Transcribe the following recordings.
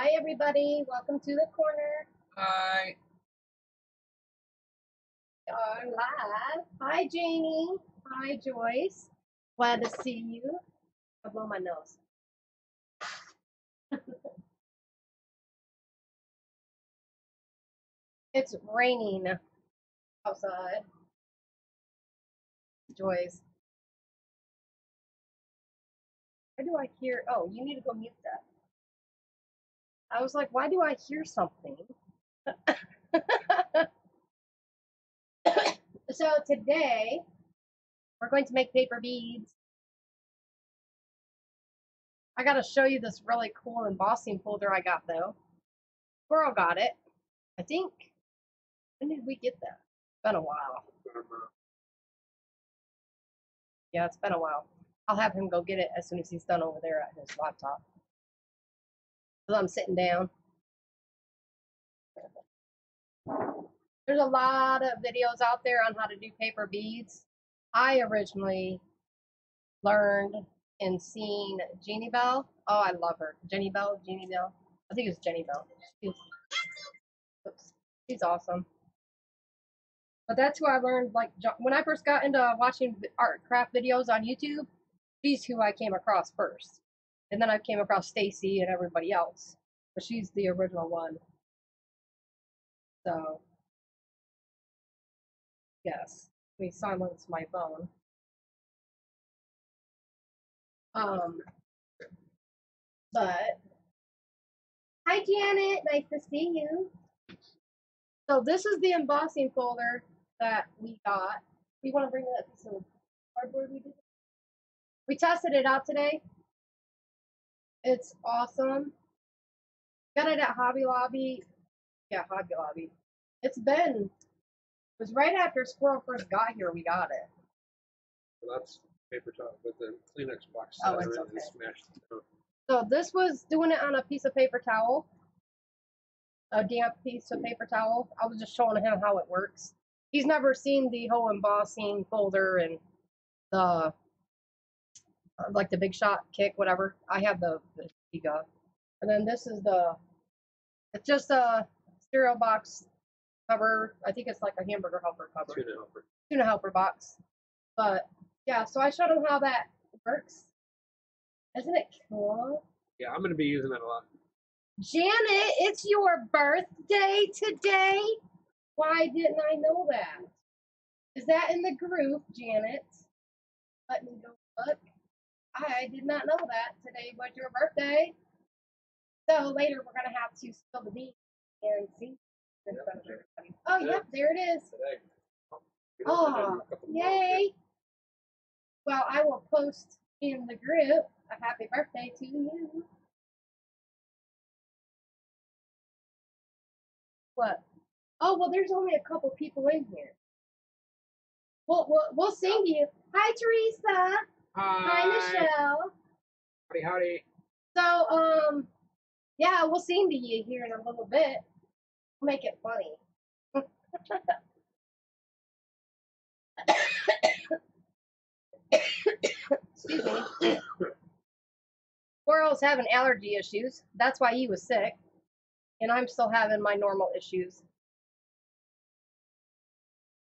Hi, everybody. Welcome to the corner. Hi. We are live. Hi, Janie. Hi, Joyce. Glad to see you. I'll blow my nose. It's raining outside. Joyce. Why do I hear? Oh, you need to go mute that. I was like, why do I hear something? So today, we're going to make paper beads. I got to show you this really cool embossing folder I got, though. Squirrel got it. I think. When did we get that? It's been a while. Yeah, it's been a while. I'll have him go get it as soon as he's done over there at his laptop. Because I'm sitting down. There's a lot of videos out there on how to do paper beads. I originally learned and seen Jennibellie. Oh, I love her. Jennibellie. I think it's Jennibellie. She's awesome. But that's who I learned, like, when I first got into watching art craft videos on YouTube, she's who I came across first. And then I came across Stacy and everybody else. But she's the original one. So, yes. Let me silence my phone. But, hi Janet, nice to see you. So this is the embossing folder that we got. We want to bring that piece of cardboard we did? We tested it out today. It's awesome. Got it at Hobby Lobby. Yeah, Hobby Lobby. It was right after Squirrel first got here we got it. Well, that's paper towel with the Kleenex box. Oh, it's okay. Smashed it. So this was doing it on a piece of paper towel. A damp piece of paper towel. I was just showing him how it works. He's never seen the whole embossing folder and the like the Big Shot kit, whatever. I have the Giga. And then this is it's just a cereal box cover. I think it's like a hamburger helper cover. Tuna helper box. But yeah, so I showed him how that works. Isn't it cool? Yeah, I'm going to be using that a lot. Janet, it's your birthday today. Why didn't I know that? Is that in the group, Janet? Let me go look. I did not know that today was your birthday. So later we're going to have to spill the beans and see. Oh, yep, there it is. Oh, yay. Well, I will post in the group a happy birthday to you. What? Oh, well, there's only a couple people in here. We'll sing to you. Hi, Teresa. Hi, Michelle. Howdy, howdy. So, yeah, we'll sing to you here in a little bit. We'll make it funny. Excuse me. Squirrel's having allergy issues. That's why he was sick. And I'm still having my normal issues.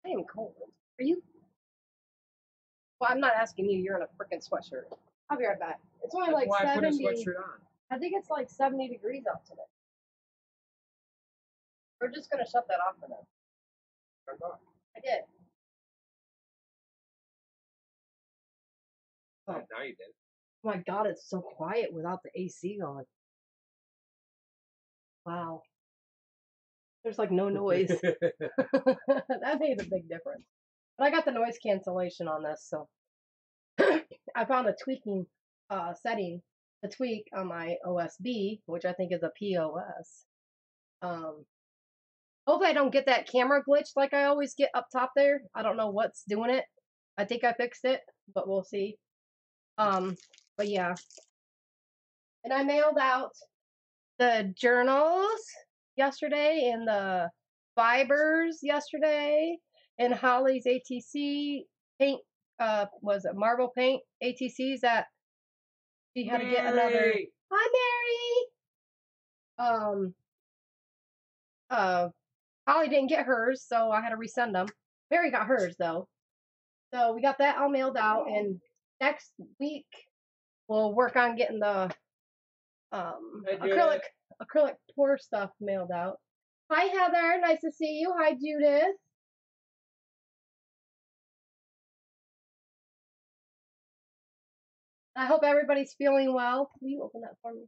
I am cold. Are you? Well, I'm not asking you. You're in a freaking sweatshirt. I'll be right back. It's only like 70. I put a sweatshirt on. I think it's like 70 degrees out today. We're just going to shut that off for now. I did. Oh, now you did. Oh my God, it's so quiet without the AC on. Wow. There's like no noise. That made a big difference. But I got the noise cancellation on this, so I found a tweaking setting to tweak on my OSB, which I think is a POS. Hopefully I don't get that camera glitch like I always get up top there. I don't know what's doing it. I think I fixed it, but we'll see. But yeah. And I mailed out the journals yesterday and the fibers yesterday and Holly's ATC paint, was it marble paint ATCs that she had to get another. Hi, Mary. Um, Holly didn't get hers, so I had to resend them. Mary got hers though, so we got that all mailed out. And next week we'll work on getting the acrylic pour stuff mailed out. Hi Heather, nice to see you. Hi Judith. I hope everybody's feeling well. Will you open that for me?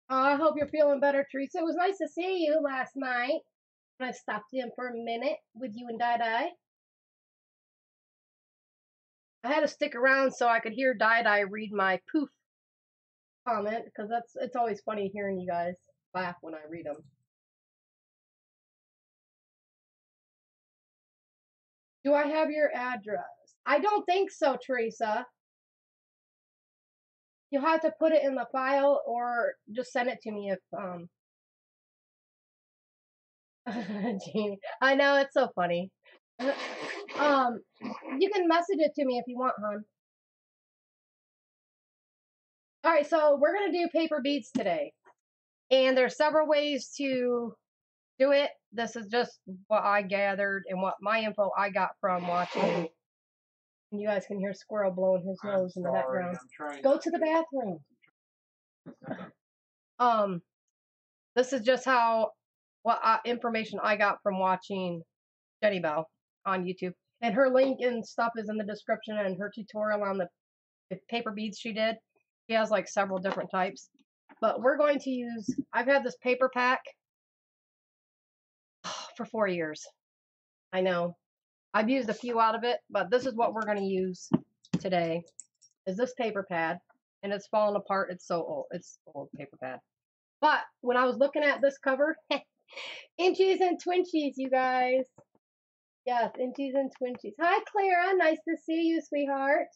I hope you're feeling better, Teresa. It was nice to see you last night when I stopped in for a minute with you and Dai Dai. I had to stick around so I could hear Dai Dai read my poof comment because it's always funny hearing you guys laugh when I read them. Do I have your address? I don't think so, Teresa. You'll have to put it in the file or just send it to me if Jeannie. I know, it's so funny. You can message it to me if you want, hon. All right, so we're gonna do paper beads today, and there's several ways to do it. This is just what I gathered and what my info I got from watching. And you guys can hear Squirrel blowing his nose in the background. Go to the bathroom. This is just what information I got from watching Jennibellie on YouTube, and her link and stuff is in the description, and her tutorial on the paper beads she did. She has like several different types, but we're going to use. I've had this paper pack for 4 years. I know. I've used a few out of it, but this is what we're going to use today. Is this paper pad, and it's falling apart. It's so old. It's old paper pad. But when I was looking at this cover, inchies and twinchies, you guys. Yes, inchies and twinchies. Hi, Clara. Nice to see you, sweetheart.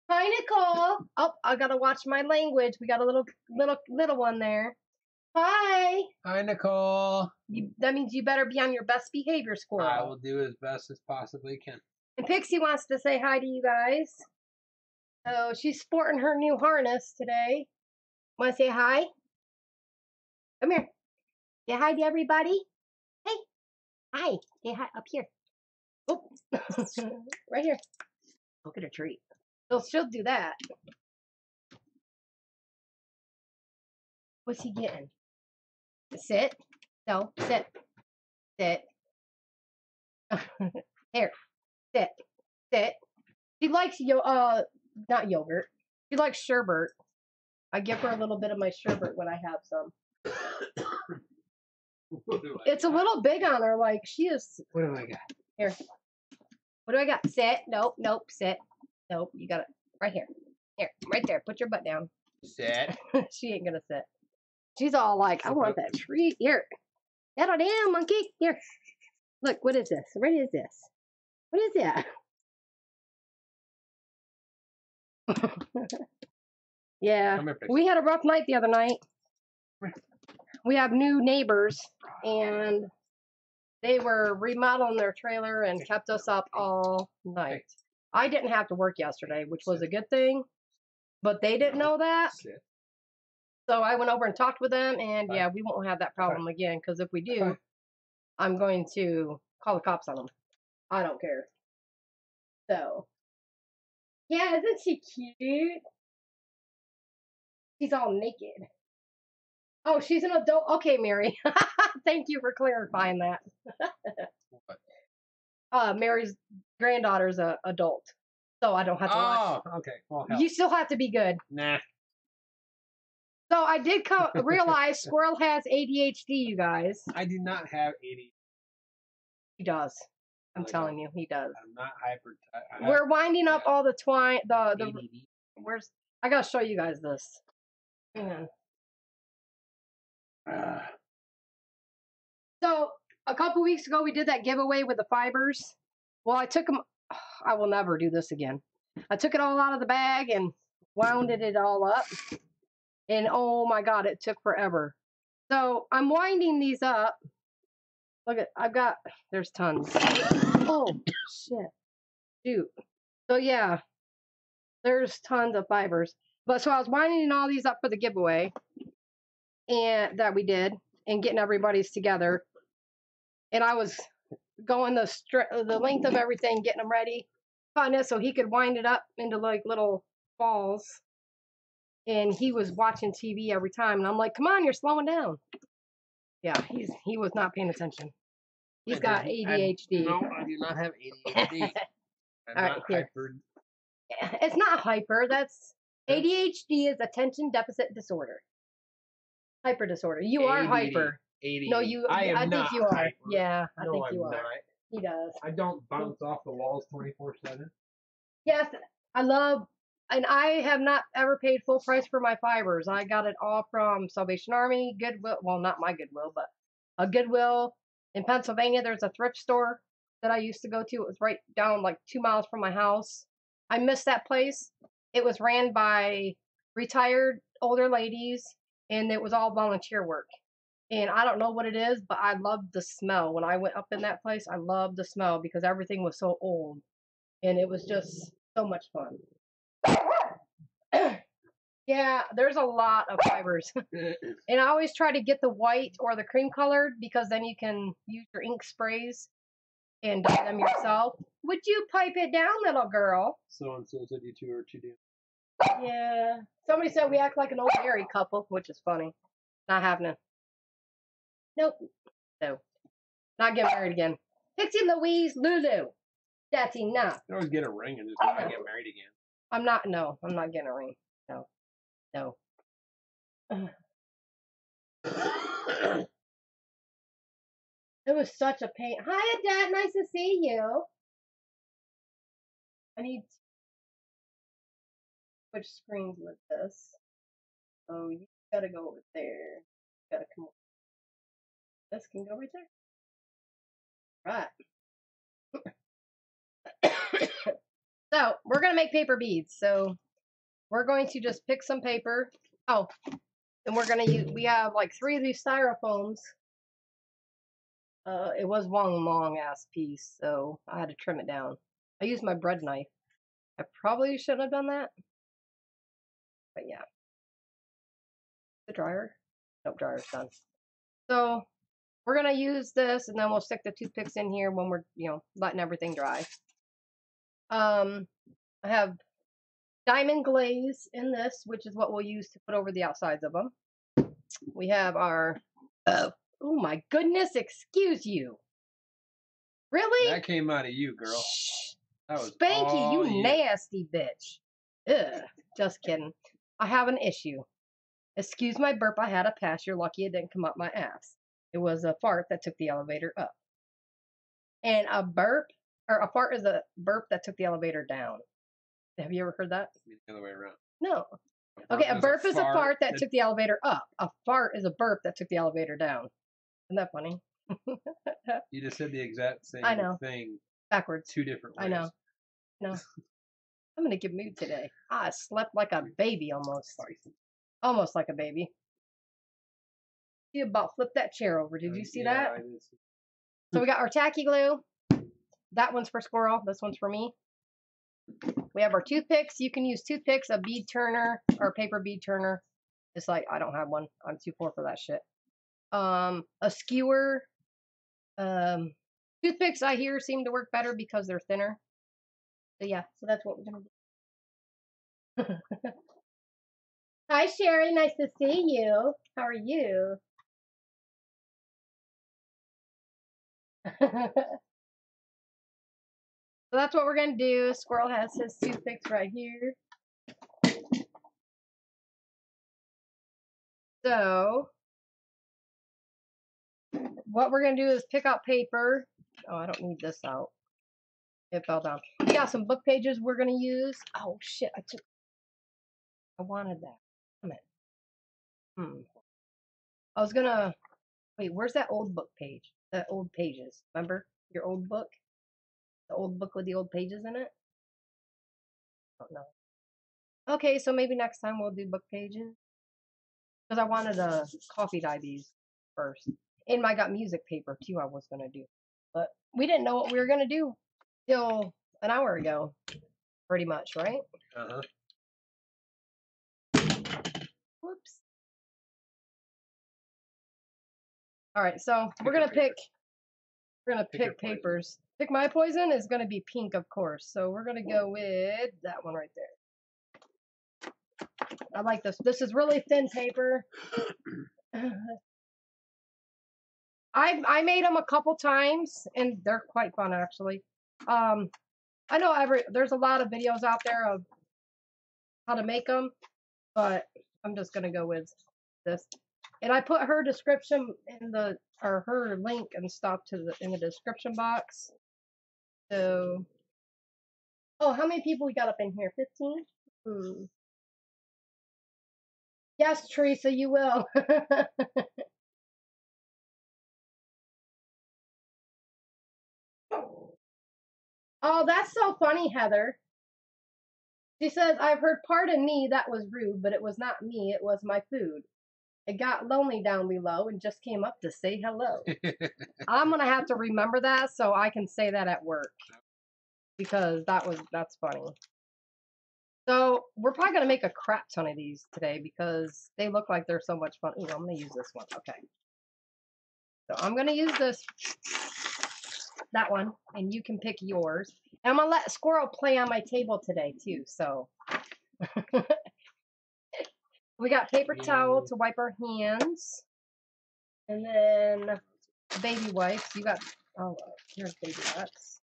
Hi, Nicole. Oh, I gotta watch my language. We got a little one there. Hi. Hi, Nicole. That means you better be on your best behavior, Squirrel. I will do as best as possibly can. And Pixie wants to say hi to you guys. So she's sporting her new harness today. Want to say hi? Come here. Say hi to everybody. Hey. Hi. Say hi up here. Oh, right here. Look at her treat. She'll do that. What's he getting? Sit. No, sit. Sit. Here. Sit. Sit. She likes not yogurt. She likes sherbet. I give her a little bit of my sherbet when I have some. It's a little big on her. Like she is. What do I got? Here. What do I got? Sit. Nope. Nope. Sit. Nope. You got it right here. Here. Right there. Put your butt down. Sit. She ain't gonna sit. She's all like, I want that treat. Here. Settle down, monkey. Here. Look. What is this? What is this? What is that? Yeah, we had a rough night the other night. We have new neighbors, and they were remodeling their trailer and kept us up all night. I didn't have to work yesterday, which was a good thing, but they didn't know that. So I went over and talked with them, and yeah, we won't have that problem again, because if we do, I'm going to call the cops on them. I don't care. So, yeah, isn't she cute? She's all naked. Oh, she's an adult. Okay, Mary. Thank you for clarifying that. Mary's granddaughter's an adult, so I don't have to watch. Oh, okay. Well, you still have to be good. Nah. So I did realize Squirrel has ADHD, you guys. I do not have ADHD. He does. I'm telling you, he does. I'm not hyper. We're winding up all the twine. Where's? I gotta show you guys this. Hang on. So a couple weeks ago, we did that giveaway with the fibers. Well, I took them. I will never do this again. I took it all out of the bag and wounded it all up. And oh my God, it took forever. So I'm winding these up. Look at, there's tons. Oh, shit. Shoot. So, yeah, there's tons of fibers. But so I was winding all these up for the giveaway and that we did and getting everybody's together. And I was going the length of everything, getting them ready, cutting it so he could wind it up into like little balls. And he was watching TV every time. And I'm like, come on, you're slowing down. Yeah, he was not paying attention. He's got ADHD. No, I do not have ADHD. I'm All not right, hyper. It's not hyper. That's ADHD is attention deficit disorder. Hyper disorder. You are ADD. hyper. No, I think you are. Hyper. Yeah, I No, think I'm you are. not. He does. I don't bounce off the walls 24/7. Yes, I love, and I have not ever paid full price for my fibers. I got it all from Salvation Army, Goodwill. Well, not my Goodwill, but a Goodwill in Pennsylvania. There's a thrift store that I used to go to. It was right down like 2 miles from my house. I miss that place. It was ran by retired older ladies, and it was all volunteer work. And I don't know what it is, but I loved the smell. When I went up in that place, I loved the smell because everything was so old. And it was just so much fun. Yeah, there's a lot of fibers. And I always try to get the white or the cream colored because then you can use your ink sprays and dye them yourself. Would you pipe it down, little girl? So-and-so said you two are too damn. Yeah. Somebody said we act like an old married couple, which is funny. Not happening. Nope. No. Not getting married again. Pixie Louise Lulu. That's enough. You always get a ring and just not get married again. I'm not getting a ring. No. It was such a pain. Hi, Dad. Nice to see you. I need to switch screens with this. Oh, you gotta go over there. You gotta come over. This can go right there. Right. So, we're gonna make paper beads. So, we're going to just pick some paper. Oh, and we're gonna use, we have like 3 of these styrofoams. It was one long ass piece, so I had to trim it down. I used my bread knife. I probably shouldn't have done that. But yeah. The dryer? Nope, dryer's done. So we're gonna use this and then we'll stick the toothpicks in here when we're, letting everything dry. I have diamond glaze in this, which is what we'll use to put over the outsides of them. We have our, oh my goodness, excuse you. Really? That came out of you, girl. That was Spankie, all you nasty bitch. Ugh, just kidding. I have an issue. Excuse my burp, I had a pass. You're lucky it didn't come up my ass. It was a fart that took the elevator up. And a fart is a burp that took the elevator down. Have you ever heard that? The other way around. No. Okay, a burp is a fart that took the elevator up. A fart is a burp that took the elevator down. Isn't that funny? You just said the exact same thing. Backwards. 2 different ways. I know. No. I'm in a good mood today. I slept like a baby almost. Almost like a baby. You about flipped that chair over. Did you see that? I did see. So we got our tacky glue. That one's for Squirrel. This one's for me. We have our toothpicks. You can use toothpicks, a bead turner, or a paper bead turner. It's like, I don't have one. I'm too poor for that shit. A skewer. Toothpicks, I hear, seem to work better because they're thinner. So yeah, so that's what we're going to do. Hi, Sherry. Nice to see you. How are you? So that's what we're going to do. Squirrel has his toothpicks right here. So what we're going to do is pick out paper. Oh, I don't need this out. It fell down. We got some book pages we're going to use. Oh, shit. I wanted that. Damn it. I was going to... Wait, where's that old book page? That old pages. Remember your old book? The old book with the old pages in it? I don't know. Okay, so maybe next time we'll do book pages. Because I wanted to coffee dye these first. And I got music paper too. I was gonna do, but we didn't know what we were gonna do till an hour ago, pretty much, right? Uh-huh. Whoops. All right, so Pick we're a gonna paper. pick your poison. papers. Pick my poison is gonna be pink, of course. So we're gonna go with that one right there. I like this. This is really thin paper. I made them a couple times, and they're quite fun actually. I know there's a lot of videos out there of how to make them, but I'm just gonna go with this. And I put her description in her link and stuff in the description box. So, oh, how many people we got up in here? 15? Yes, Teresa, you will. Oh, that's so funny, Heather. She says, I've heard pardon me, that was rude, but it was not me, it was my food. It got lonely down below and just came up to say hello. I'm going to have to remember that so I can say that at work. Because that's funny. So we're probably going to make a crap ton of these today because they look like they're so much fun. Ooh, I'm going to use this one. Okay. So I'm going to use that one, and you can pick yours. And I'm going to let Squirrel play on my table today too. So we got paper towel to wipe our hands. And then baby wipes. You got, oh, here's baby wipes.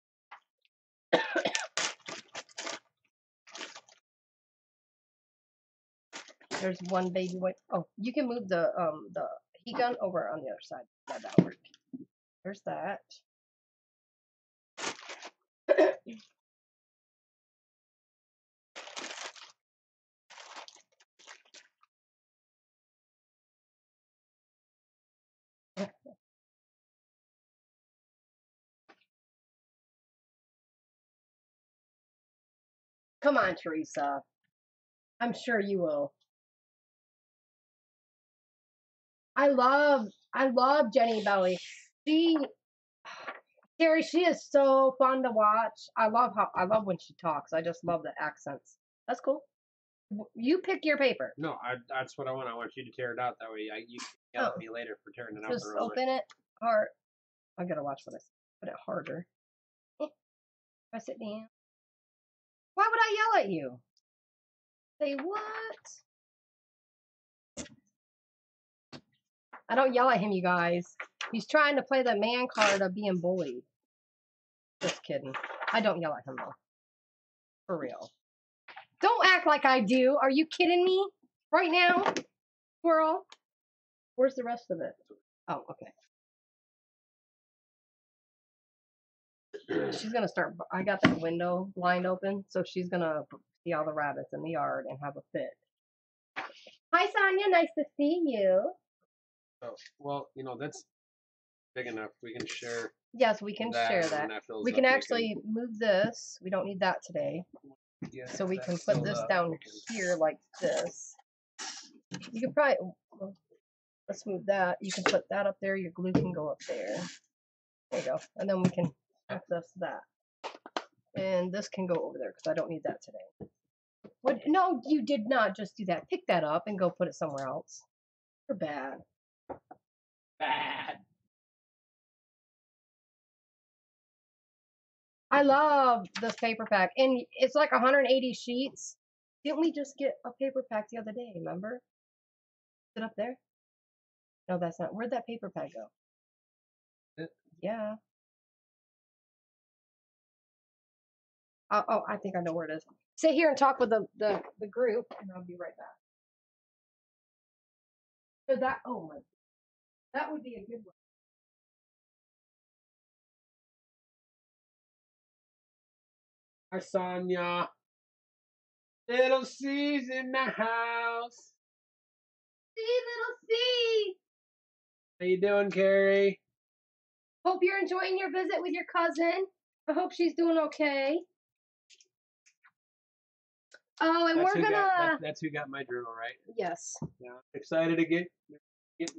There's one baby wipe. Oh, you can move the heat gun over on the other side. Yeah, that'll work. There's that. Come on, Teresa. I'm sure you will. I love Jennibellie. Terry, she is so fun to watch. I love when she talks. I just love the accents. That's cool. You pick your paper. No, that's what I want. I want you to tear it out. That way you can yell at me later for tearing it out Just the wrong way. open it hard. I gotta watch what I say. Put it harder. Press it down. Why would I yell at you? Say what? I don't yell at him, you guys. He's trying to play the man card of being bullied. Just kidding. I don't yell at him though. For real. Don't act like I do. Are you kidding me? Right now? Squirrel? Where's the rest of it? Oh, okay. She's gonna start. I got that window blind open, so she's gonna see all the rabbits in the yard and have a fit. Hi, Sonia. Nice to see you. Oh, well, that's big enough. We can share. Yes, we can share that. We can actually move this. We don't need that today. Yeah, so we can put this down here like this. You can probably, let's move that. You can put that up there. Your glue can go up there. There you go. And then we can access that. And this can go over there because I don't need that today. What? No, you did not just do that. Pick that up and go put it somewhere else. You're bad. Bad. I love this paper pack. And it's like 180 sheets. Didn't we just get a paper pack the other day, remember? Is it up there? No, that's not. Where'd that paper pack go? Yeah. Oh, I think I know where it is. Sit here and talk with the group, and I'll be right back. So that would be a good one. Hi, Sonia. Little C's in the house. Little C. How you doing, Carrie? Hope you're enjoying your visit with your cousin. I hope she's doing okay. Oh, and we're gonna. That's who got my journal, right? Yes. Yeah. Excited to get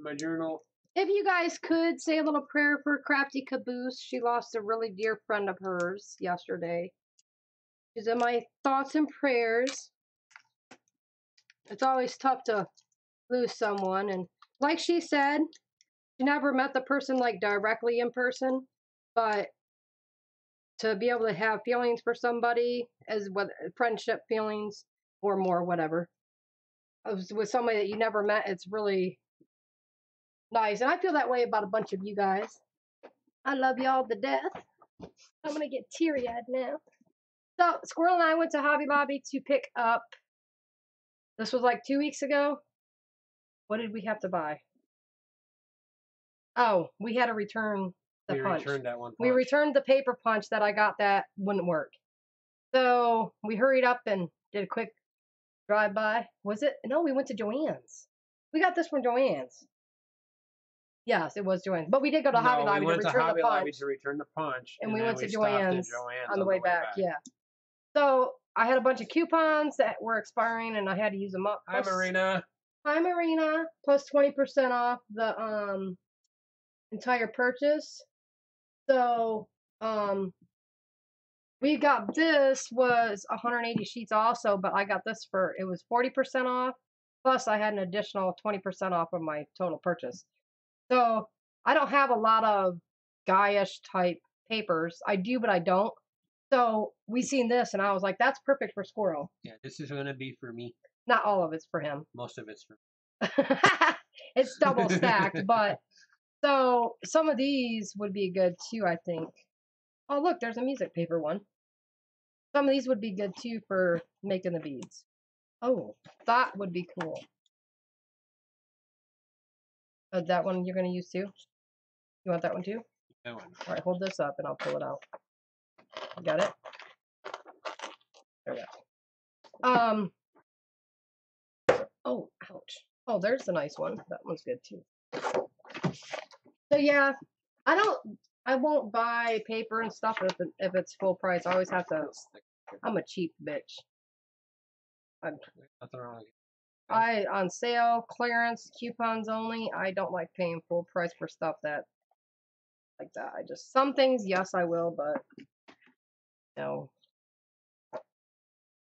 my journal If you guys could say a little prayer for Crafty Caboose. She lost a really dear friend of hers yesterday. She's in my thoughts and prayers. It's always tough to lose someone, and like she said, she never met the person like directly in person, but to be able to have feelings for somebody, as whether friendship feelings or more, whatever, with somebody that you never met, it's really nice. And I feel that way about a bunch of you guys. I love y'all to death. I'm gonna get teary-eyed now. So Squirrel and I went to Hobby Lobby to pick up, this was like 2 weeks ago. What did we have to buy? Oh, we had to return the punch. Returned that one punch. We returned the paper punch that I got that wouldn't work. So we hurried up and did a quick drive-by. Was it? No, we went to Joann's. We got this from Joann's. Yes, it was Joann's. But we did go to Hobby Lobby to return the punch. Hobby Lobby to return the punch. And we went to Joann's on the way back. Yeah. So I had a bunch of coupons that were expiring, and I had to use them up. Hi, Marina. Hi, Marina. Plus 20% off the entire purchase. So we got, this was 180 sheets also, but I got this for, it was 40% off. Plus I had an additional 20% off of my total purchase. So I don't have a lot of guyish type papers. I do, but I don't. So we seen this and I was like, that's perfect for Squirrel. Yeah, this is going to be for me. Not all of it's for him. Most of it's for me. It's double stacked, but so some of these would be good too, I think. Oh, look, there's a music paper one. Some of these would be good too for making the beads. Oh, that would be cool. That one you're going to use too? You want that one too? That one. All right, hold this up and I'll pull it out. Got it? There we go. Oh, ouch. Oh, there's a nice one. That one's good too. So yeah, I won't buy paper and stuff if it's full price. I always have to. I'm a cheap bitch. Nothing wrong with it. On sale, clearance, coupons only. I don't like paying full price for stuff that like that. I just, some things, yes, I will, but no.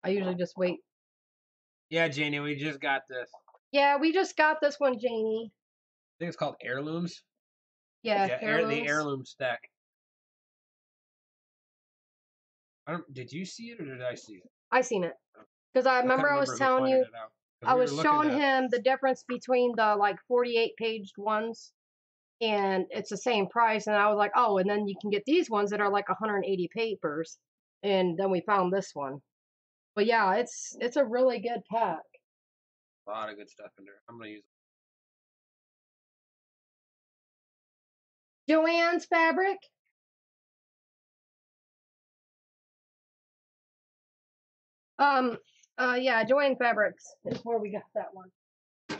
I usually just wait. Yeah, Janie, we just got this. Yeah, we just got this one, Janie. I think it's called Heirlooms. Yeah, the heirloom stack. Did you see it or did I see it? I seen it. Because I remember I was telling you, I was showing him the difference between the like 48 paged ones, and it's the same price. And I was like, oh, and then you can get these ones that are like 180 papers. And then we found this one. But yeah, it's a really good pack. A lot of good stuff in there. I'm gonna use it. Joann's fabric. Yeah, Joann Fabrics is where we got that one.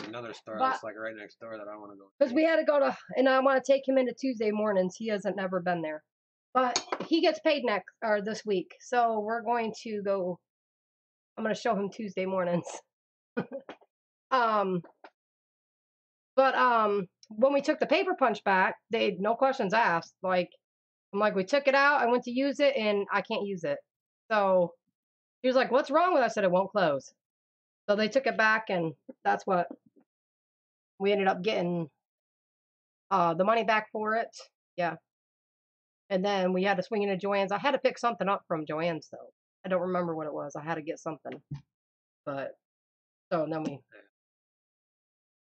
Another store that's like right next door that I want to go. Because we had to go to, and I want to take him into Tuesday mornings. He hasn't never been there, but he gets paid this week, so we're going to go. I'm going to show him Tuesday mornings. When we took the paper punch back, they no questions asked. Like, I'm like, we took it out. I went to use it, and I can't use it. So he was like, "What's wrong with it?" I said, "It won't close." So they took it back, and that's what we ended up getting the money back for it. Yeah. And then we had to swing into Joann's. I had to pick something up from Joann's, though. I don't remember what it was. I had to get something. But, so then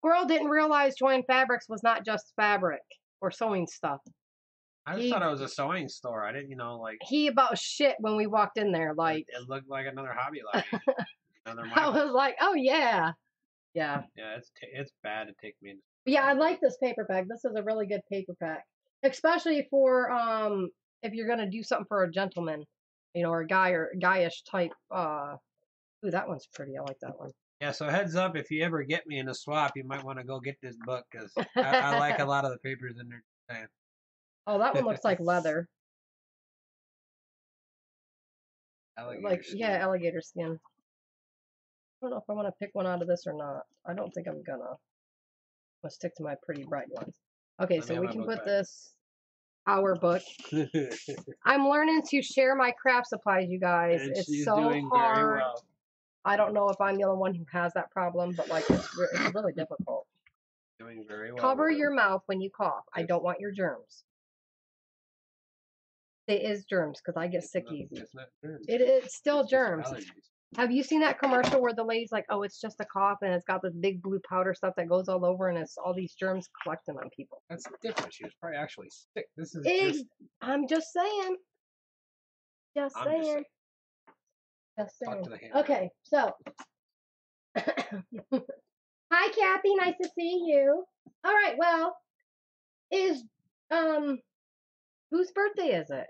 Squirrel didn't realize Joann Fabrics was not just fabric or sewing stuff. I just thought it was a sewing store. I didn't, like. He about shit when we walked in there. Like, it looked like another Hobby Lobby. I was like, oh, yeah. Yeah. Yeah, it's bad to take me. Yeah, I like this paper pack. This is a really good paper pack, especially for if you're gonna do something for a gentleman, or a guy or guyish type. Ooh, that one's pretty. I like that one. Yeah, so heads up, if you ever get me in a swap, you might want to go get this book because I like a lot of the papers in there. Oh, that one looks like leather. Alligator skin. Yeah, alligator skin. I don't know if I want to pick one out of this or not. I don't think I'm gonna. I'm gonna stick to my pretty bright ones. Okay, Let me so have we my can book put back. this our book. I'm learning to share my craft supplies, you guys. And It's she's so doing very hard. well. I don't know if I'm the only one who has that problem, but like it's really difficult. Doing very well. Cover with your mouth when you cough. I Yes. don't want your germs. It is germs because I get It's sick not- easy. It's not germs. It's still It's just germs. allergies. Have you seen that commercial where the lady's like, "Oh, it's just a cough," and it's got this big blue powder stuff that goes all over, and it's all these germs collecting on people? That's different. She was probably actually sick. This is Ex- just. I'm just saying. Just I'm saying. just saying. Just Talk saying. to the hand. Okay, so. Hi, Kathy. Nice to see you. All right. Well, is whose birthday is it?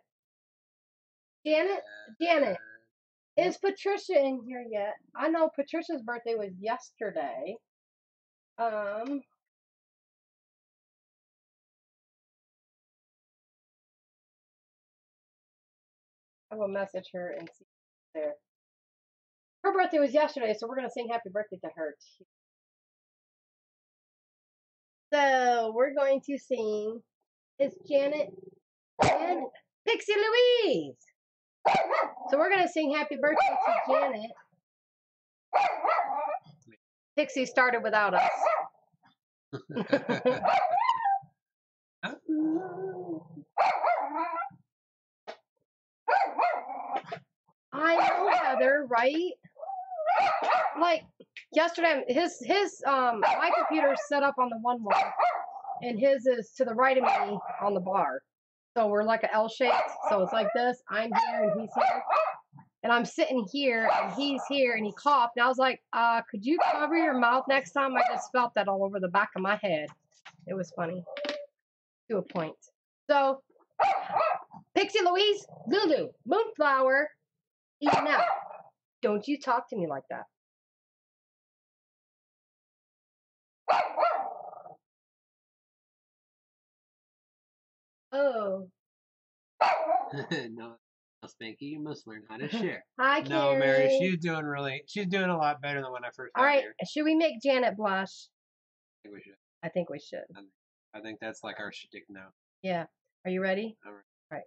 Janet. Janet. Is Patricia in here yet? I know Patricia's birthday was yesterday. I will message her and see if there. Her birthday was yesterday, so we're gonna sing happy birthday to her. So we're going to sing. It's Janet and Pixie Louise. So we're gonna sing happy birthday to Janet. Pixie started without us. I know, Heather, right? Like yesterday, my computer's set up on the one wall, and his is to the right of me on the bar. So we're like an L shaped. So it's like this. I'm here and he's here, and I'm sitting here and he's here, and he coughed. And I was like, could you cover your mouth next time? I just felt that all over the back of my head. It was funny to a point. So Pixie Louise, Lulu, Moonflower, eating now. Don't you talk to me like that. Oh. No, Spankie, you must learn how to share. Hi, No, Carrie. Mary, she's doing a lot better than when I first got All right, here. should we make Janet blush? I think we should. I think we should. I think that's like our shtick now. Yeah. Are you ready? All right. All right.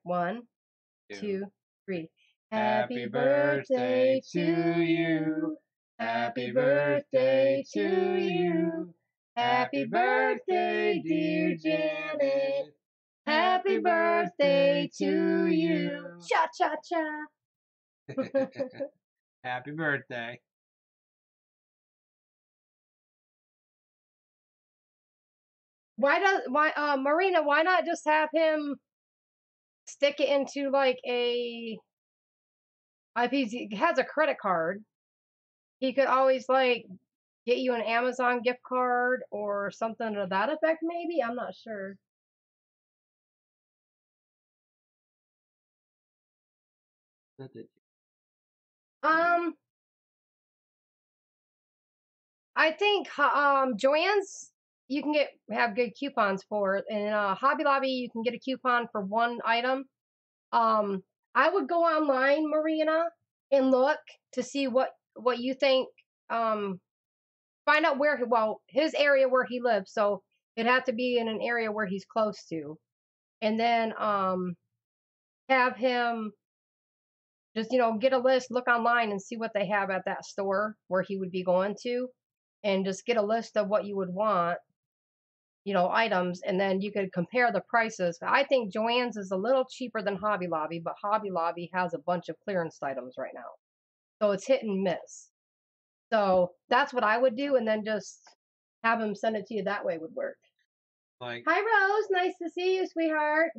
1, 2, 3. Happy birthday to you. Happy birthday to you. Happy birthday, dear Janet. Happy birthday to you. Cha cha cha. Happy birthday. Marina, why not just have him stick it into like if he has a credit card, he could always like get you an Amazon gift card or something to that effect, maybe? I'm not sure. I think Joann's you can have good coupons for, and Hobby Lobby you can get a coupon for one item. I would go online, Marina, and look to see what you think. Find out his area where he lives, so it'd have to be in an area where he's close to, and then have him just get a list, look online and see what they have at that store where he would be going to, and just get a list of what you would want, items, and then you could compare the prices. I think Joann's is a little cheaper than Hobby Lobby, but Hobby Lobby has a bunch of clearance items right now, so it's hit and miss. So that's what I would do, and then just have him send it to you that way would work. Like, hi Rose, nice to see you, sweetheart.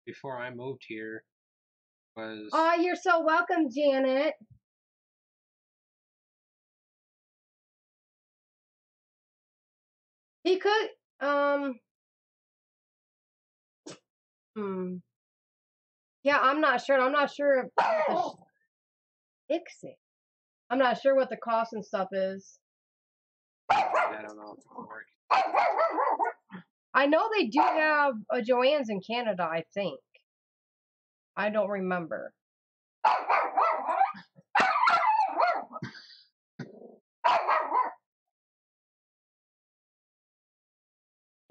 Before I moved here was You're so welcome, Janet. He could yeah, I'm not sure if Ixie. I'm not sure what the cost and stuff is. I don't know if it'll work. I know they do have a Joann's in Canada, I think. I don't remember.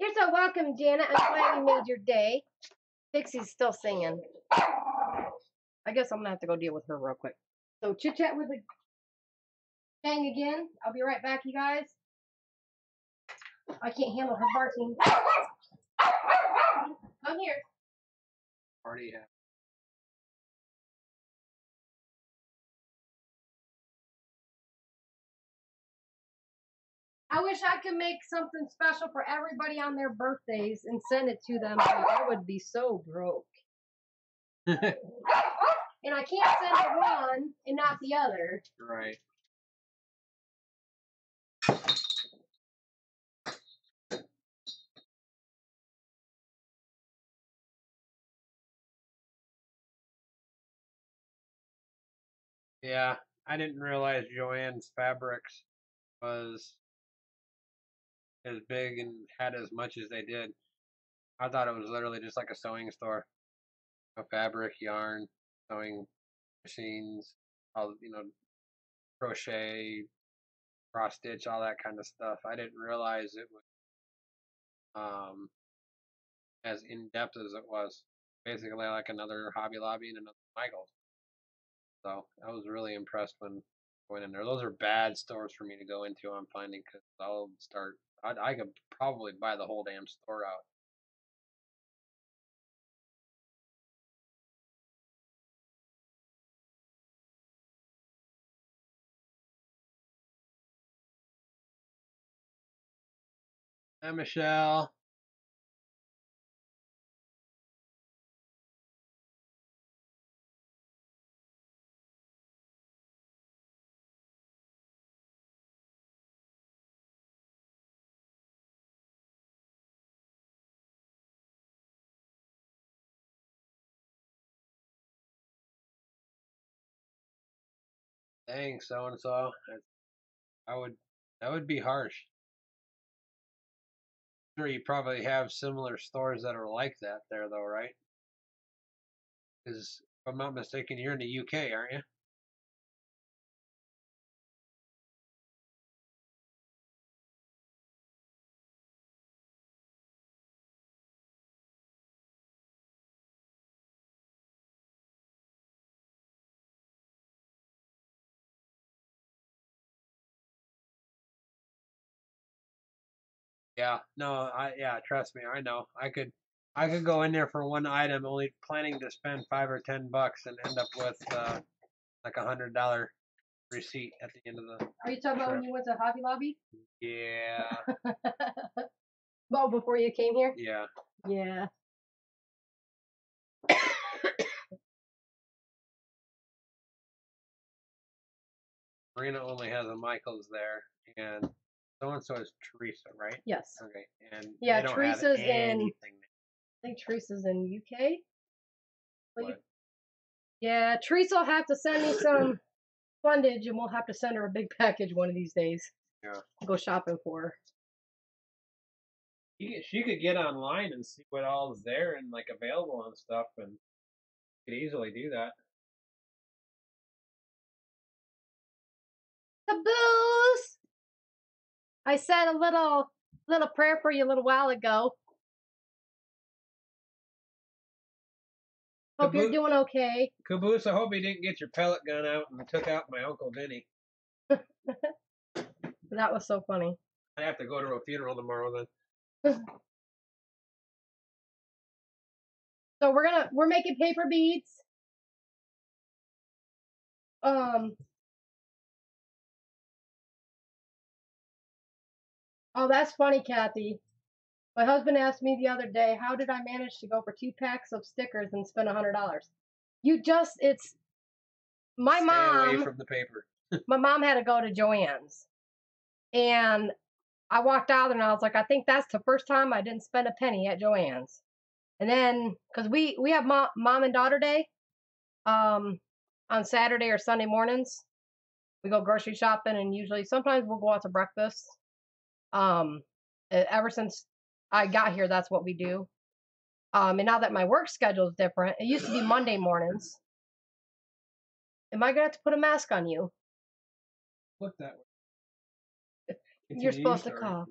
You're so welcome, Janet. I'm glad you made your day. Dixie's still singing. I guess I'm gonna have to go deal with her real quick. So chit chat with the gang again. I'll be right back, you guys. I can't handle her barking. Come here. Party hat. I wish I could make something special for everybody on their birthdays and send it to them. But I would be so broke. And I can't send it one and not the other. Right. Yeah, I didn't realize Joann's Fabrics was as big and had as much as they did. I thought it was literally just like a sewing store. A fabric, yarn, sewing machines, all crochet, cross stitch, all that kind of stuff. I didn't realize it was as in depth as it was. Basically, like another Hobby Lobby and another Michael's. So I was really impressed when going in there. Those are bad stores for me to go into. I'm finding because I'll start. I could probably buy the whole damn store out. Hi, Michelle. Thanks, so and so. I would. That would be harsh. Sure, you probably have similar stores that are like that there, though, right? Because if I'm not mistaken, you're in the UK, aren't you? Yeah. No. Yeah. Trust me, I know. I could go in there for one item, only planning to spend $5 or $10, and end up with like $100 receipt at the end of the. Are you talking about when you went to Hobby Lobby? Yeah. Well, before you came here? Yeah. Yeah. Marina only has a Michael's there, and so and so is Teresa, right? Yes. Okay. And Yeah, they don't Teresa's have in. anything. I think Teresa's in UK. What? Yeah, Teresa will have to send me some fundage, and we'll have to send her a big package one of these days. Yeah. Go shopping for her. She could get online and see what all is there and like available and stuff, and could easily do that. Caboose! I said a little prayer for you a little while ago. Hope you're doing okay. Caboose, I hope you didn't get your pellet gun out and took out my Uncle Vinny. That was so funny. I have to go to a funeral tomorrow then. So we're making paper beads. Oh, that's funny, Kathy. My husband asked me the other day, how did I manage to go for 2 packs of stickers and spend $100? It's my Stay mom. away from the paper. My mom had to go to Joann's, and I walked out and I was like, I think that's the first time I didn't spend a penny at Joann's. And then, because we have mom and daughter day, on Saturday or Sunday mornings, we go grocery shopping, and usually sometimes we'll go out to breakfast. Ever since I got here, that's what we do. And now that my work schedule is different, it used to be Monday mornings. Am I gonna have to put a mask on you? Look that way. You're supposed to cough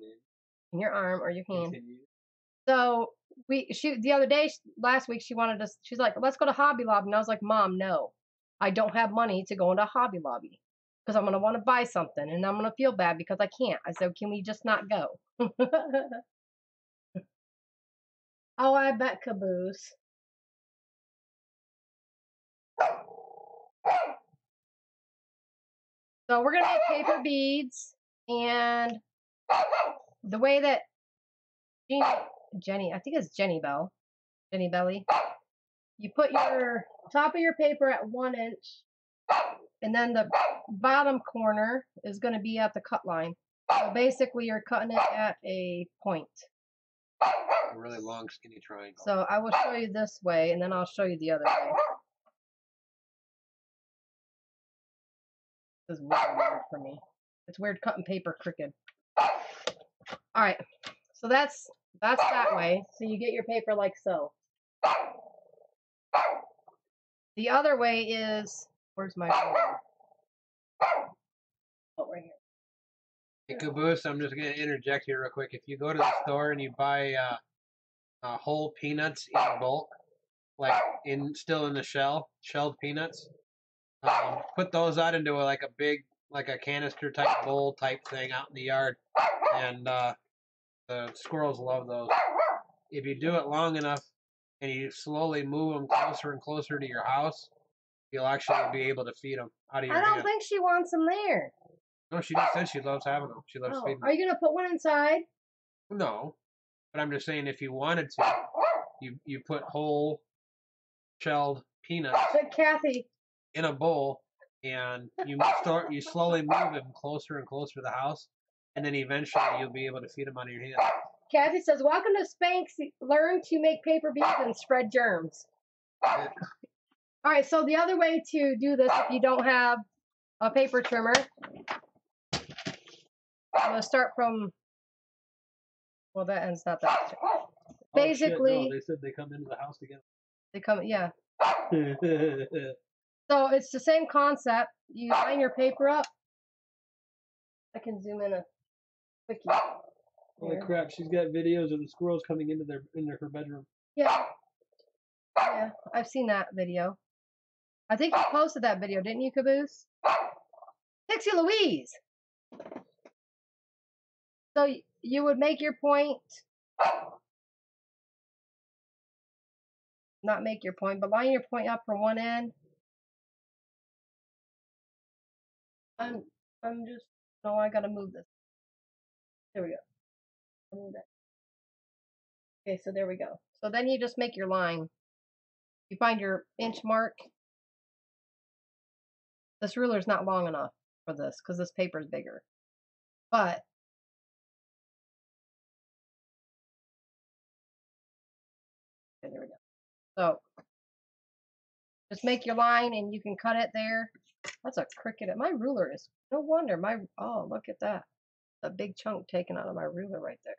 in your arm or your hand. Continue. So the other day, last week, she wanted us, she's like, let's go to Hobby Lobby. And I was like, Mom, no, I don't have money to go into Hobby Lobby because I'm going to want to buy something and I'm going to feel bad because I can't. I said, can we just not go? Oh, I bet, Caboose. So we're going to make paper beads, and the way that Jenny, I think it's Jennibellie, you put your top of your paper at 1 inch, and then the bottom corner is going to be at the cut line. So basically, you're cutting it at a point. A really long, skinny triangle. So I will show you this way, and then I'll show you the other way. This is weird for me. It's weird cutting paper crooked. All right, so that's that way. So you get your paper like so. The other way is, where's my ruler? Oh, right here. Hey, Caboose, I'm just going to interject here real quick. If you go to the store and you buy whole peanuts in bulk, like still in the shelled peanuts, put those out into a big, like a canister type bowl type thing out in the yard, and the squirrels love those. If you do it long enough and you slowly move them closer and closer to your house, you'll actually be able to feed them out of your hand. I don't think she wants them there. No, she just said she loves having them. She loves feeding them. Are you gonna put one inside? No, but I'm just saying if you wanted to, you put whole shelled peanuts But Kathy, in a bowl, and you slowly move them closer and closer to the house, and then eventually you'll be able to feed them out of your hand. Kathy says, "Welcome to Spankie. Learn to make paper beads and spread germs." Yeah. All right. So the other way to do this, if you don't have a paper trimmer, I'm gonna start from. Well, that end's not that. Basically, Oh, shit, no, they said they come into the house together. they come. Yeah. So it's the same concept. You line your paper up. I can zoom in a quickie. Holy crap! She's got videos of the squirrels coming into her bedroom. Yeah. Yeah, I've seen that video. I think you posted that video, didn't you, Caboose? Pixie Louise! So you would make your point, not make your point, but line your point up from one end. I'm just, no, I gotta move this. There we go. Move that. Okay, so there we go. So then you just make your line. You find your inch mark. This ruler's not long enough for this because this paper is bigger. But okay, there we go. So just make your line and you can cut it there. That's a crooked. My ruler is, no wonder oh, look at that. A big chunk taken out of my ruler right there.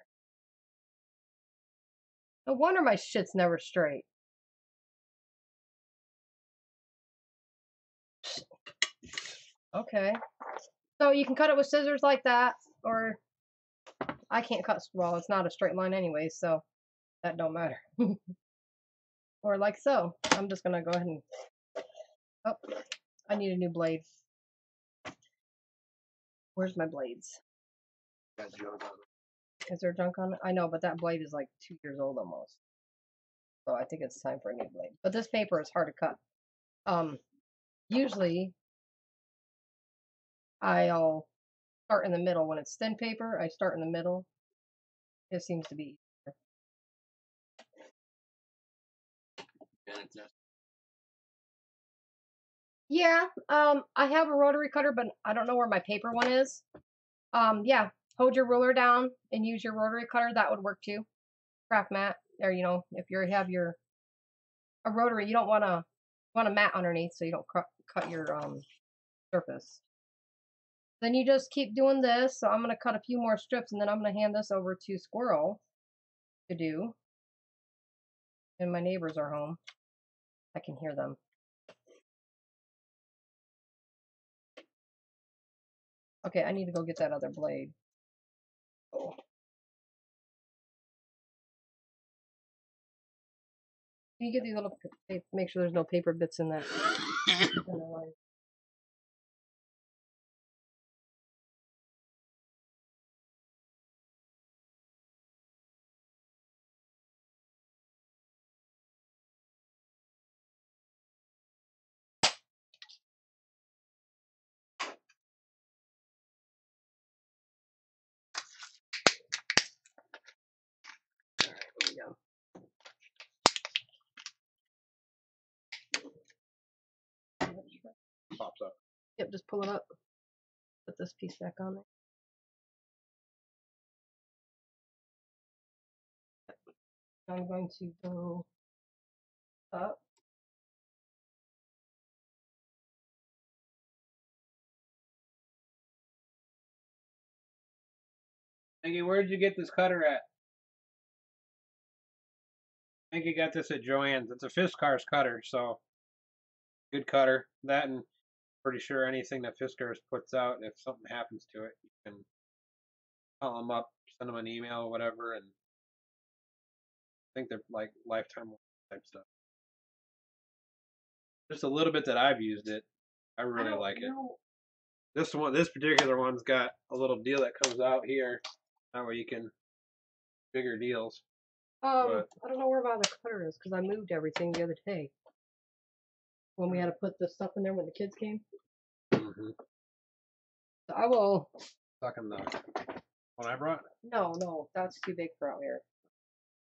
No wonder my shit's never straight. Okay. So you can cut it with scissors like that, or I can't cut, well, it's not a straight line anyway, so that don't matter. Or like so. I'm just gonna go ahead and, oh, I need a new blade. Where's my blades? Is there junk on it? I know, but that blade is like 2 years old almost. So I think it's time for a new blade. But this paper is hard to cut. Usually I'll start in the middle. When it's thin paper, I start in the middle. It seems to be easier. Yeah, I have a rotary cutter, but I don't know where my paper one is. Yeah, hold your ruler down and use your rotary cutter. That would work too. Craft mat, or if you have a rotary, you don't want a mat underneath, so you don't cut your surface. Then you just keep doing this. So I'm gonna cut a few more strips, and then I'm gonna hand this over to Squirrel to do. And my neighbors are home. I can hear them. Okay, I need to go get that other blade. Oh. You get these little, make sure there's no paper bits in that. There we go. Pops up. Yep, just pull it up. Put this piece back on there. I'm going to go up. Spankie, where did you get this cutter at? Spankie got this at Joann's. It's a Fiskars cutter, so good cutter. That, and pretty sure anything that Fiskars puts out, if something happens to it, you can call them up, send them an email or whatever, and I think they're like lifetime type stuff. Just a little bit that I've used it, I really like it. This particular one's got a little deal that comes out here. That way you can bigger deals. I don't know where my other cutter is because I moved everything the other day when we had to put the stuff in there when the kids came. Mm-hmm. So I will. Stuck in the one I brought. No, that's too big for out here.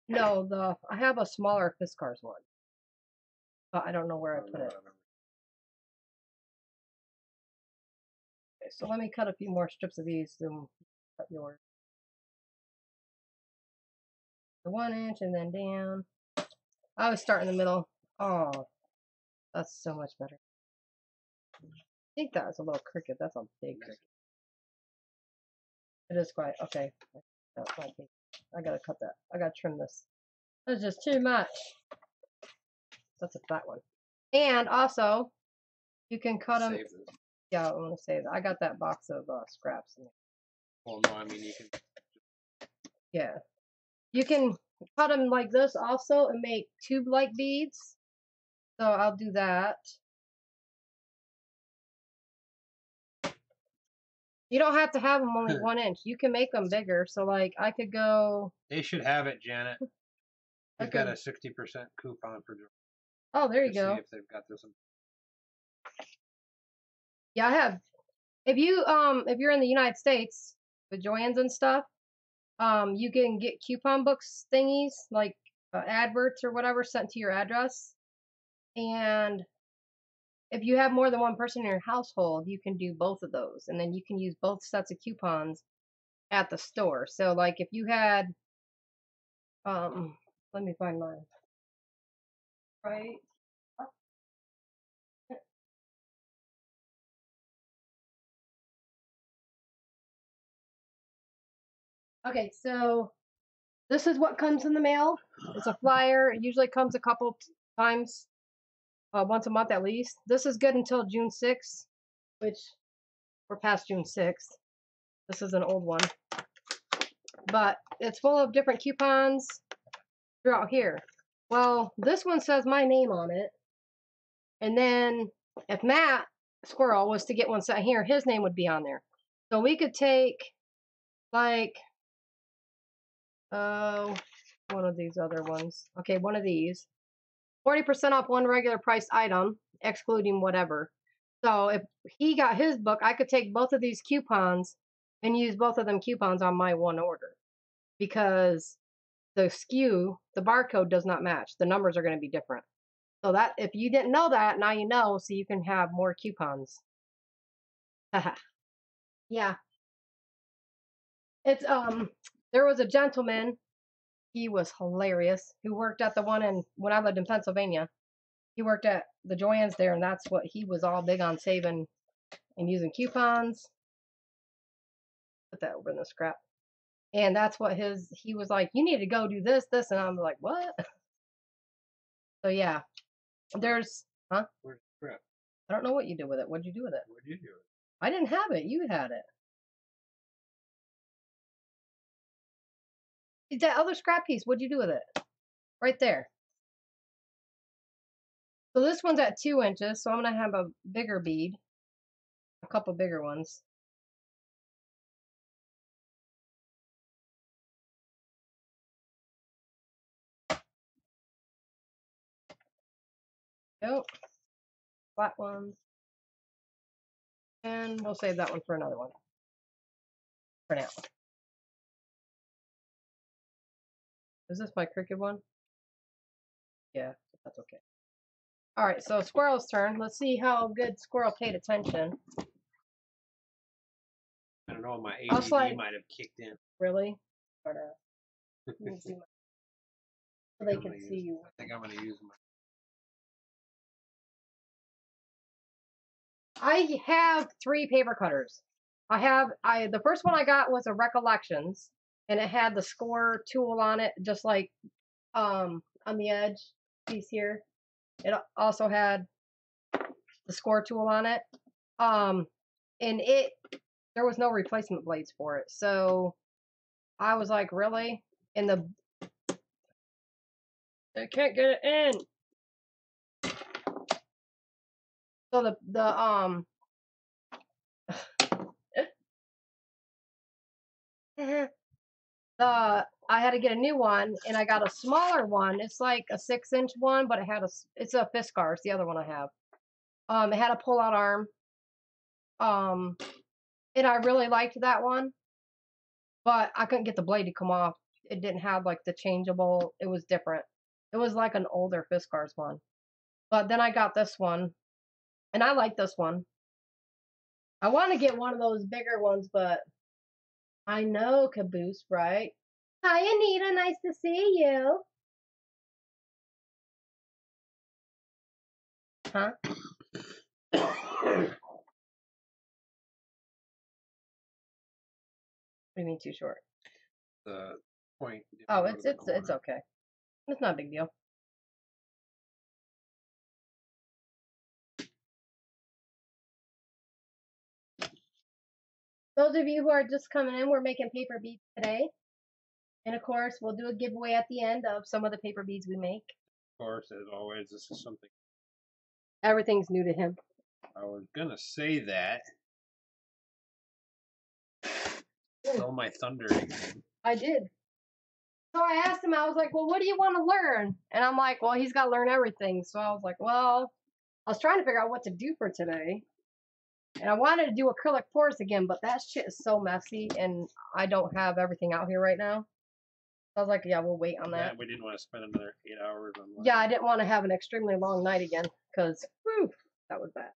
No, I have a smaller Fiskars one, but I don't know where I put it. Okay, so let me cut a few more strips of these and cut yours. The 1 inch and then down. I always start in the middle. Oh, that's so much better. I think that was a little crooked. That's a big cricket. It is quite okay. That's my big. I gotta cut that. I gotta trim this. That's just too much. That's a fat one. And also, you can cut them. Yeah, I want to save that. I got that box of scraps in there. Well, no, I mean you can. Yeah, you can cut them like this also and make tube-like beads. So I'll do that. You don't have to have them only 1 inch. You can make them bigger. So like I could go. They should have it, Janet. We've got a 60% coupon for. Oh, there you go. See if they've got this one. Yeah, I have. If you're in the United States with Joann's and stuff, you can get coupon books thingies like adverts or whatever sent to your address. And if you have more than one person in your household, you can do both of those, and then you can use both sets of coupons at the store. So like if you had, let me find mine. Right. Okay, so this is what comes in the mail. It's a flyer. It usually comes a couple times, once a month at least. This is good until June 6th, which we're past June 6th. This is an old one. But it's full of different coupons throughout here. Well, this one says my name on it. And then if Matt Squirrel was to get one sent here, his name would be on there. So we could take like one of these other ones. Okay, one of these. 40% off one regular priced item, excluding whatever. So if he got his book, I could take both of these coupons and use both of them coupons on my one order. Because the SKU, the barcode does not match. The numbers are going to be different. So that if you didn't know that, now you know, so you can have more coupons. Yeah. It's there was a gentleman, he was hilarious, who worked at the one when I lived in Pennsylvania. He worked at the Joann's there, and that's what he was all big on, saving and using coupons. Put that over in the scrap. And that's what he was like, you need to go do this, and I'm like, what? So yeah. There's, huh? Where's the scrap? I don't know what you did with it. What'd you do with it? Where'd you do it? I didn't have it. You had it. That other scrap piece, what'd you do with it? Right there. So this one's at 2 inches, so I'm going to have a bigger bead. A couple bigger ones. Nope. Flat ones. And we'll save that one for another one. For now. Is this my crooked one? Yeah, that's okay. Alright, so Squirrel's turn. Let's see how good Squirrel paid attention. I don't know, my ADD might have kicked in. Really? Let me see so they can see you. I think I'm going to use my... I have 3 paper cutters. The first one I got was a Recollections, and it had the score tool on it, just like on the edge piece here. It also had the score tool on it. And there was no replacement blades for it. So I was like, really? And I can't get it in. So I had to get a new one, and I got a smaller one. It's like a 6-inch one, but it's a Fiskars, the other one I have. It had a pull-out arm. And I really liked that one, but I couldn't get the blade to come off. It didn't have like the changeable. It was different. It was like an older Fiskars one. But then I got this one, and I like this one. I want to get one of those bigger ones, but I know, Caboose, right? Hi, Anita. Nice to see you. Huh? What do you mean too short? The point. Oh, it's okay. It's not a big deal. Those of you who are just coming in, we're making paper beads today. And of course, we'll do a giveaway at the end of some of the paper beads we make. Of course, as always, this is something. Everything's new to him. I was going to say that. Stole my thunder again. I did. So I asked him, I was like, well, what do you want to learn? And I'm like, well, he's got to learn everything. So I was like, well, I was trying to figure out what to do for today. And I wanted to do acrylic pours again, but that shit is so messy, and I don't have everything out here right now. So I was like, yeah, we'll wait on that. Yeah, we didn't want to spend another 8 hours on that. Yeah, I didn't want to have an extremely long night again, because, that was bad.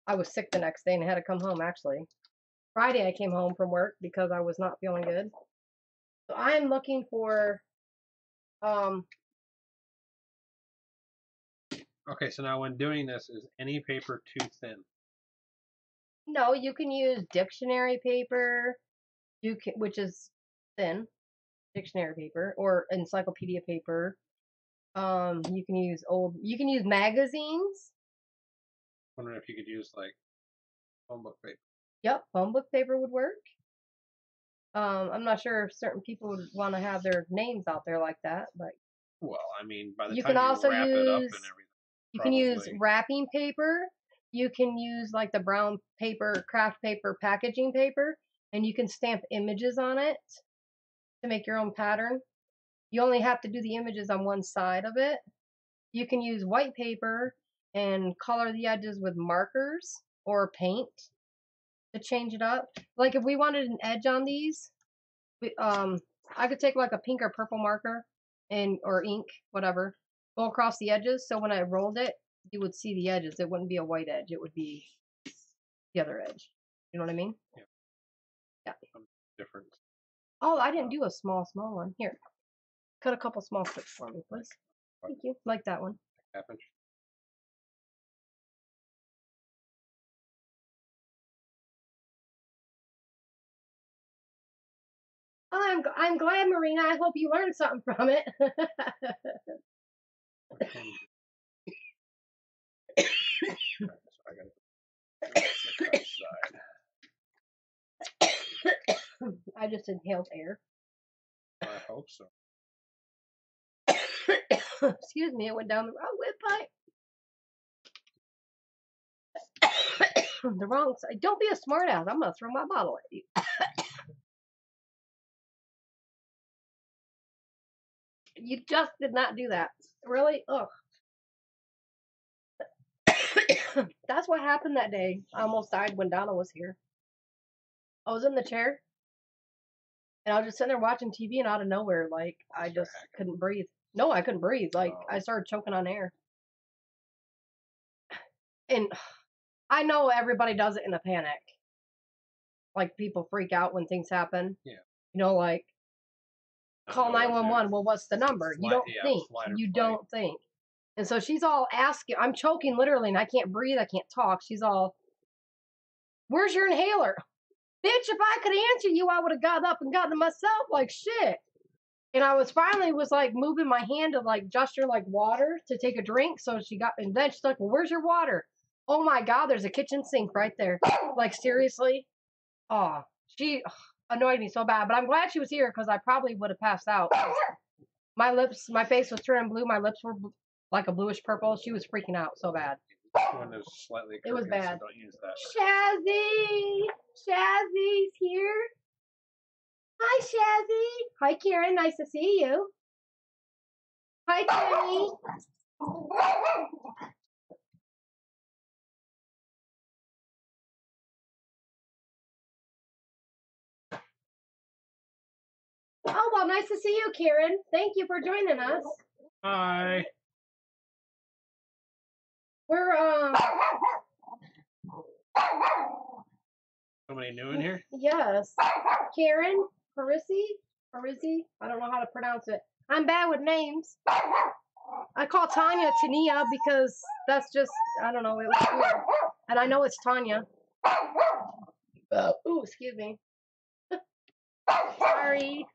I was sick the next day and I had to come home, actually. Friday, I came home from work because I was not feeling good. So I'm looking for, Okay, so now when doing this, is any paper too thin? no, you can use dictionary paper, which is thin, dictionary paper, or encyclopedia paper. You can use magazines. I wonder if you could use like phone book paper. Yep, phone book paper would work. I'm not sure if certain people would want to have their names out there like that, but well, I mean, by the you time can also you wrap it up and use everything, you can use wrapping paper. You can use like the brown paper, craft paper, packaging paper, and you can stamp images on it to make your own pattern. You only have to do the images on one side of it. You can use white paper and color the edges with markers or paint to change it up. Like if we wanted an edge on these, I could take like a pink or purple marker or ink, whatever, go across the edges. So when I rolled it, you would see the edges. It wouldn't be a white edge. It would be the other edge. You know what I mean? Yeah. Yeah. Different. Oh, I didn't do a small one. Here, cut a couple small strips for me, please. Thank you. Like that one. Half-inch. I'm glad, Marina. I hope you learned something from it. I just inhaled air. I hope so. Excuse me, it went down the wrong windpipe. the wrong side. Don't be a smartass. I'm gonna throw my bottle at you. You just did not do that. Really? Ugh. That's what happened that day. I almost died when Donna was here. I was in the chair, and I was just sitting there watching TV, and out of nowhere, like, I just couldn't breathe. No, I couldn't breathe. Like, I started choking on air. And I know everybody does it in a panic. Like, people freak out when things happen. Yeah. You know, like, call 911. Well, what's the number? You don't think. You don't think. And so she's all asking. I'm choking literally, and I can't breathe. I can't talk. She's all, where's your inhaler? Bitch, if I could answer you, I would have got up and gotten it myself. Like, shit. And I was finally like moving my hand to like gesture like water to take a drink. So she got, and then she's like, well, where's your water? Oh my God, there's a kitchen sink right there. Like, seriously? Oh, she annoyed me so bad. But I'm glad she was here because I probably would have passed out. My lips, my face was turning blue. My lips were like a bluish purple. She was freaking out so bad. One is slightly crooked, it was bad. So don't use that. Shazzy! Shazzy's here. Hi, Shazzy. Hi, Karen. Nice to see you. Hi, Timmy. Oh, well, nice to see you, Karen. Thank you for joining us. Hi. We're, Somebody new in here? yes. Karen, Parisi, I don't know how to pronounce it. I'm bad with names. I call Tanya Tania because that's just, I don't know, it was weird. And I know it's Tanya. Ooh, excuse me. Sorry.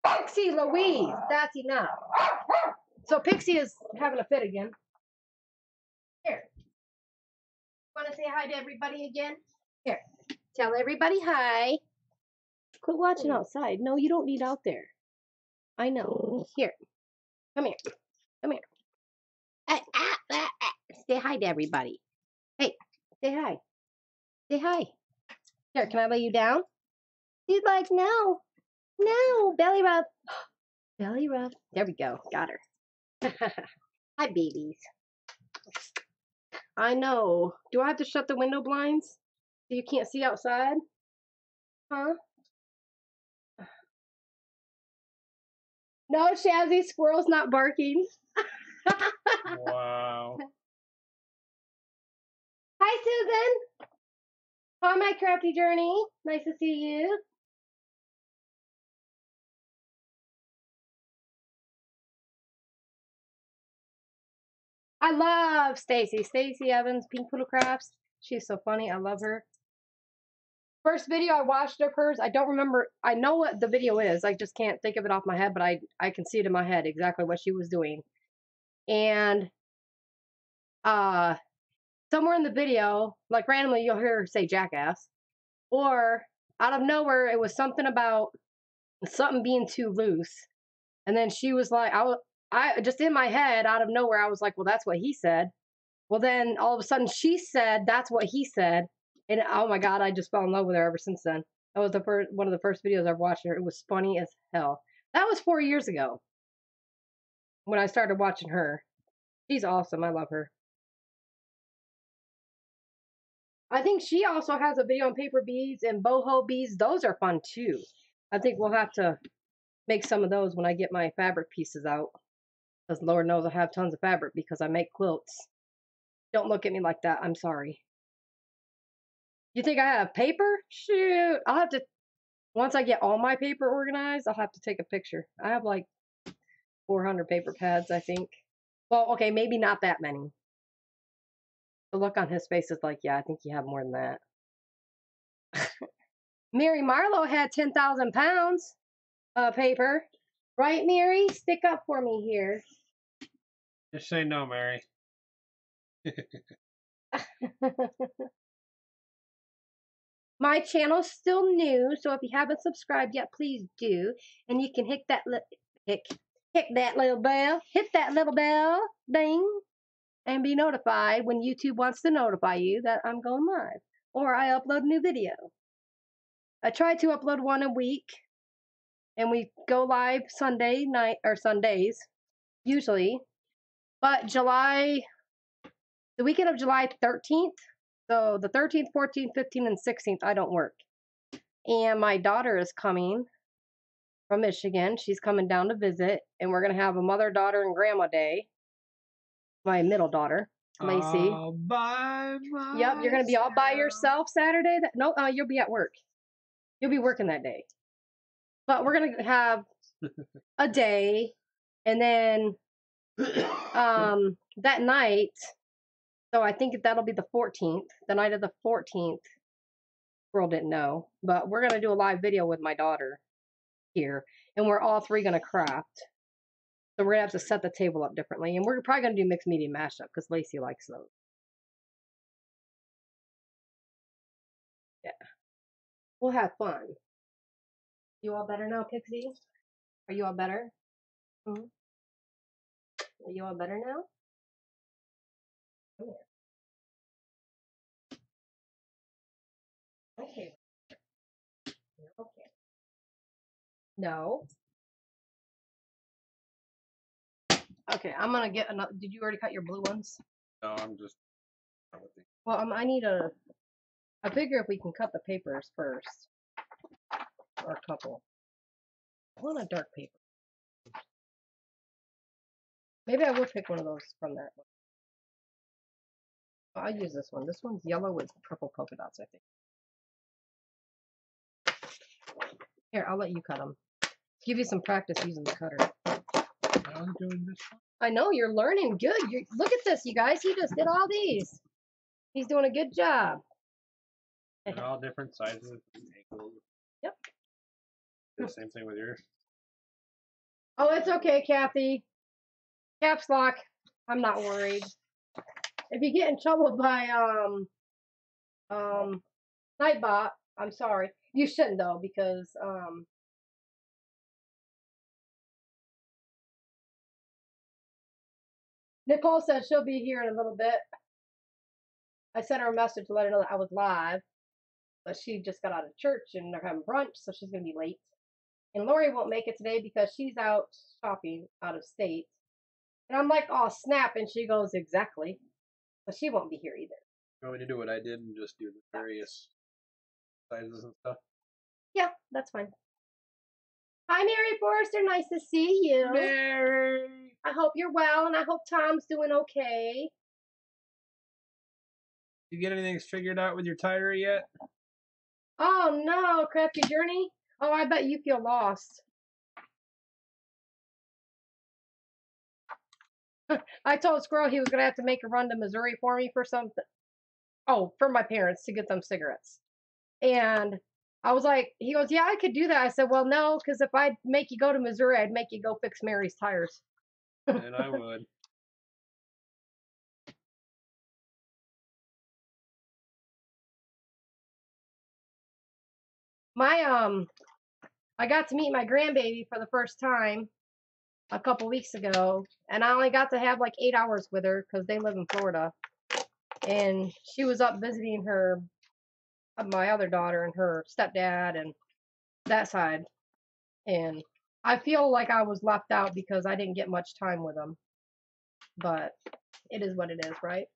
Pixie Louise, that's enough. So Pixie is having a fit again. Here. Want to say hi to everybody again? Here. Tell everybody hi. Quit watching outside. No, you don't need out there. I know. Here. Come here. Come here. Say hi to everybody. Hey, say hi. Say hi. Here, can I lay you down? She's like, no. No. Belly rub. Belly rub. There we go. Got her. Hi, babies. I know. Do I have to shut the window blinds so you can't see outside? Huh? No, Shazzy, squirrel's not barking. Wow. Hi, Susan. Hi, my crafty journey. Nice to see you. I love Stacy. Stacy Evans, Pink Poodle Crafts. She's so funny. I love her. First video I watched of hers, I don't remember. I know what the video is. I just can't think of it off my head, but I can see it in my head exactly what she was doing. And somewhere in the video, like randomly you'll hear her say jackass. Or out of nowhere, it was something about something being too loose. And then she was like, I just in my head, out of nowhere, I was like, well, that's what he said. Well, then all of a sudden she said, that's what he said. And oh my God, I just fell in love with her ever since then. That was the one of the first videos I've watched her. It was funny as hell. That was 4 years ago when I started watching her. She's awesome. I love her. I think she also has a video on paper beads and boho beads. Those are fun too. I think we'll have to make some of those when I get my fabric pieces out. Because Lord knows I have tons of fabric because I make quilts. Don't look at me like that. I'm sorry. You think I have paper? Shoot. I'll have to, once I get all my paper organized, I'll have to take a picture. I have like 400 paper pads, I think. Well, okay, maybe not that many. The look on his face is like, yeah, I think you have more than that. Mary Marlowe had 10,000 pounds of paper. Right, Mary? Stick up for me here. Just say no, Mary. My channel's still new, so if you haven't subscribed yet, please do. And you can hit that little bell. Hit that little bell. Ding. and be notified when YouTube wants to notify you that I'm going live or I upload a new video. I try to upload one a week, and we go live Sunday night or Sundays usually. But the weekend of July 13th, so the 13th, 14th, 15th, and 16th, I don't work. And my daughter is coming from Michigan. She's coming down to visit, and we're going to have a mother, daughter, and grandma day. My middle daughter, Lacey. All by myself. Yep, you're going to be all by yourself Saturday. No, you'll be at work. You'll be working that day. But we're going to have a day, and then that night, so I think that'll be the 14th, the night of the 14th. Girl didn't know, but we're going to do a live video with my daughter here, and we're all three going to craft. So we're going to have to set the table up differently, and we're probably going to do mixed media mashup because Lacey likes those. Yeah. We'll have fun. You all better now, Pixie? Are you all better? Hmm? Are you all better now? Come here. Okay. Okay. No. Okay, I'm gonna get another. Did you already cut your blue ones? No, I'm just. Well, I need a. I figure if we can cut the papers first, or a couple. I want a dark paper. Maybe I will pick one of those from that one. I'll use this one. This one's yellow with purple polka dots, I think. Here, I'll let you cut them. Give you some practice using the cutter. I'm doing this one. I know, you're learning good. Look at this, you guys. He just did all these. He's doing a good job. They're all different sizes and angles. Yep. The same thing with yours. Oh, it's okay, Kathy. Caps lock. I'm not worried. If you get in trouble by Nightbot, I'm sorry. You shouldn't though, because Nicole said she'll be here in a little bit. I sent her a message to let her know that I was live, but she just got out of church and they're having brunch, so she's gonna be late. And Lori won't make it today because she's out shopping out of state. And I'm like, oh snap, and she goes, exactly. So she won't be here either. You want me to do what I did and just do the various sizes and stuff? Yeah, that's fine. Hi, Mary Forrester. Nice to see you. Mary! I hope you're well, and I hope Tom's doing okay. You get anything figured out with your tire yet? Oh, no. Crafty Journey? Oh, I bet you feel lost. I told Squirrel he was going to have to make a run to Missouri for me for something. Oh, for my parents to get them cigarettes. And I was like, he goes, yeah, I could do that. I said, well, no, because if I'd make you go to Missouri, I'd make you go fix Mary's tires. And I would. I got to meet my grandbaby for the first time a couple weeks ago, and I only got to have like 8 hours with her because they live in Florida. And she was up visiting my other daughter and her stepdad and that side. And I feel like I was left out because I didn't get much time with them. But it is what it is, right?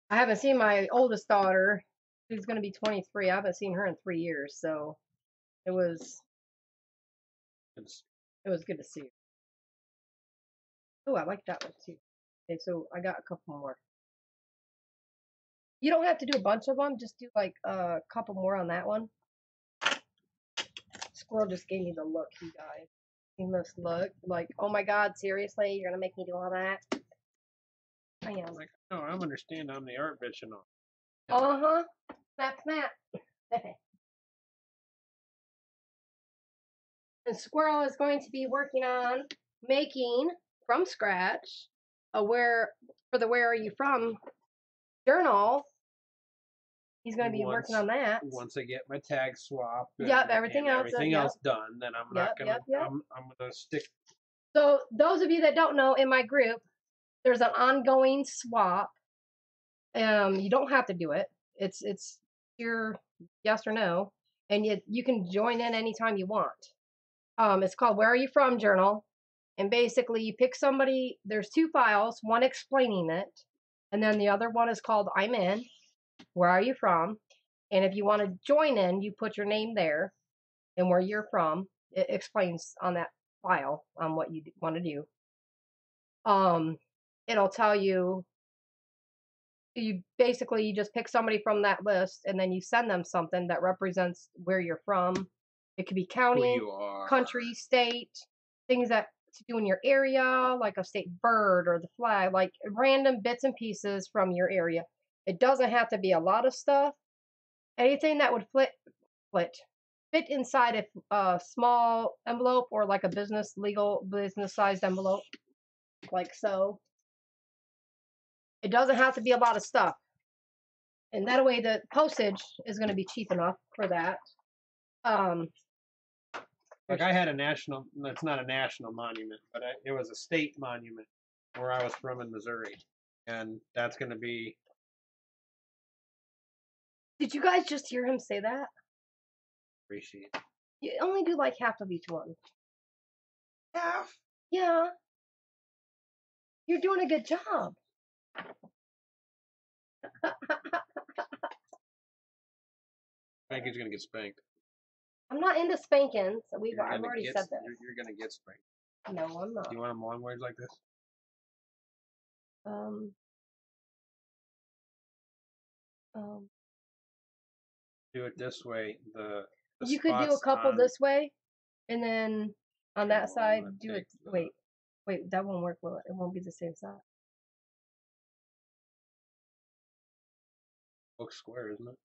I haven't seen my oldest daughter, who's going to be 23. I haven't seen her in 3 years, so it was good to see her. Oh, I like that one too. Okay, so I got a couple more. You don't have to do a bunch of them. Just do like a couple more on that one. Squirrel just gave me the look, you guys. He must look like, oh my God, seriously? You're going to make me do all that? I am. Like, no, I understand I'm the art bitch and all. Uh-huh. Snap, snap. And Squirrel is going to be working on making, from scratch, for the Where Are You From journal. He's going to be working on that. Once I get my tag swap. Yep, everything else done, then I'm not gonna. I'm gonna stick So those of you that don't know, in my group, there's an ongoing swap. You don't have to do it. It's your yes or no, and you can join in anytime you want. It's called Where Are You From Journal, and basically you pick somebody. There's two files, one explaining it, and then the other one is called I'm In. Where are you from? And if you want to join in, you put your name there and where you're from. It explains on that file what you want to do. It'll tell you basically you just pick somebody from that list and then you send them something that represents where you're from. It could be county, country, state, things that to do in your area, like a state bird or the flag, like random bits and pieces from your area. It doesn't have to be a lot of stuff. Anything that would fit inside a small envelope or like a legal business sized envelope, like so. It doesn't have to be a lot of stuff. And that way the postage is going to be cheap enough for that. Like I had it's not a national monument, but it was a state monument where I was from in Missouri. And that's going to be. Did you guys just hear him say that? Appreciate. You only do like half of each one. Half? Yeah. You're doing a good job. Spankie's going to get spanked. I'm not into spanking, so I've already said this. You're going to get spanked. No, I'm not. Do you want them long words like this? Do it this way. You could do a couple this way, and then on that side, do it. Wait, that won't work, will it? It won't be the same side. Looks square, isn't it?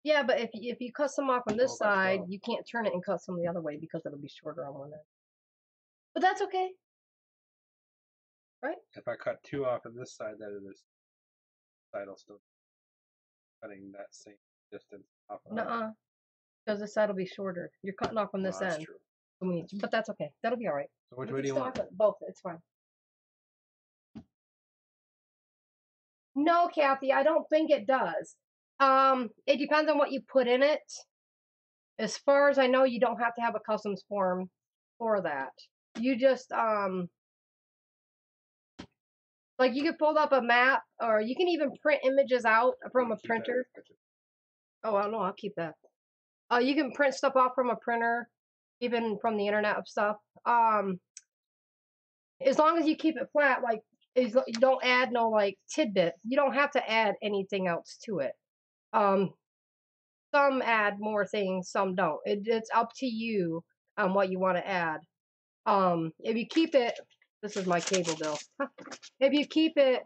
Yeah, but if you cut some off on this side, you can't turn it and cut some the other way because it'll be shorter on one end. But that's okay, right? If I cut two off on this side, then this side will still be cutting that same distance off. Nuh-uh, because this side will be shorter. You're cutting off on this end. True. But that's okay. That'll be all right. So which way do you want? Both. It's fine. No, Kathy, I don't think it does. It depends on what you put in it. As far as I know, you don't have to have a customs form for that. You just like you could pull up a map, or you can even print images out from a printer. Oh, I don't know. I'll keep that. You can print stuff off from a printer, even from the internet of stuff. As long as you keep it flat, like you don't add no like tidbit. You don't have to add anything else to it. Some add more things, some don't. It's up to you on what you want to add. If you keep it, this is my cable bill. If you keep it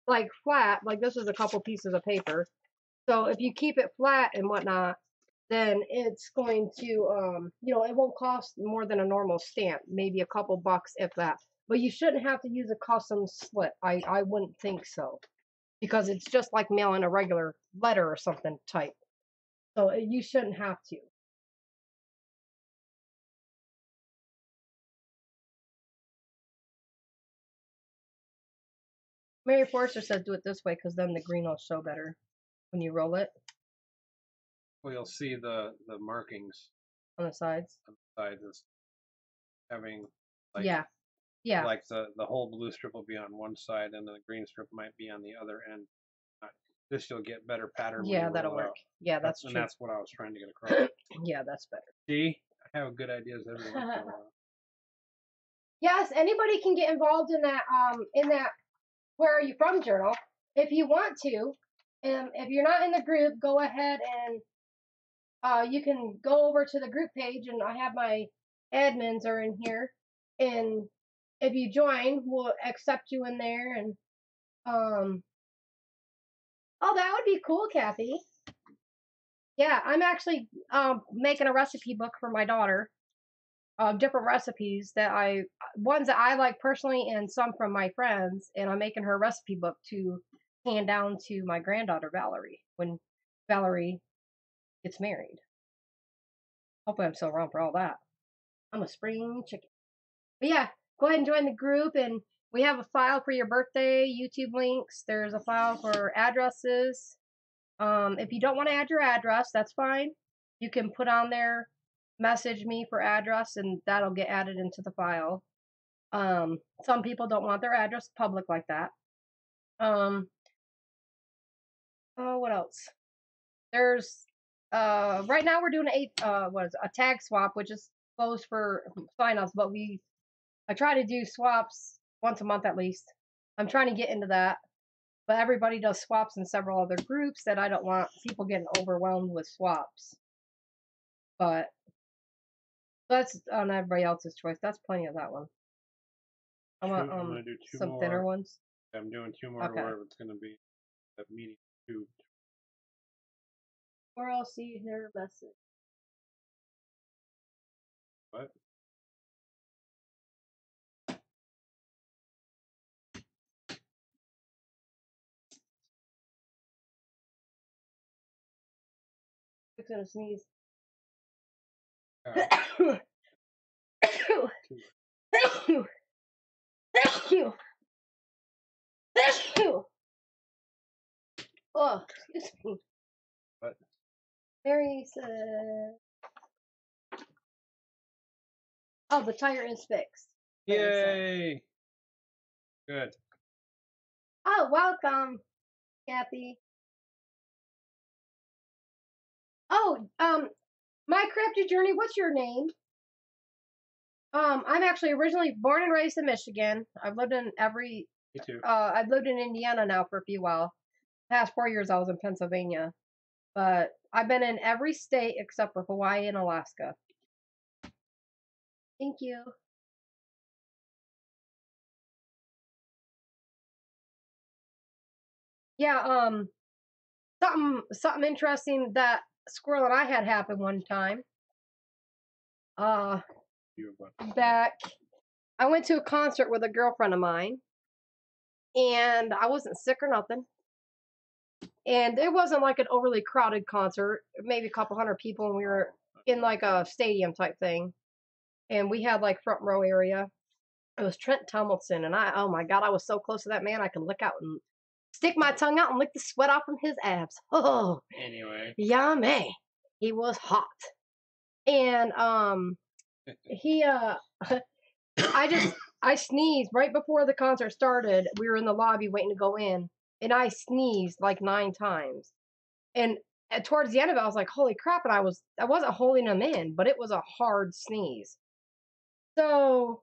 like flat, like this is a couple pieces of paper. So if you keep it flat and whatnot, then it's going to, it won't cost more than a normal stamp, maybe a couple bucks if that. But you shouldn't have to use a custom slip. I wouldn't think so, because it's just like mailing a regular letter or something type. So you shouldn't have to. Mary Forrester said do it this way because then the green will show better when you roll it. Well, you'll see the markings on the sides. On the sides is having like yeah. Like the whole blue strip will be on one side and the green strip might be on the other end. This you'll get better pattern. Yeah, that'll work. Yeah, that's true. And that's what I was trying to get across. Yeah, that's better. See, I have good ideas every once in a while. Yes, anybody can get involved in that. Where Are You From journal if you want to. If you're not in the group, go ahead and you can go over to the group page, and I have my admins are in here, and if you join, we'll accept you in there. And oh, that would be cool, Kathy. Yeah, I'm actually making a recipe book for my daughter of different recipes ones that I like personally and some from my friends, and I'm making her a recipe book to hand down to my granddaughter Valerie when Valerie gets married. Hopefully I'm still around for all that. I'm a spring chicken. But yeah, go ahead and join the group, and we have a file for your birthday, YouTube links. There's a file for addresses. If you don't want to add your address, that's fine. You can put on there, message me for address, and that'll get added into the file. Some people don't want their address public like that. What else? There's right now we're doing a tag swap, which is closed for sign-ups, but I try to do swaps once a month at least. I'm trying to get into that, but everybody does swaps in several other groups that I don't want people getting overwhelmed with swaps. But that's on everybody else's choice. That's plenty of that one. I want I'm gonna do two some more. thinner ones. I'm doing 2 more. Okay. Wherever it's gonna be. That meeting 2. Or I'll see her message. What? I'm gonna sneeze. Oh, excuse me. What? Mary said, "Oh, the tire is fixed." Yay! Good. Oh, welcome, Kathy. Oh, my crafty journey. What's your name? I'm actually originally born and raised in Michigan. I've lived in Me too. I've lived in Indiana now for a few while. Past 4 years I was in Pennsylvania, but I've been in every state except for Hawaii and Alaska. Thank you. Yeah, something interesting that Squirrel and I had happen one time. Back, I went to a concert with a girlfriend of mine, and I wasn't sick or nothing. And it wasn't like an overly crowded concert, maybe a couple hundred people, and we were in like a stadium type thing. And we had like front row area. It was Trent Tomlinson, and oh my God, I was so close to that man, I could lick out and stick my tongue out and lick the sweat off from his abs. Oh, Anyway. yummy. He was hot. And he I sneezed right before the concert started. We were in the lobby waiting to go in, and I sneezed like 9 times. And towards the end of it, I was like, "Holy crap!" And I wasn't holding them in, but it was a hard sneeze. So,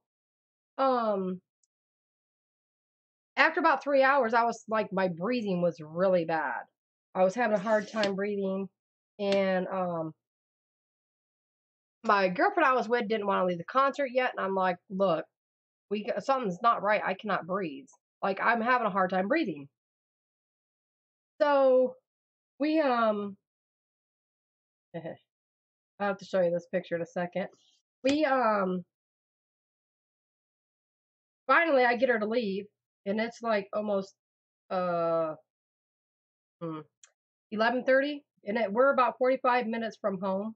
after about 3 hours, I was like, my breathing was really bad. I was having a hard time breathing, and my girlfriend I was with didn't want to leave the concert yet, and I'm like, "Look, something's not right. I cannot breathe. Like, I'm having a hard time breathing." So we I'll have to show you this picture in a second. We finally I get her to leave, and it's like almost 11:30, and we're about 45 minutes from home.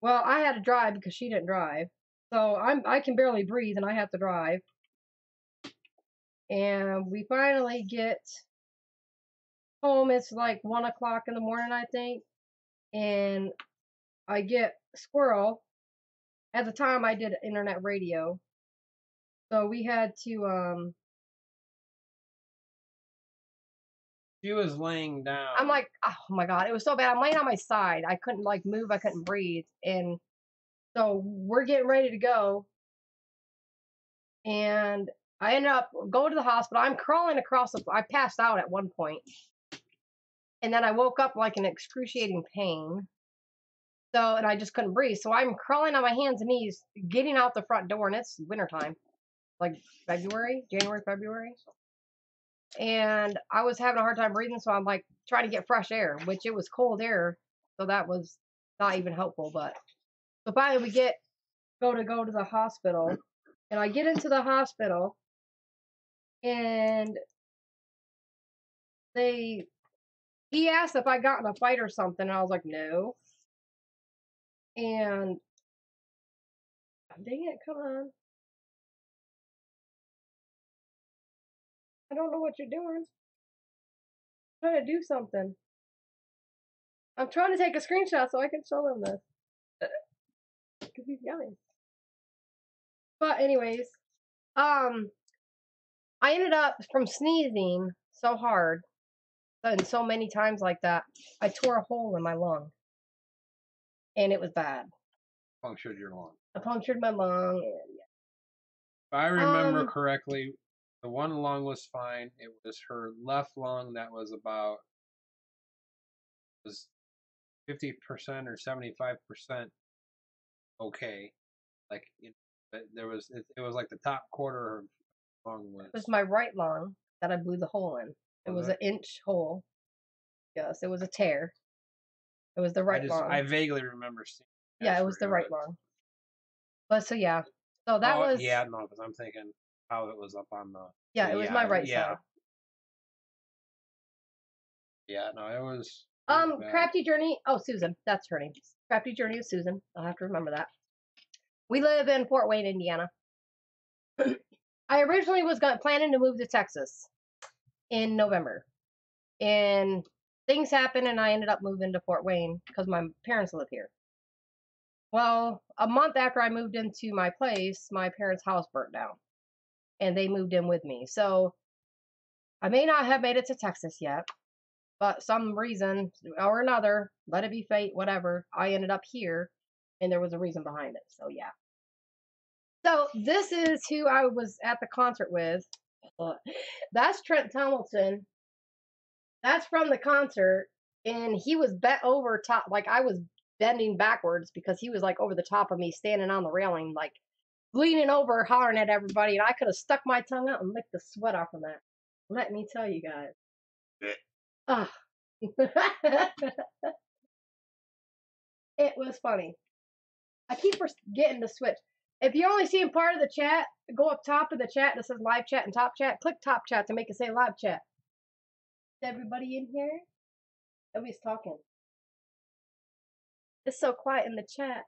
Well, I had to drive because she didn't drive, so I can barely breathe, and I have to drive. And we finally get home. It's like 1 o'clock in the morning, I think, and I get Squirrel. At the time, I did internet radio, so we had to She was laying down. I'm like, oh my God, it was so bad. I'm laying on my side. I couldn't like move. I couldn't breathe. And so we're getting ready to go. And I ended up going to the hospital. I'm crawling across I passed out at one point. And then I woke up like in excruciating pain. So, and I just couldn't breathe. So I'm crawling on my hands and knees, getting out the front door. And it's wintertime, like January, February. And I was having a hard time breathing, so I'm like trying to get fresh air, which it was cold air, so that was not even helpful. But so finally we go to the hospital, and I get into the hospital, and he asked if I got in a fight or something, and I was like, no. And dang it, come on. I don't know what you're doing. I'm trying to do something. I'm trying to take a screenshot so I can show them this. Because he's yelling. But anyways, I ended up from sneezing so hard and so many times like that, I tore a hole in my lung. And it was bad. Punctured your lung. I punctured my lung. And, If I remember correctly, the one lung was fine. It was her left lung that was about 50% or 75% okay. Like there was, it was like the top quarter of her lung was. it was my right lung that I blew the hole in. It was an inch hole. Yes, it was a tear. It was the right lung. I vaguely remember seeing. Yeah, it was the right lung. But so yeah, so that was. Yeah, no, because I'm thinking how it was up on the. Yeah, it was my right side. Yeah, no, it was. Crafty Journey. Oh, Susan, that's her name. Crafty Journey of Susan. I'll have to remember that. We live in Fort Wayne, Indiana. I originally was planning to move to Texas in November, and things happened, and I ended up moving to Fort Wayne because my parents live here. Well, a month after I moved into my place, my parents' house burnt down, and they moved in with me. So I may not have made it to Texas yet, but some reason or another, let it be fate, whatever, I ended up here, and there was a reason behind it. So yeah. So this is who I was at the concert with. That's Trent Tomlinson. That's from the concert, and he was bent over top, like I was bending backwards because he was like over the top of me, standing on the railing, like leaning over, hollering at everybody, and I could have stuck my tongue out and licked the sweat off of that. Let me tell you guys. Ah. It was funny. I keep forgetting to switch. If you're only seeing part of the chat, go up top of the chat that says live chat and top chat. Click top chat to make it say live chat. Is everybody in here? Nobody's talking. It's so quiet in the chat.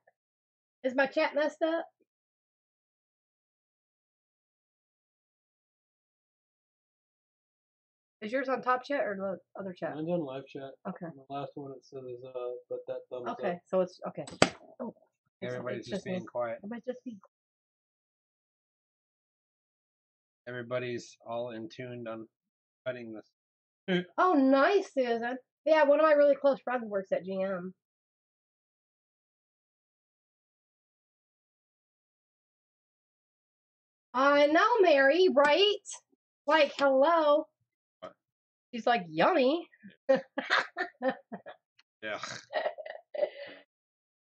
Is my chat messed up? Is yours on top chat or the other chat? Mine's on live chat. Okay. And the last one it says but that thumbs up. Okay, so it's okay. Oh, Everybody's just being quiet. Everybody's just being. Everybody's all in tuned on cutting this. Oh, nice, Susan. Yeah, one of my really close friends works at GM. I know, Mary, right? Like, hello. She's like, yummy. Yeah.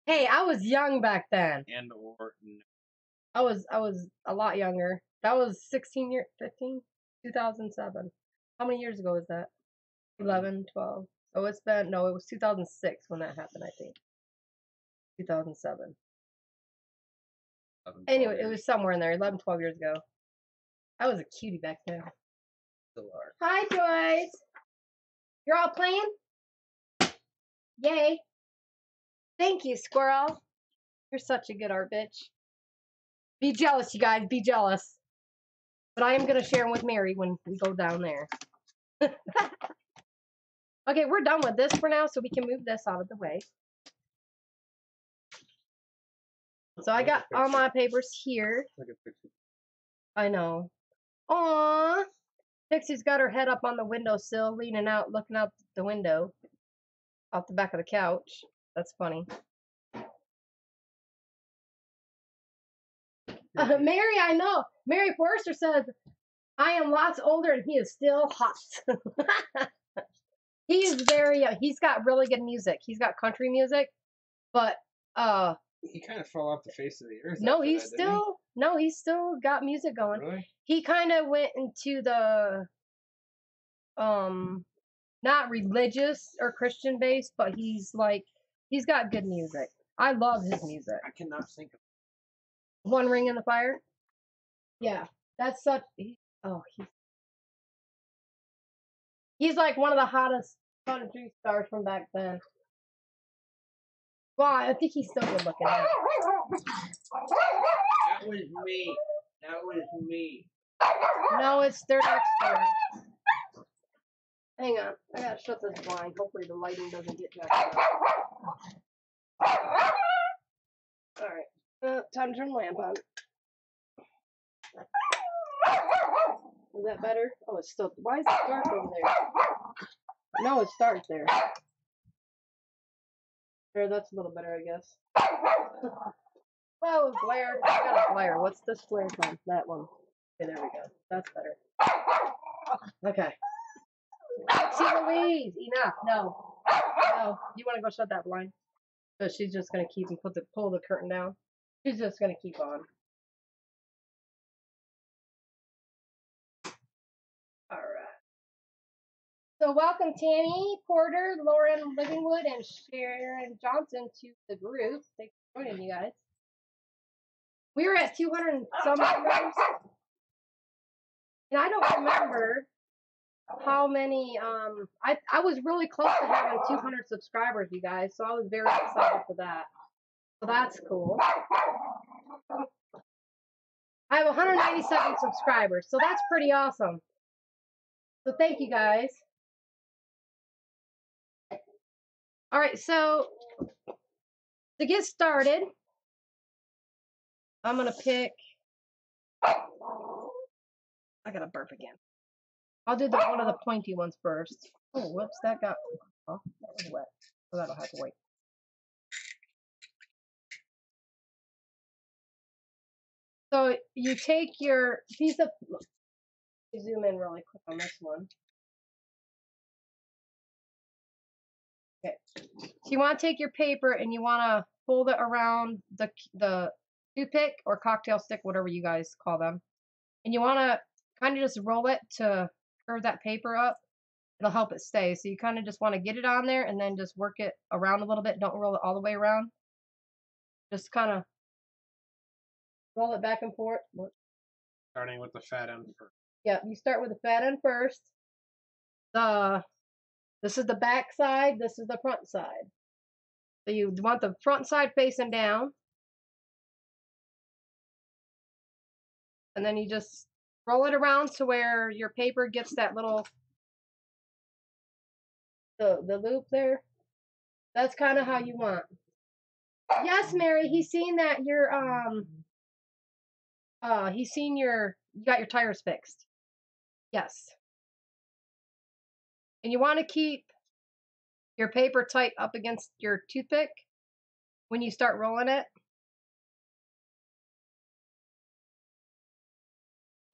Hey, I was young back then. And or no. I was a lot younger. That was 15, 2007. How many years ago was that? 11, 12. So it's been, no, it was 2006 when that happened, I think. 2007. Anyway, it was somewhere in there, 11, 12 years ago. I was a cutie back then. Still are. Hi, Joyce. You're all playing? Yay. Thank you, Squirrel. You're such a good art bitch. Be jealous, you guys. Be jealous. But I am going to share them with Mary when we go down there. Okay, we're done with this for now, so we can move this out of the way. So I got all my papers here. I know. Aww. Pixie's got her head up on the windowsill, leaning out, looking out the window. Off the back of the couch. That's funny. Mary, I know. Mary Forrester says, I am lots older and he is still hot. He is very young. He's got really good music. He's got country music, but he kind of fell off the face of the earth. No, he's still got music going. Really? He kind of went into the not religious or Christian based, but he's got good music. I love his music. I cannot think of One Ring in the Fire. Yeah, that's such. He's like one of the hottest country stars from back then. Well, I think he's still good looking now. That was me. No, it's they're next door. Hang on, I gotta shut this blind. Hopefully the lighting doesn't get jacked up. Alright, time to turn the lamp on. Is that better? Oh, it's still. Why is it dark over there? No, it's dark there. There, that's a little better, I guess. Oh, glare. I got a glare. What's this glare from? That one. Okay, there we go. That's better. Okay. See Louise! Enough. No. No. You want to go shut that blind? So she's just going to keep and pull the curtain down. She's just going to keep on. Alright. So welcome Tammy, Porter, Lauren Livingwood, and Sharon Johnson to the group. Thanks for joining, you guys. We were at 200 and some members. And I don't remember how many, I was really close to having 200 subscribers, you guys, so I was very excited for that. So that's cool. I have 197 subscribers, so that's pretty awesome. So thank you guys. All right, so to get started, I'm going to pick, I got to burp again. I'll do one of the pointy ones first. Oh, whoops, that got, oh, that was wet. So that'll have to wait. So you take your piece of, zoom in really quick on this one. Okay. So you want to take your paper and you want to fold it around the toothpick or cocktail stick, whatever you guys call them. And you want to kind of just roll it to curve that paper up. It'll help it stay. So you kind of just want to get it on there and then just work it around a little bit. Don't roll it all the way around. Just kind of roll it back and forth. Starting with the fat end first. Yeah, you start with the fat end first. This is the back side. This is the front side. So you want the front side facing down. And then you just roll it around to where your paper gets that little, the loop there. That's kind of how you want. Yes, Mary, he's seen that you're, he's seen you got your tires fixed. Yes. And you want to keep your paper tight up against your toothpick when you start rolling it.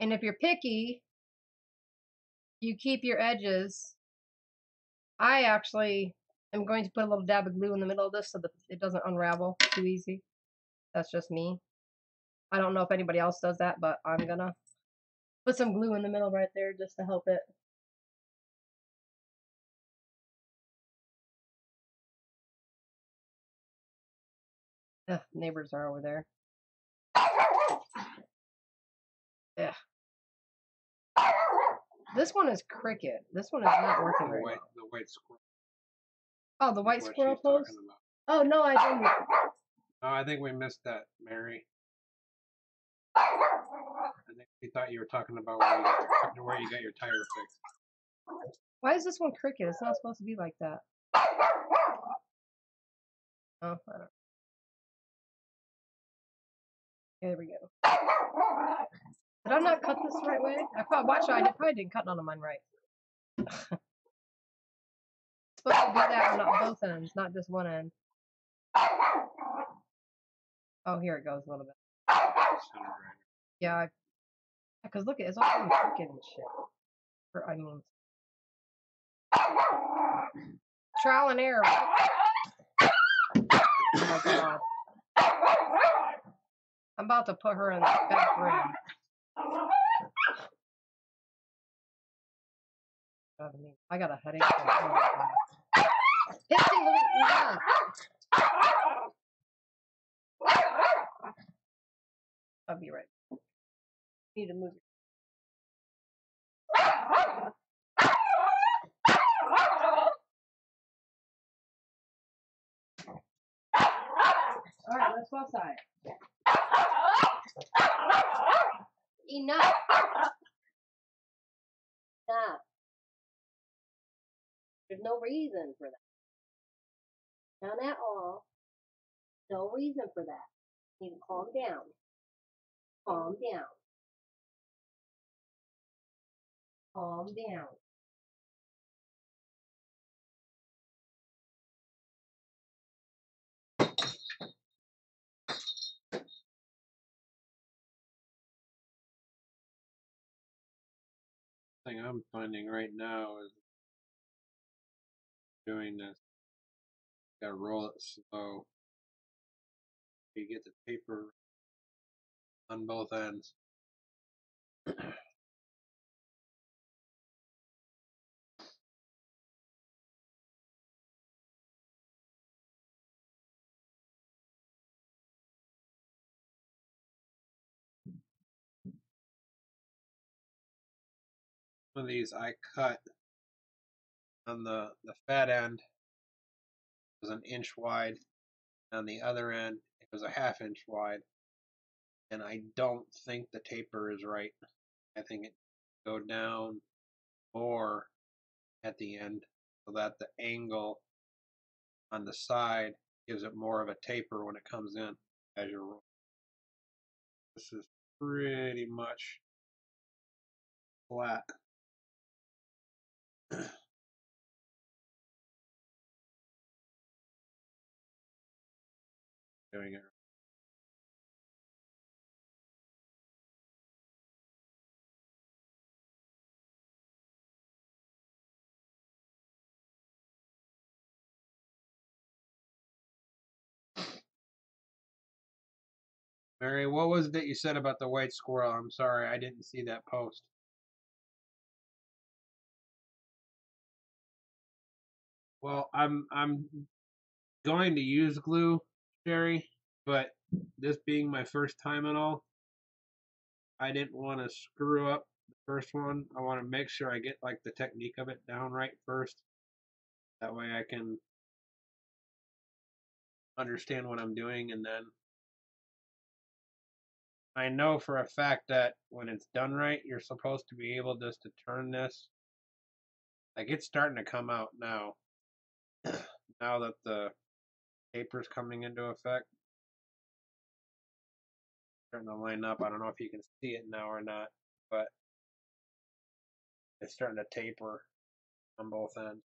And if you're picky, you keep your edges. I actually am going to put a little dab of glue in the middle of this so that it doesn't unravel too easy. That's just me. I don't know if anybody else does that, but I'm gonna put some glue in the middle right there just to help it. Ugh, neighbors are over there. Yeah. This one is cricket. This one is not working right now. The white squirrel. Oh, the white squirrel post? Oh, no, I didn't. Oh, I think we missed that, Mary. I think we thought you were talking about where you got your tire fixed. Why is this one cricket? It's not supposed to be like that. Oh, I don't know. Okay, there we go. Did I not cut this the right way? I probably didn't cut none of mine right. It's supposed to be that on both ends, not just one end. Oh, here it goes a little bit. Yeah, because look, it's all kind of crooked and shit. I mean, trial and error. Oh my god. I'm about to put her in the back room. I got a headache. Yeah. I'll be right back. Need to move. Alright, let's go outside. Enough. Stop. There's no reason for that. None at all. No reason for that. You need to calm down. Calm down. Calm down. Thing I'm finding right now is doing this. Gotta roll it slow. You get the paper on both ends. One of these I cut on the fat end was an inch wide. On the other end, it was a ½ inch wide. And I don't think the taper is right. I think it go down more at the end so that the angle on the side gives it more of a taper when it comes in as you're rolling. This is pretty much flat. Doing it. Mary, what was it that you said about the white squirrel? I'm sorry, I didn't see that post. Well, I'm going to use glue, Sherry, but this being my first time and all, I didn't want to screw up the first one. I want to make sure I get like the technique of it down right first. That way I can understand what I'm doing, and then I know for a fact that when it's done right, you're supposed to be able just to turn this. Like it's starting to come out now. Now that the taper's coming into effect. Starting to line up. I don't know if you can see it now or not, but it's starting to taper on both ends.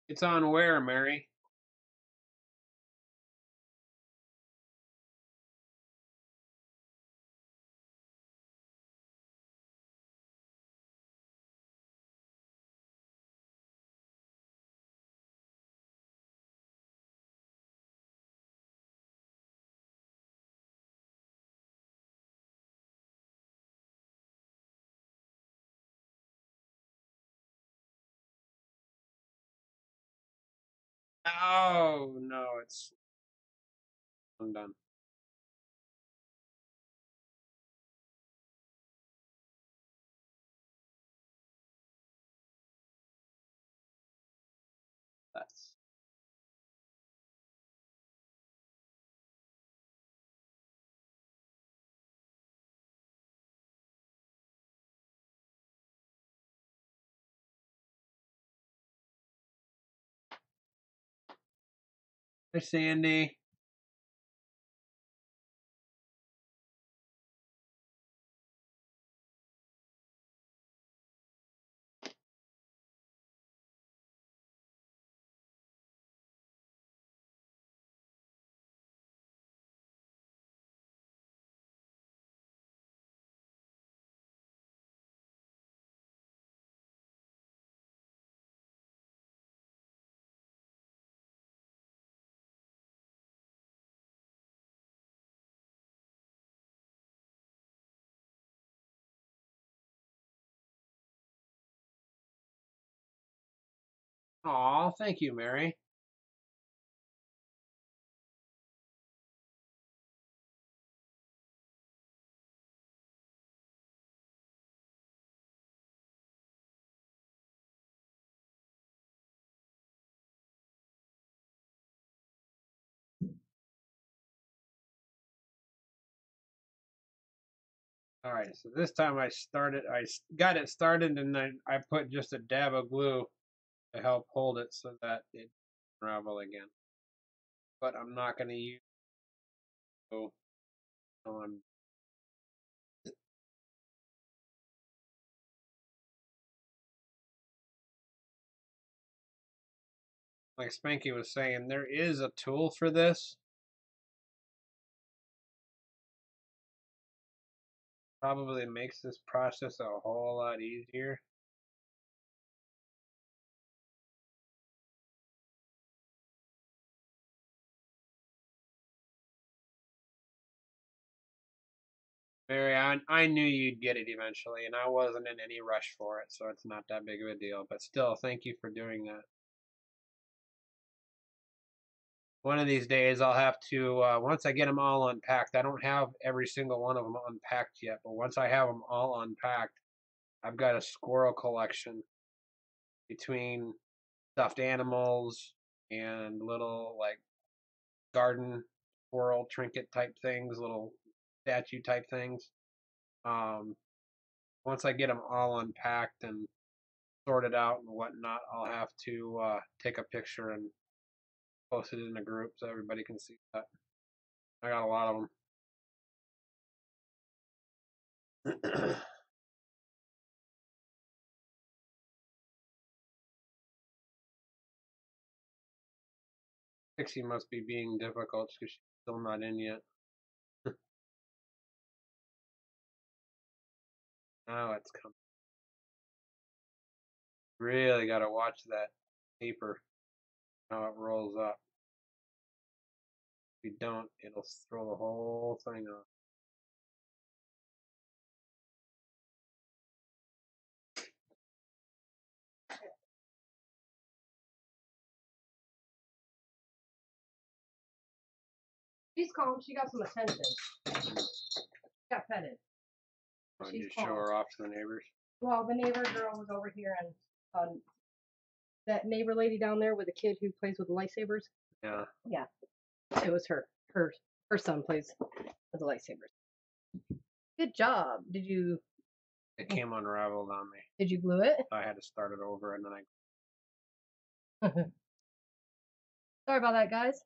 It's on where, Mary? Oh no, it's undone. That's Hi, Sandy. Aw, thank you, Mary. All right, so this time I got it started, and then I put just a dab of glue to help hold it so that it unravel again. But I'm not going to use glue on. Like Spankie was saying, there is a tool for this. Probably makes this process a whole lot easier. Mary, I knew you'd get it eventually, and I wasn't in any rush for it, so it's not that big of a deal. But still, thank you for doing that. One of these days, I'll have to, once I get them all unpacked, I don't have every single one of them unpacked yet, but once I have them all unpacked, I've got a squirrel collection between stuffed animals and little, like, garden squirrel trinket type things, little statue type things. Once I get them all unpacked and sorted out and whatnot, I'll have to take a picture and post it in a group so everybody can see that. I got a lot of them. Pixie must be being difficult because she's still not in yet. Now it's coming. Really got to watch that paper, how it rolls up. If you don't, it'll throw the whole thing off. She's calm. She got some attention. Got petted. Did She's you show calm. her off to the neighbors? Well, the neighbor girl was over here, and that neighbor lady down there with the kid who plays with the lightsabers. Yeah. Yeah, it was her. Her son plays with the lightsabers. Good job. Did you? It came unraveled on me. Did you glue it? I had to start it over, and then Sorry about that, guys.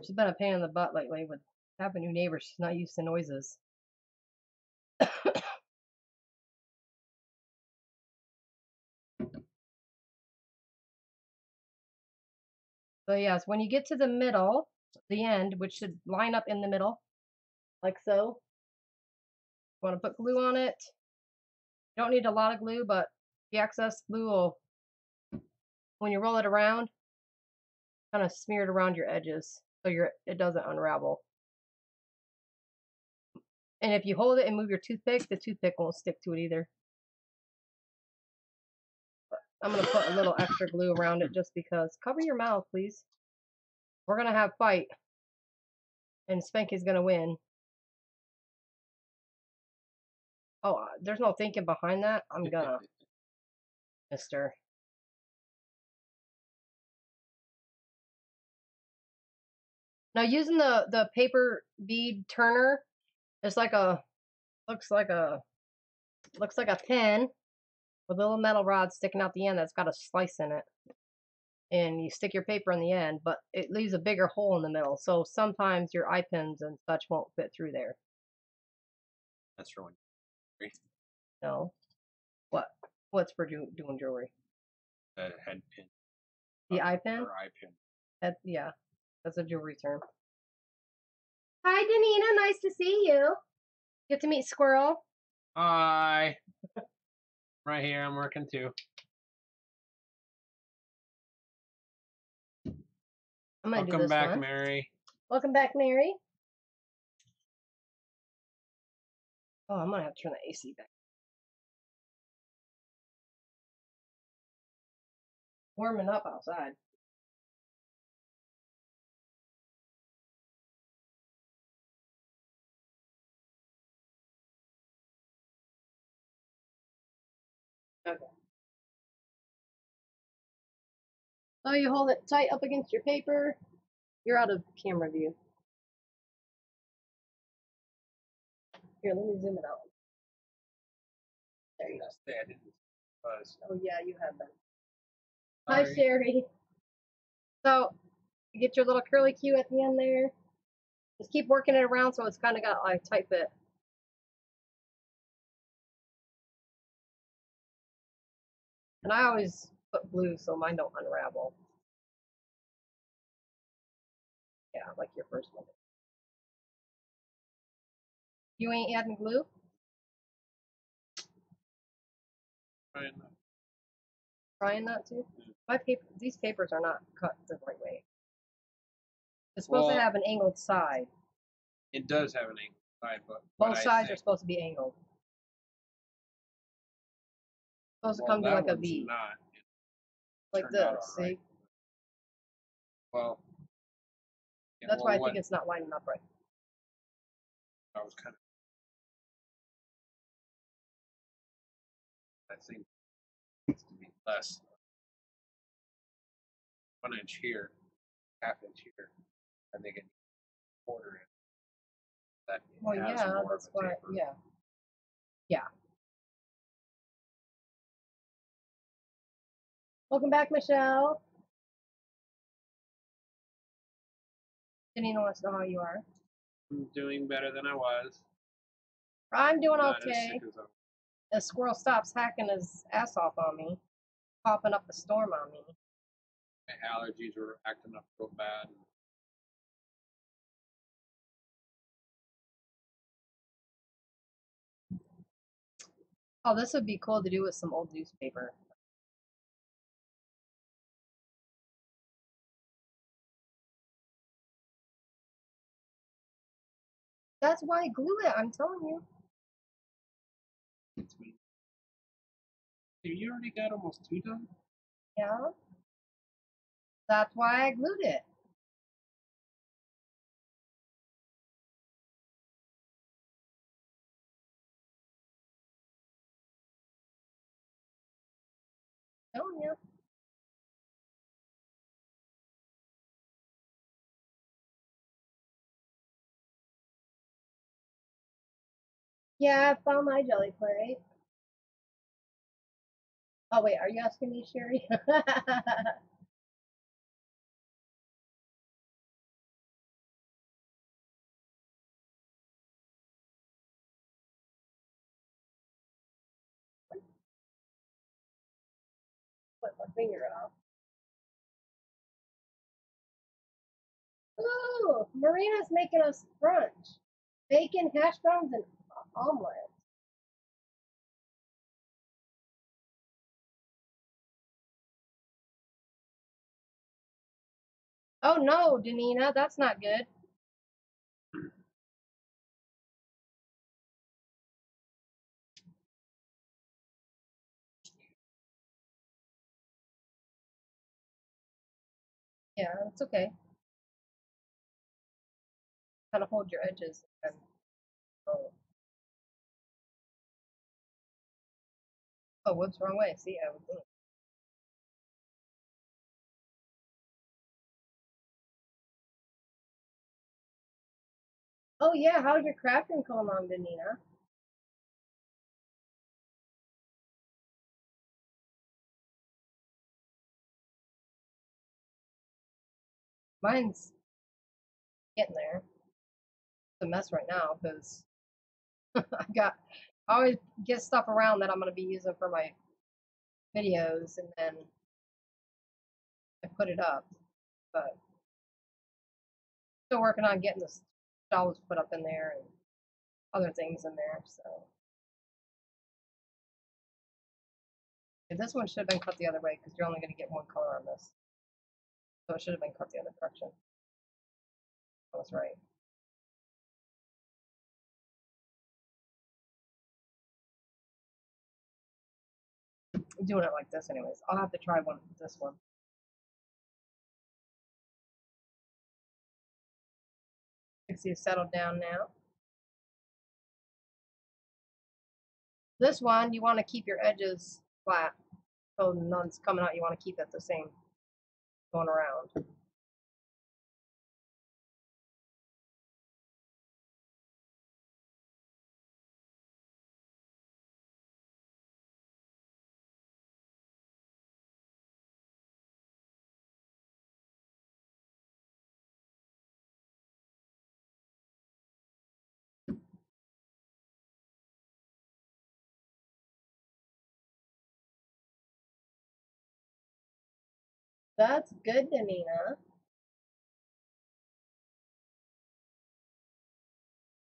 She's been a pain in the butt lately with having new neighbors. She's not used to noises. So yes, when you get to the middle, the end, which should line up in the middle, like so. You want to put glue on it. You don't need a lot of glue, but the excess glue will, when you roll it around, kind of smear it around your edges so it doesn't unravel. And if you hold it and move your toothpick, the toothpick won't stick to it either. But I'm going to put a little extra glue around it just because. Cover your mouth, please. We're going to have fight. And Spankie's going to win. Oh, there's no thinking behind that. I'm going to, mister. Now using the paper bead turner, it's like looks like a pen with a little metal rod sticking out the end that's got a slice in it. And you stick your paper in the end, but it leaves a bigger hole in the middle. So sometimes your eye pins and such won't fit through there. that's for when. No. What? What's for doing jewelry? The head pin. The eye pin? Or eye pin. Yeah, that's a jewelry term. Hi, Danina. Nice to see you. Get to meet Squirrel. Hi. Right here, I'm working too. I'm gonna do Welcome this back, one. Mary. Welcome back, Mary. Oh, I'm gonna have to turn the AC back. Warming up outside. Okay. So you hold it tight up against your paper. You're out of camera view. Here, let me zoom it out. There you go. I didn't buzz. Oh yeah, you have that. Hi, Sherry. So you get your little curly Q at the end there. Just keep working it around so it's kind of got like tight fit. And I always put glue so mine don't unravel. Yeah, like your first one. You ain't adding glue? Trying not to? My paper, these papers are not cut the right way. It's supposed to have an angled side. It does have an angled side, but both sides are supposed to be angled. Supposed to come to like a V. Not. Like this, see? Right. Well, yeah, that's why I think it's not lining up right. I was kind of. I think it needs to be less. 1 inch here, 1/2 inch here. I think it needs a quarter inch. That well, yeah, that's why. Yeah. Yeah. Welcome back, Michelle. Janina wants to know how you are. I'm doing better than I was. I'm doing Not okay. as sick as The squirrel stops hacking his ass off on me, popping up the storm on me. my allergies were acting up real bad. Oh, this would be cool to do with some old newspaper. That's why I glue it, I'm telling you. You already got almost 2 done? Yeah. That's why I glued it. Telling you. Yeah, I found my jelly plate. Oh wait, are you asking me, Sherry? Put my finger off. Ooh, Marina's making us brunch. Bacon, hash browns, and omelet. Oh no, Danina, that's not good. Yeah, it's okay. Kind of hold your edges. And, oh, whoops, wrong way. See, I was doing it. Oh yeah, how's your crafting going on, Danina? Mine's getting there. It's a mess right now because I always get stuff around that I'm gonna be using for my videos, and then I put it up. But still working on getting the shelves put up in there and other things in there. So and this one should have been cut the other way because you're only gonna get one color on this. So it should have been cut the other direction. I was right. I'm doing it like this anyways. I'll have to try this one. Pixie is settled down now. This one, you want to keep your edges flat. So none's coming out, you want to keep it the same going around. That's good, Anita.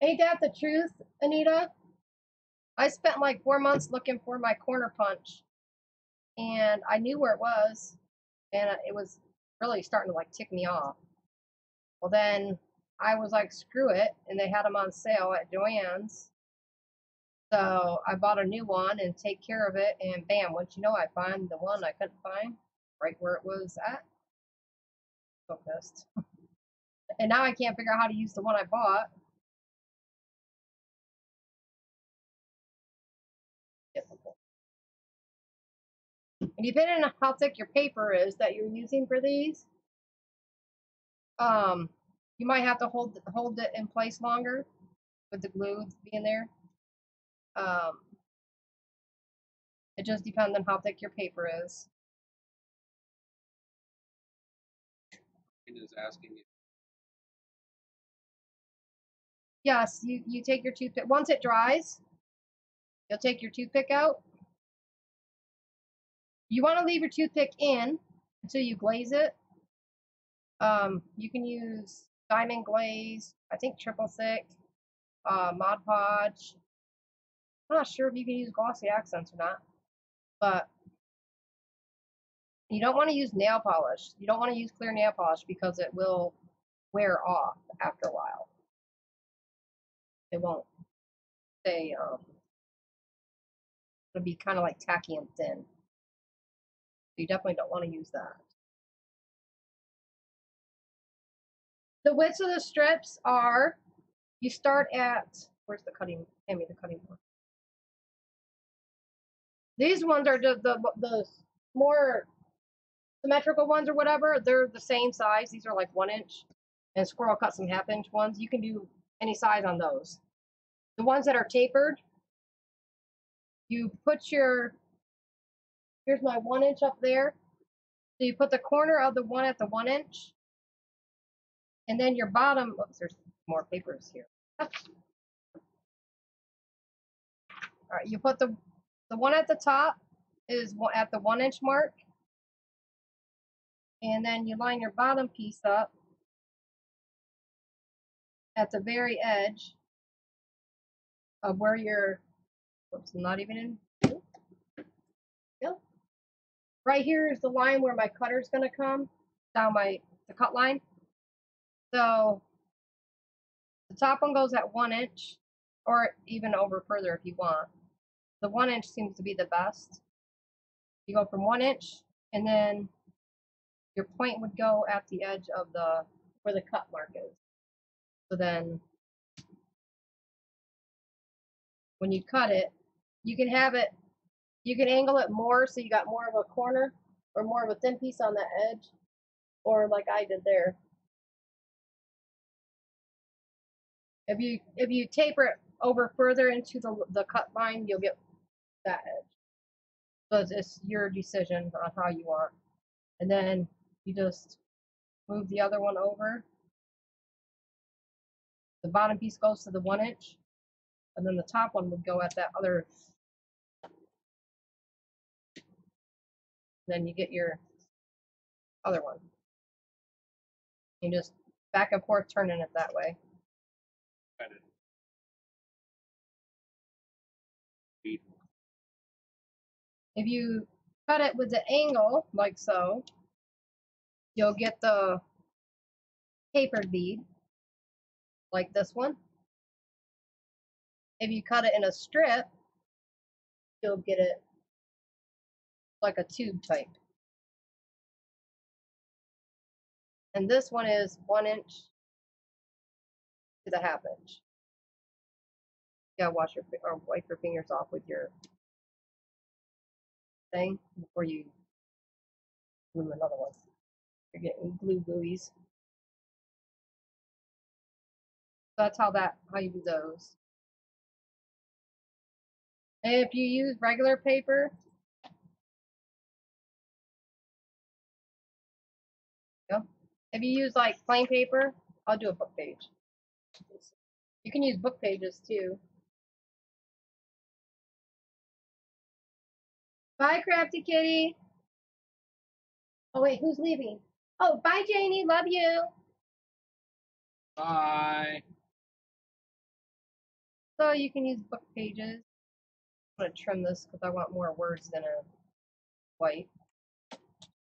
Ain't that the truth, Anita? I spent like 4 months looking for my corner punch, and I knew where it was, and it was really starting to like tick me off. Well, then I was like, screw it, and they had them on sale at Joann's. So I bought a new one and take care of it, and bam, once you know, I find the one I couldn't find right where it was at. So pissed. And now I can't figure out how to use the one I bought. And depending on how thick your paper is that you're using for these, you might have to hold it in place longer with the glue being there. It just depends on how thick your paper is. Is asking you. Yes, you take your toothpick. Once it dries, you'll take your toothpick out. You want to leave your toothpick in until you glaze it. You can use diamond glaze, I think triple thick, Mod Podge. I'm not sure if you can use glossy accents or not, but you don't want to use nail polish. You don't want to use clear nail polish because it will wear off after a while. It won't stay, it'll be kind of like tacky and thin. You definitely don't want to use that. The widths of the strips are, you start at, where's the cutting, hand me the cutting board. These ones are the more symmetrical ones or whatever. They're the same size. These are like 1 inch. And Squirrel cut some 1/2 inch ones. You can do any size on those. The ones that are tapered, you put your, here's my 1 inch up there. So you put the corner of the one at the 1 inch. And then your bottom, oops, there's more papers here. All right, you put the one at the top is at the 1 inch mark. And then you line your bottom piece up at the very edge of where your, whoops, I'm not even in. Yeah. Right here is the line where my cutter's going to come down the cut line. So the top one goes at 1 inch, or even over further if you want. The 1 inch seems to be the best. You go from 1 inch, and then your point would go at the edge of where the cut mark is. So then when you cut it, you can angle it more so you got more of a corner or more of a thin piece on the edge, or like I did there. If you taper it over further into the cut line, you'll get that edge. So it's your decision on how you want. And then you just move the other one over. The bottom piece goes to the 1 inch, and then the top one would go at that other. Then you get your other one. You just back and forth turning it that way. If you cut it with the angle, like so, you'll get the papered bead, like this one. If you cut it in a strip, you'll get it like a tube type. And this one is 1 inch to the 1/2 inch. You gotta wash your or wipe your fingers off with your thing before you glue another one. You're getting glue buoys. So that's how you do those. And if you use regular paper, if you use like plain paper, I'll do a book page. You can use book pages too. Bye, Crafty Kitty. Oh wait, who's leaving? Oh, bye, Janie. Love you. Bye. So you can use book pages. I'm gonna trim this because I want more words than a white.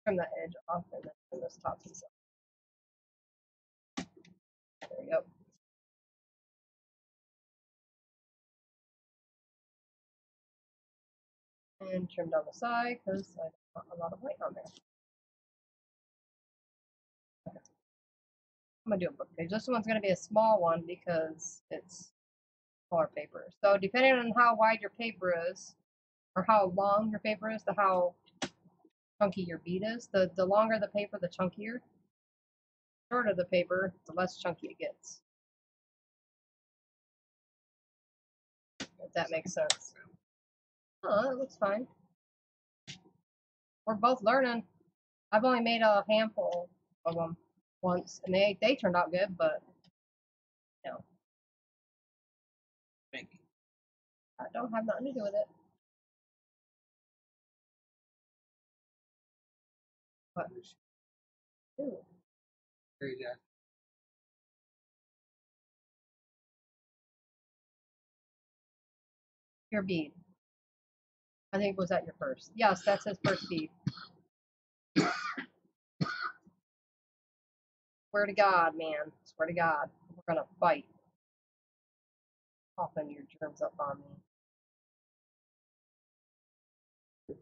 Trim that edge off and then trim this top piece off. There we go. And trim down the side because I don't want a lot of white on there. Okay. I'm gonna do a book page. This one's gonna be a small one because it's smaller paper. So depending on how wide your paper is, or how long your paper is, to how chunky your bead is. The longer the paper, the chunkier. The shorter the paper, the less chunky it gets. If that makes sense. Oh, that looks fine. We're both learning. I've only made a handful of them once, and they turned out good, but you know, Thank you. I don't have nothing to do with it. But ooh, Here you go. your bead. I think was that your first? Yes, that's his first bead. Swear to God, man. Swear to God, we're gonna fight. Coughing your germs up on me.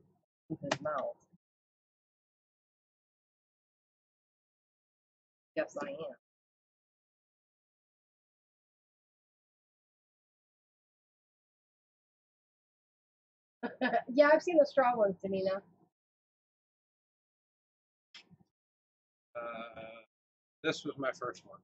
In his mouth. Yes, I am. Yeah, I've seen the straw ones, Danina. This was my first one.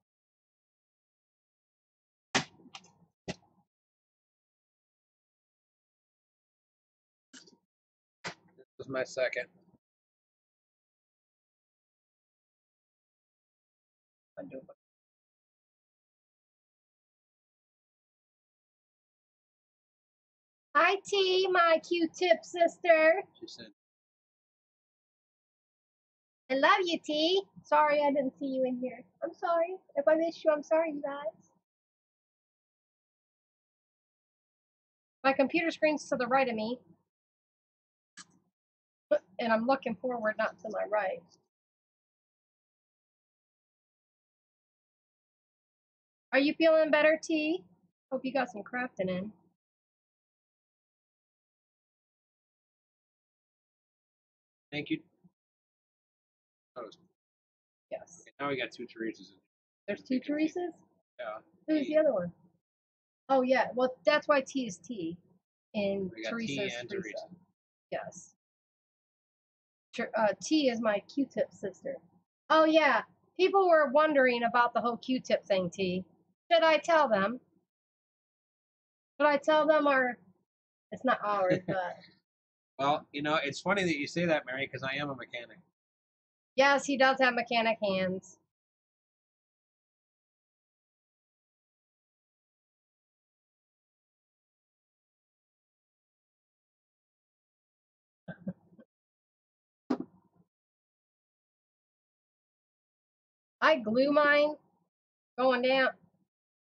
This was my second. Hi, T, my Q-tip sister. She said, I love you, T. Sorry I didn't see you in here. I'm sorry. If I missed you, I'm sorry, you guys. My computer screen's to the right of me. And I'm looking forward, not to my right. Are you feeling better, T? Hope you got some crafting in. thank you. Toast. Yes. Okay, now we got 2 Teresas. There's 2 Teresas? Yeah. Who's the other one? Oh, yeah. Well, that's why T is T. And We got Teresa's T and Teresa. Teresa. Yes. T is my Q-tip sister. Oh, yeah. People were wondering about the whole Q-tip thing, T. Should I tell them? Should I tell them, or it's not ours, but Well, you know, it's funny that you say that, Mary, because I am a mechanic. yes, he does have mechanic hands. I glue mine going down.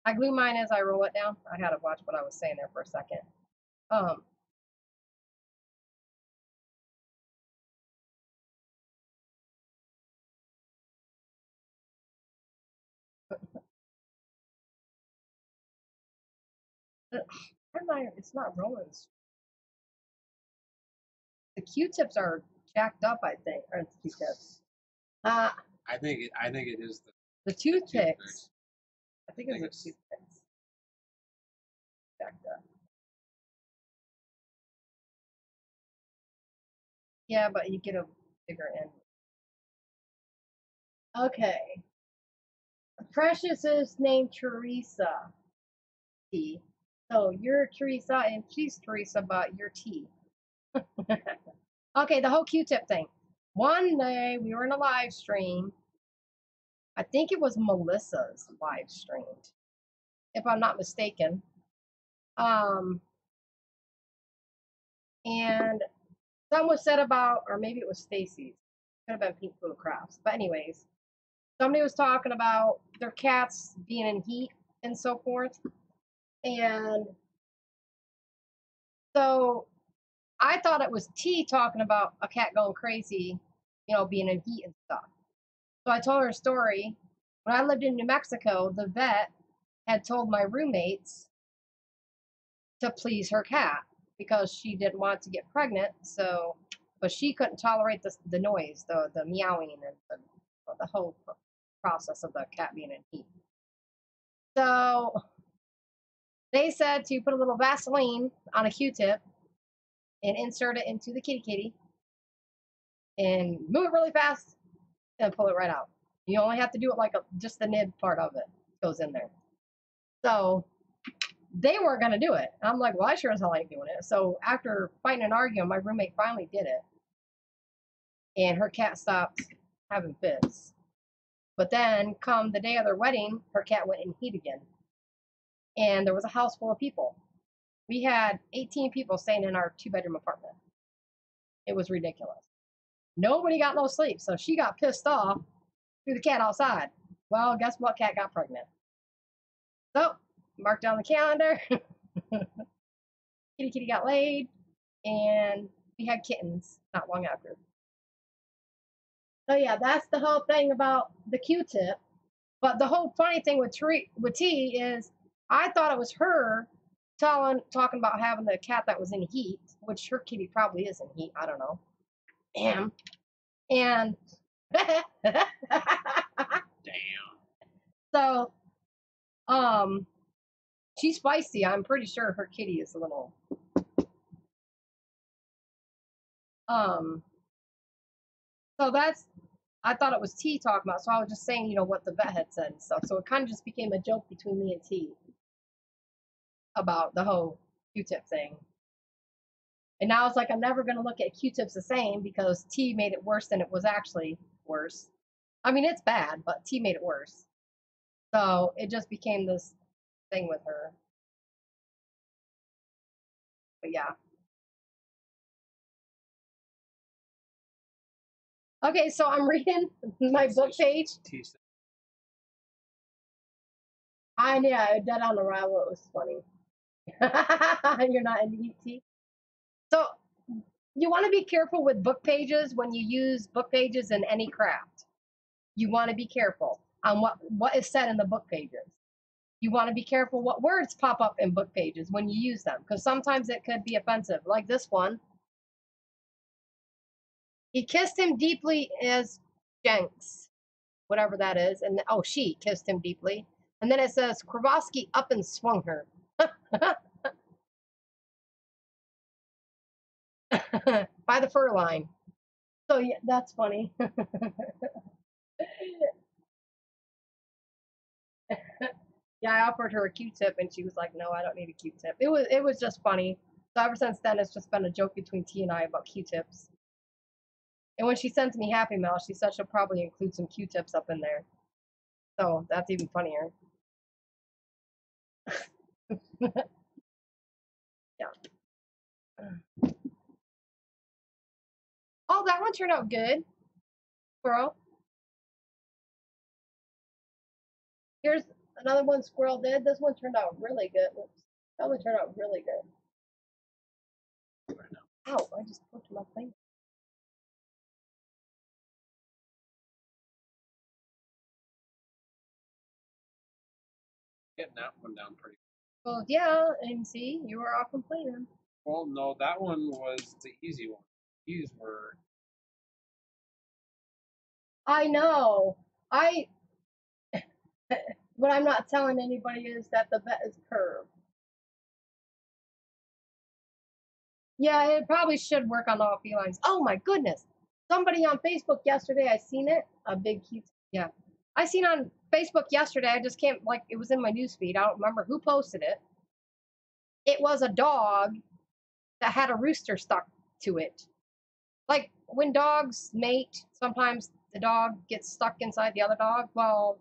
I glue mine as I roll it down. I had to watch what I was saying there for a second. It's not Rollins. The Q-tips are jacked up, I think. Or the Q-tips. I think it is The toothpicks. toothpicks. I think it's the toothpicks. Jacked up. Yeah, but you get a bigger end. Okay. Precious is named Teresa T. So you're Teresa and she's Teresa, but you're T. Okay, the whole Q-tip thing. One day we were in a live stream. I think it was Melissa's live stream, if I'm not mistaken. And something was said about, or maybe it was Stacy's. Could have been Pink Blue Crafts. But anyways, somebody was talking about their cats being in heat and so forth. And so I thought it was T talking about a cat going crazy, being in heat and stuff. So I told her a story. When I lived in New Mexico, the vet had told my roommates to please her cat because she didn't want to get pregnant. So, but she couldn't tolerate the noise, the meowing, and the whole process of the cat being in heat. So they said to put a little Vaseline on a Q-tip and insert it into the kitty and move it really fast and pull it right out. You only have to do it like just the nib part of it goes in there. So they weren't going to do it. I'm like, well, I sure as hell ain't doing it. So after fighting and arguing, my roommate finally did it. And her cat stopped having fits. But then come the day of their wedding, her cat went in heat again. And there was a house full of people. We had 18 people staying in our 2-bedroom apartment. It was ridiculous. Nobody got no sleep. So she got pissed off, threw the cat outside. Well, guess what? Cat got pregnant. So, marked down the calendar. Kitty got laid, and we had kittens not long after. So yeah, that's the whole thing about the Q-tip. But the whole funny thing with T is, I thought it was her talking about having the cat that was in heat, which her kitty probably is in heat. I don't know. And Damn. So, she's feisty. I'm pretty sure her kitty is a little. So I thought it was T talking about. So I was just saying, what the vet had said and stuff. So it kind of just became a joke between me and T about the whole Q-tip thing. And now it's like I'm never going to look at Q-tips the same because T made it worse than it was actually worse. I mean, it's bad, but T made it worse. So it just became this thing with her. But yeah. Okay, so I'm reading my book page. Yeah, Dead on Arrival. It was funny. You're not into ET. So you want to be careful with book pages when you use book pages in any craft. You want to be careful on what is said in the book pages. You want to be careful what words pop up in book pages when you use them, because sometimes it could be offensive. Like this one. He kissed him deeply as Jenks, whatever that is, and she kissed him deeply. And then it says Kowalski up and swung her. By the fur line. So yeah, that's funny. Yeah, I offered her a Q-tip and she was like, "No, I don't need a Q-tip." It was just funny. So ever since then, it's just been a joke between T and I about Q-tips. And when she sends me Happy Mail, she said she'll probably include some Q-tips up in there. So that's even funnier. Yeah. Oh, that one turned out good, Squirrel. Here's another one Squirrel did. This one turned out really good. That one turned out really good. Ow, I just poked my finger. Getting that one down pretty Well, yeah, and see, you were all complaining. Well, no, that one was the easy one. These were. I know. I. What I'm not telling anybody is that the vet is curved. Yeah, it probably should work on all felines. Oh my goodness. Somebody on Facebook yesterday, I seen it. A big cute. Yeah. I seen on Facebook yesterday. I just can't, like, it was in my news feed. I don't remember who posted it. It was a dog that had a rooster stuck to it. Like when dogs mate, sometimes the dog gets stuck inside the other dog. Well,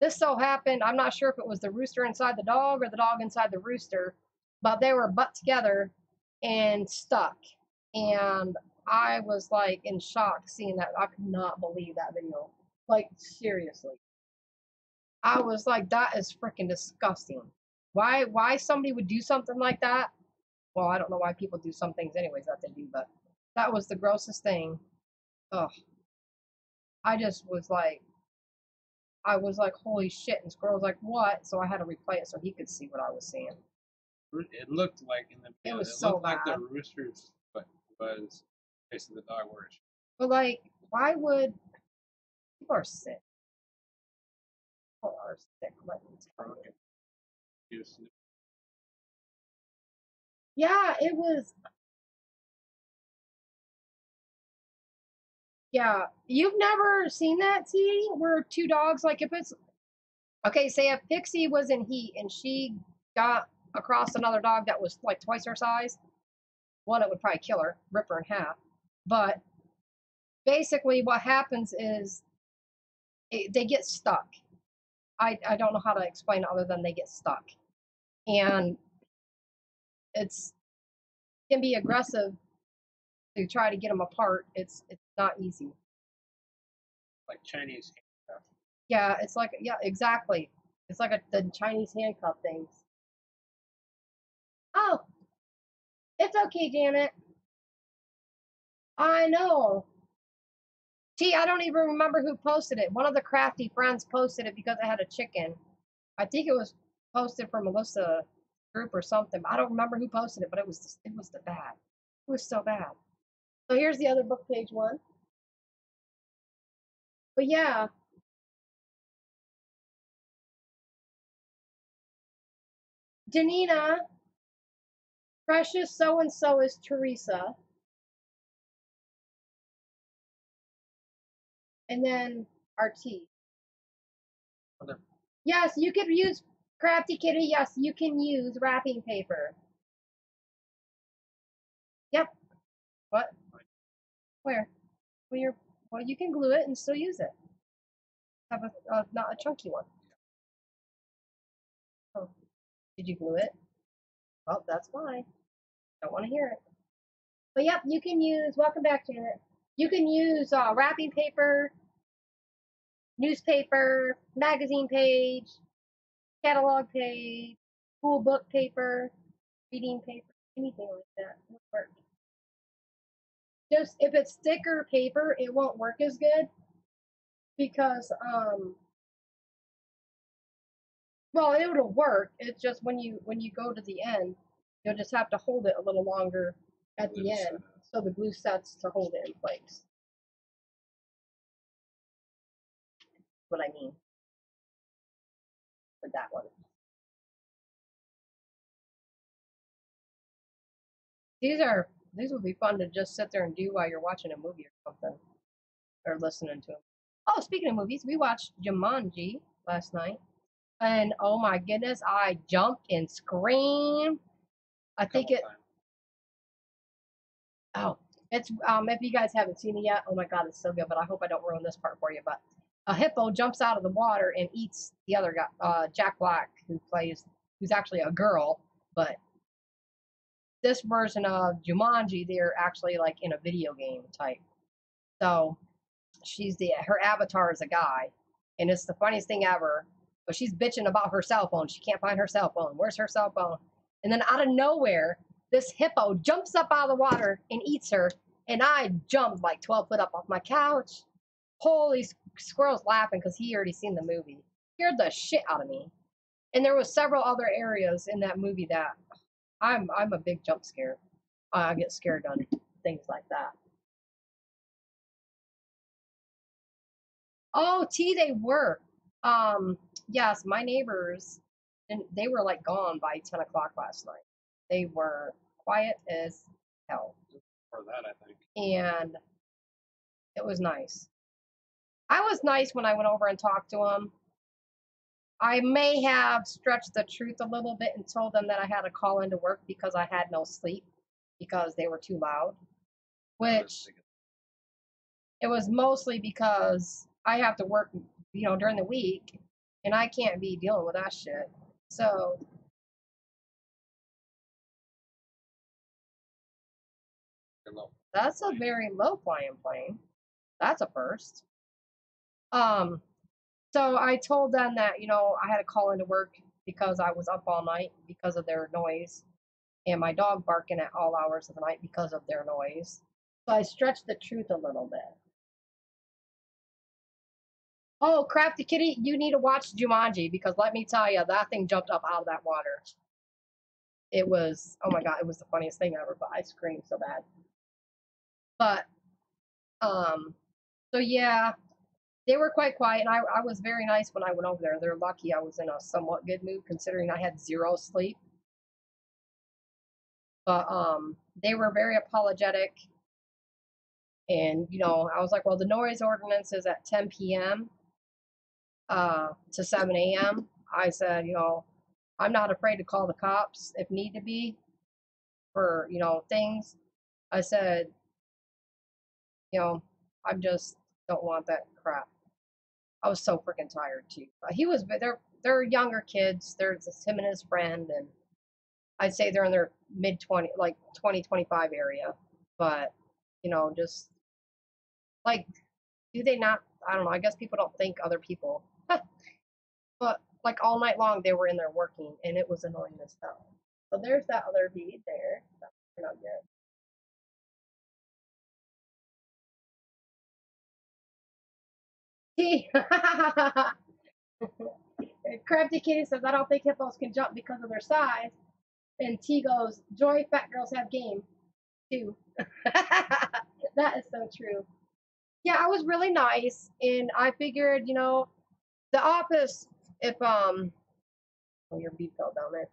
this so happened, I'm not sure if it was the rooster inside the dog or the dog inside the rooster, but they were butt together and stuck. And I was like in shock seeing that. I could not believe that video. Like, seriously. I was like, that is freaking disgusting. Why somebody would do something like that? Well, I don't know why people do some things anyways that they do, but that was the grossest thing. Ugh. I just was like, I was like, holy shit. And Squirrel was like, what? So I had to replay it so he could see what I was seeing. It looked like in the It video, was it so looked like the bad. rooster's foot was facing the dog where it should. But like, why would people are sick? People are sick. Let me tell you. Yeah, it was. Yeah, you've never seen that, T? Where two dogs, like if it's okay, say if Pixie was in heat and she got across another dog that was like twice her size, one, it would probably kill her, rip her in half. But basically, what happens is they get stuck. I don't know how to explain it other than they get stuck, and it's can be aggressive to try to get them apart. It's not easy. Like Chinese handcuff. Yeah, it's like yeah, exactly. It's like the Chinese handcuff things. Oh, it's okay, Janet. I know. Gee, I don't even remember who posted it. One of the crafty friends posted it because I had a chicken. I think it was posted from Melissa group or something. I don't remember who posted it, but it was the bad. It was so bad. So here's the other book page one. But yeah, Janina, precious so and so is Teresa, and then our tea. Other. Yes, you could use Crafty Kitty. Yes, you can use wrapping paper. Yep. What? Where? Well, you can glue it and still use it. Have a not a chunky one. Oh, did you glue it? Well, that's fine. Don't want to hear it. But yep, you can use. Welcome back, Janet. You can use wrapping paper, newspaper, magazine page, catalog page, school book paper, reading paper, anything like that would work. Just if it's thicker paper, it won't work as good because well, it'll work. It's just when you go to the end, you'll just have to hold it a little longer at the end so the glue sets to hold it in place. What I mean with that one. These would be fun to just sit there and do while you're watching a movie or something, or listening to them. Oh, speaking of movies, we watched Jumanji last night, and oh my goodness, I jumped and screamed. I think it. Oh, it's if you guys haven't seen it yet, oh my god, it's so good. But I hope I don't ruin this part for you. But a hippo jumps out of the water and eats the other guy, Jack Black, who's actually a girl, but this version of Jumanji, they're actually like in a video game type. So her avatar is a guy, and it's the funniest thing ever. But she's bitching about her cell phone. She can't find her cell phone. Where's her cell phone? And then out of nowhere, this hippo jumps up out of the water and eats her. And I jumped like 12 foot up off my couch. Holy Squirrel's laughing because he already seen the movie. Scared the shit out of me. And there was several other areas in that movie that I'm a big jump scare. I get scared on things like that. Oh, they were. Yes, my neighbors, and they were like gone by 10 o'clock last night. They were quiet as hell, For that, I think. and it was nice. I was nice when I went over and talked to them. I may have stretched the truth a little bit and told them that I had to call into work because I had no sleep because they were too loud, which it was mostly because I have to work, during the week, and I can't be dealing with that shit. So that's a very low flying plane. That's a first. Um, so I told them that, I had to call into work because I was up all night because of their noise and my dog barking at all hours of the night because of their noise. So I stretched the truth a little bit. Oh, Crafty Kitty, you need to watch Jumanji because let me tell you, that thing jumped up out of that water. It was, oh my God, it was the funniest thing ever, but I screamed so bad. But, so yeah, they were quite quiet, and I was very nice when I went over there. They're lucky I was in a somewhat good mood considering I had zero sleep. But they were very apologetic, and I was like, well, the noise ordinance is at 10 p.m. To 7 a.m. I said, I'm not afraid to call the cops if need to be for things. I said, I just don't want that crap. I was so freaking tired too. They're younger kids. There's him and his friend, and I'd say they're in their mid 20, like 2025 area. But just like, do they not? I don't know. I guess people don't think other people. But like all night long, they were in there working, and it was annoying as hell. So there's that other bead there. That's not good. Crafty Kitty says, I don't think hippos can jump because of their size. And T goes, Joy, fat girls have game too. That is so true. Yeah, I was really nice, and I figured, the office, if oh, your beat fell down there.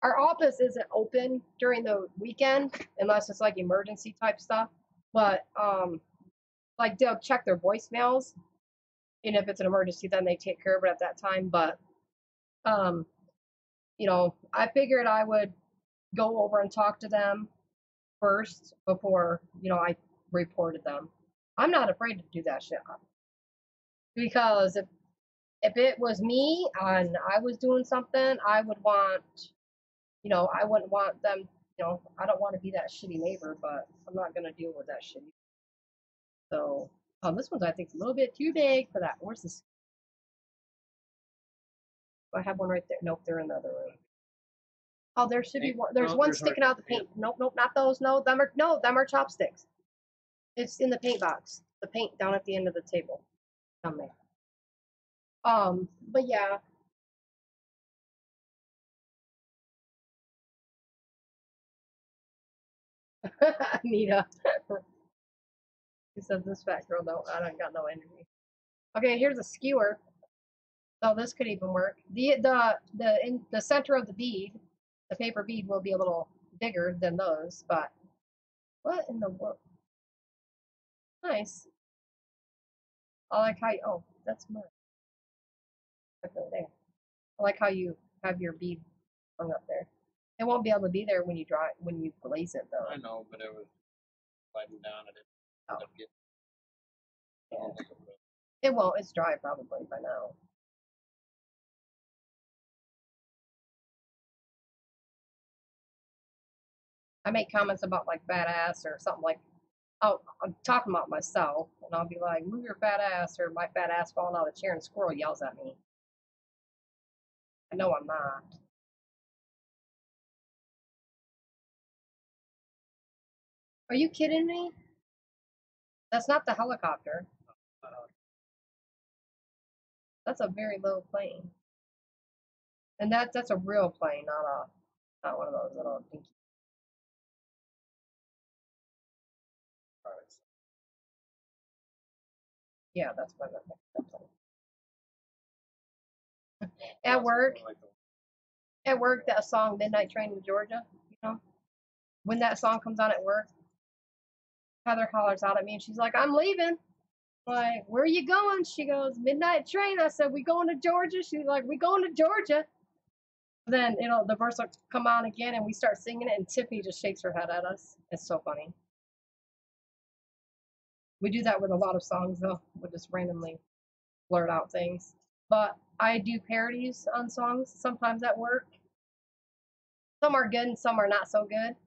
Our office isn't open during the weekend unless it's like emergency type stuff. But like they'll check their voicemails, and if it's an emergency, then they take care of it at that time. But um, I figured I would go over and talk to them first before I reported them. I'm not afraid to do that shit because if it was me and I was doing something, I would want I wouldn't want them. I don't want to be that shitty neighbor, but I'm not gonna deal with that shit. So this one's I think a little bit too big for that. Where's this? I have one right there. Nope, they're in the other room. Oh, there should be one. There's one sticking out the paint. Nope, not those. No, them are chopsticks. It's in the paint box. The paint down at the end of the table. Down there. But yeah. Anita. He says this fat girl I don't got no energy. Okay, here's a skewer. So this could even work. The center of the bead, the paper bead will be a little bigger than those, but what in the world? Nice. I like how that's mine. Okay, there. I like how you have your bead hung up there. It won't be able to be there when you glaze it though. I know, but it was sliding down and it ended up getting. Yeah. It won't. It's dry probably by now. I make comments about like fat ass or something like, oh, I'm talking about myself, and I'll be like, move your fat ass, or my fat ass falling out of the chair, and Squirrel yells at me. I know I'm not. Are you kidding me? That's not the helicopter. That's a very low plane. And that's a real plane, not one of those little dinky. Yeah, that's what I meant. At work, that song "Midnight Train to Georgia," you know, when that song comes on at work, Heather hollers out at me and she's like, "I'm leaving." I'm like, "Where are you going?" She goes, "Midnight Train." I said, "We going to Georgia?" She's like, "We going to Georgia." Then the verse will come on again and we start singing it and Tiffany just shakes her head at us. It's so funny. We do that with a lot of songs though. We'll just randomly blurt out things. But I do parodies on songs sometimes at work. Some are good and some are not so good.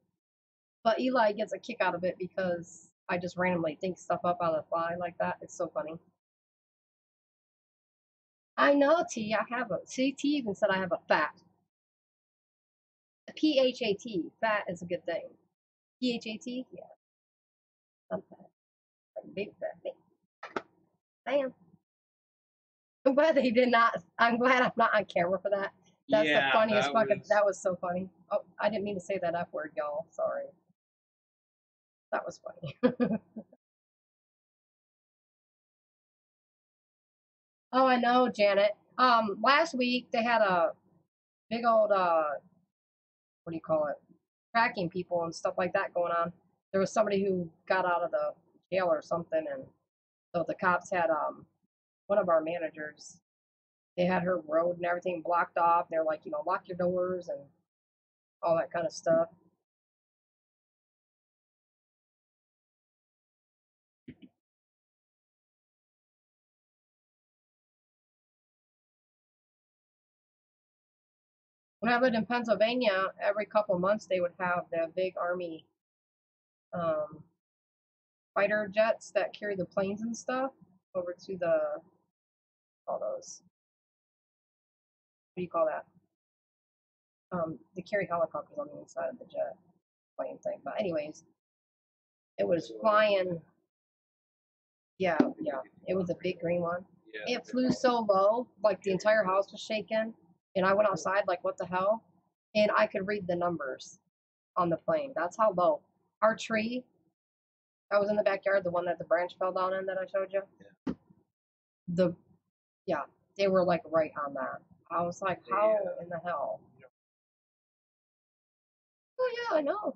But Eli gets a kick out of it because I just randomly think stuff up on the fly like that. It's so funny. I know, T. I have a. See, T even said I have a fat. PHAT. Fat is a good thing. PHAT? Yeah. I'm fat. Like big fat. Damn. I'm glad they did not. I'm glad I'm not on camera for that. That's the funniest fucking. That was so funny. Oh, I didn't mean to say that F word, y'all. Sorry. That was funny. Oh, I know, Janet. Last week they had a big old what do you call it? Tracking people and stuff like that going on. There was somebody who got out of the jail or something, and so the cops had one of our managers. They had her road and everything blocked off. They're like, lock your doors and all that kind of stuff. When I lived in Pennsylvania, every couple months they would have the big army um, fighter jets that carry the planes and stuff over to all those. What do you call that? They carry helicopters on the inside of the jet plane thing. But anyways, it was flying. Yeah, it was a big green one. It flew so low, like the entire house was shaking, and I went outside like, what the hell? And I could read the numbers on the plane. That's how low. Our tree that was in the backyard, the one that the branch fell down in that I showed you, they were like right on that. I was like, how in the hell? Oh yeah, I know.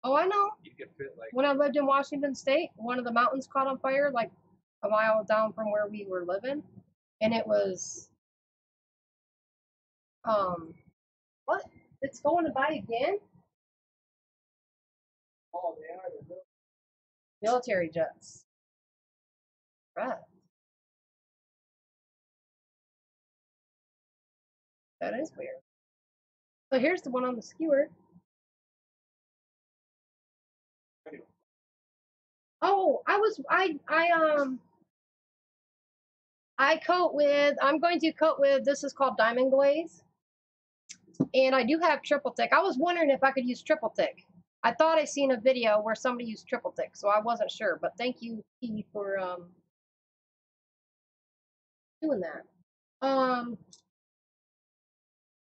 Oh, I know. You could fit like. When I lived in Washington State, one of the mountains caught on fire like a mile down from where we were living, and it was what? It's going to buy again? Oh, they are. Military jets. Right. That is weird. So here's the one on the skewer. Oh, I'm going to coat with, this is called Diamond Glaze. And I do have triple thick. I was wondering if I could use triple thick. I thought I seen a video where somebody used triple thick, so I wasn't sure. But thank you, T, for doing that.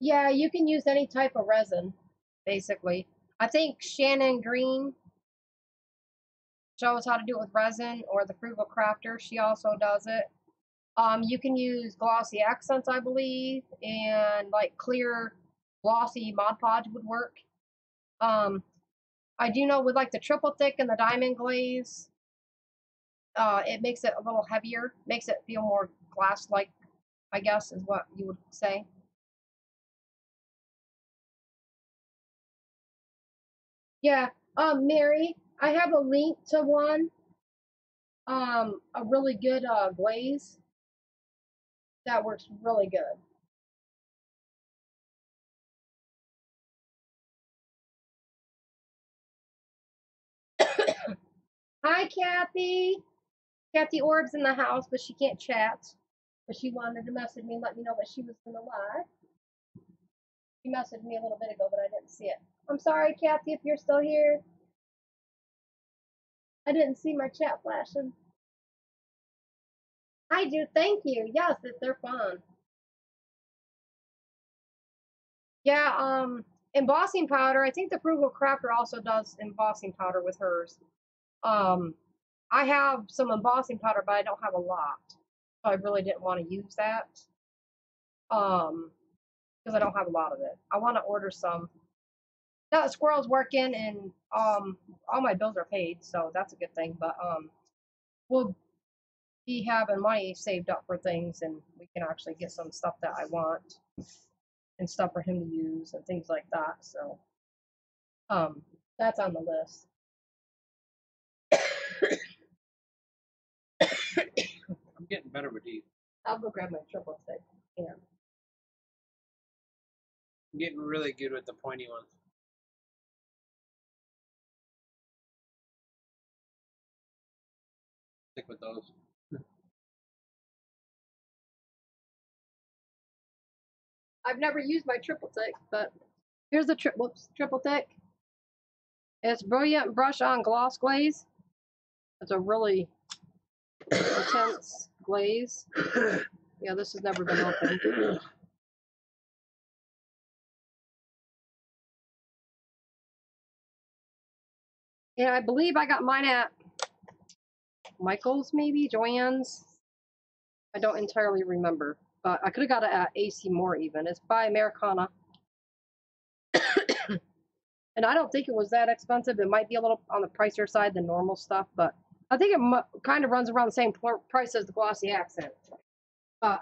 Yeah, you can use any type of resin, basically. I think Shannon Green shows how to do it with resin, or the Frugal Crafter. She also does it. You can use glossy accents, I believe, and like clear, glossy Mod Podge would work. I do know with like the triple thick and the diamond glaze, it makes it a little heavier, makes it feel more glass-like, I guess is what you would say. Yeah, Mary, I have a link to one, a really good glaze that works really good. Hi, Kathy. Kathy Orb's in the house, but she can't chat. But she wanted to message me and let me know that she was in the live. She messaged me a little bit ago, but I didn't see it. I'm sorry, Kathy, if you're still here. I didn't see my chat flashing. I do, thank you. Yes, they're fun. Yeah, embossing powder. I think the Frugal Crafter also does embossing powder with hers. I have some embossing powder, but I don't have a lot. So I really didn't want to use that. Because I don't have a lot of it. I want to order some. Now the Squirrel's working and all my bills are paid, so that's a good thing. But we'll be having money saved up for things, and we can actually get some stuff that I want and stuff for him to use and things like that. So that's on the list. I'm getting better with these. I'll go grab my triple stick. Yeah. I'm getting really good with the pointy ones. Stick with those. I've never used my triple thick, but here's the triple thick. It's Brilliant Brush On Gloss Glaze. It's a really intense glaze. Yeah, this has never been opened. And I believe I got mine at Michael's, maybe Joann's. I don't entirely remember, but I could have got it at AC Moore even. It's by Americana. And I don't think it was that expensive. It might be a little on the pricier side than normal stuff, but I think it kind of runs around the same price as the Glossy Accent. But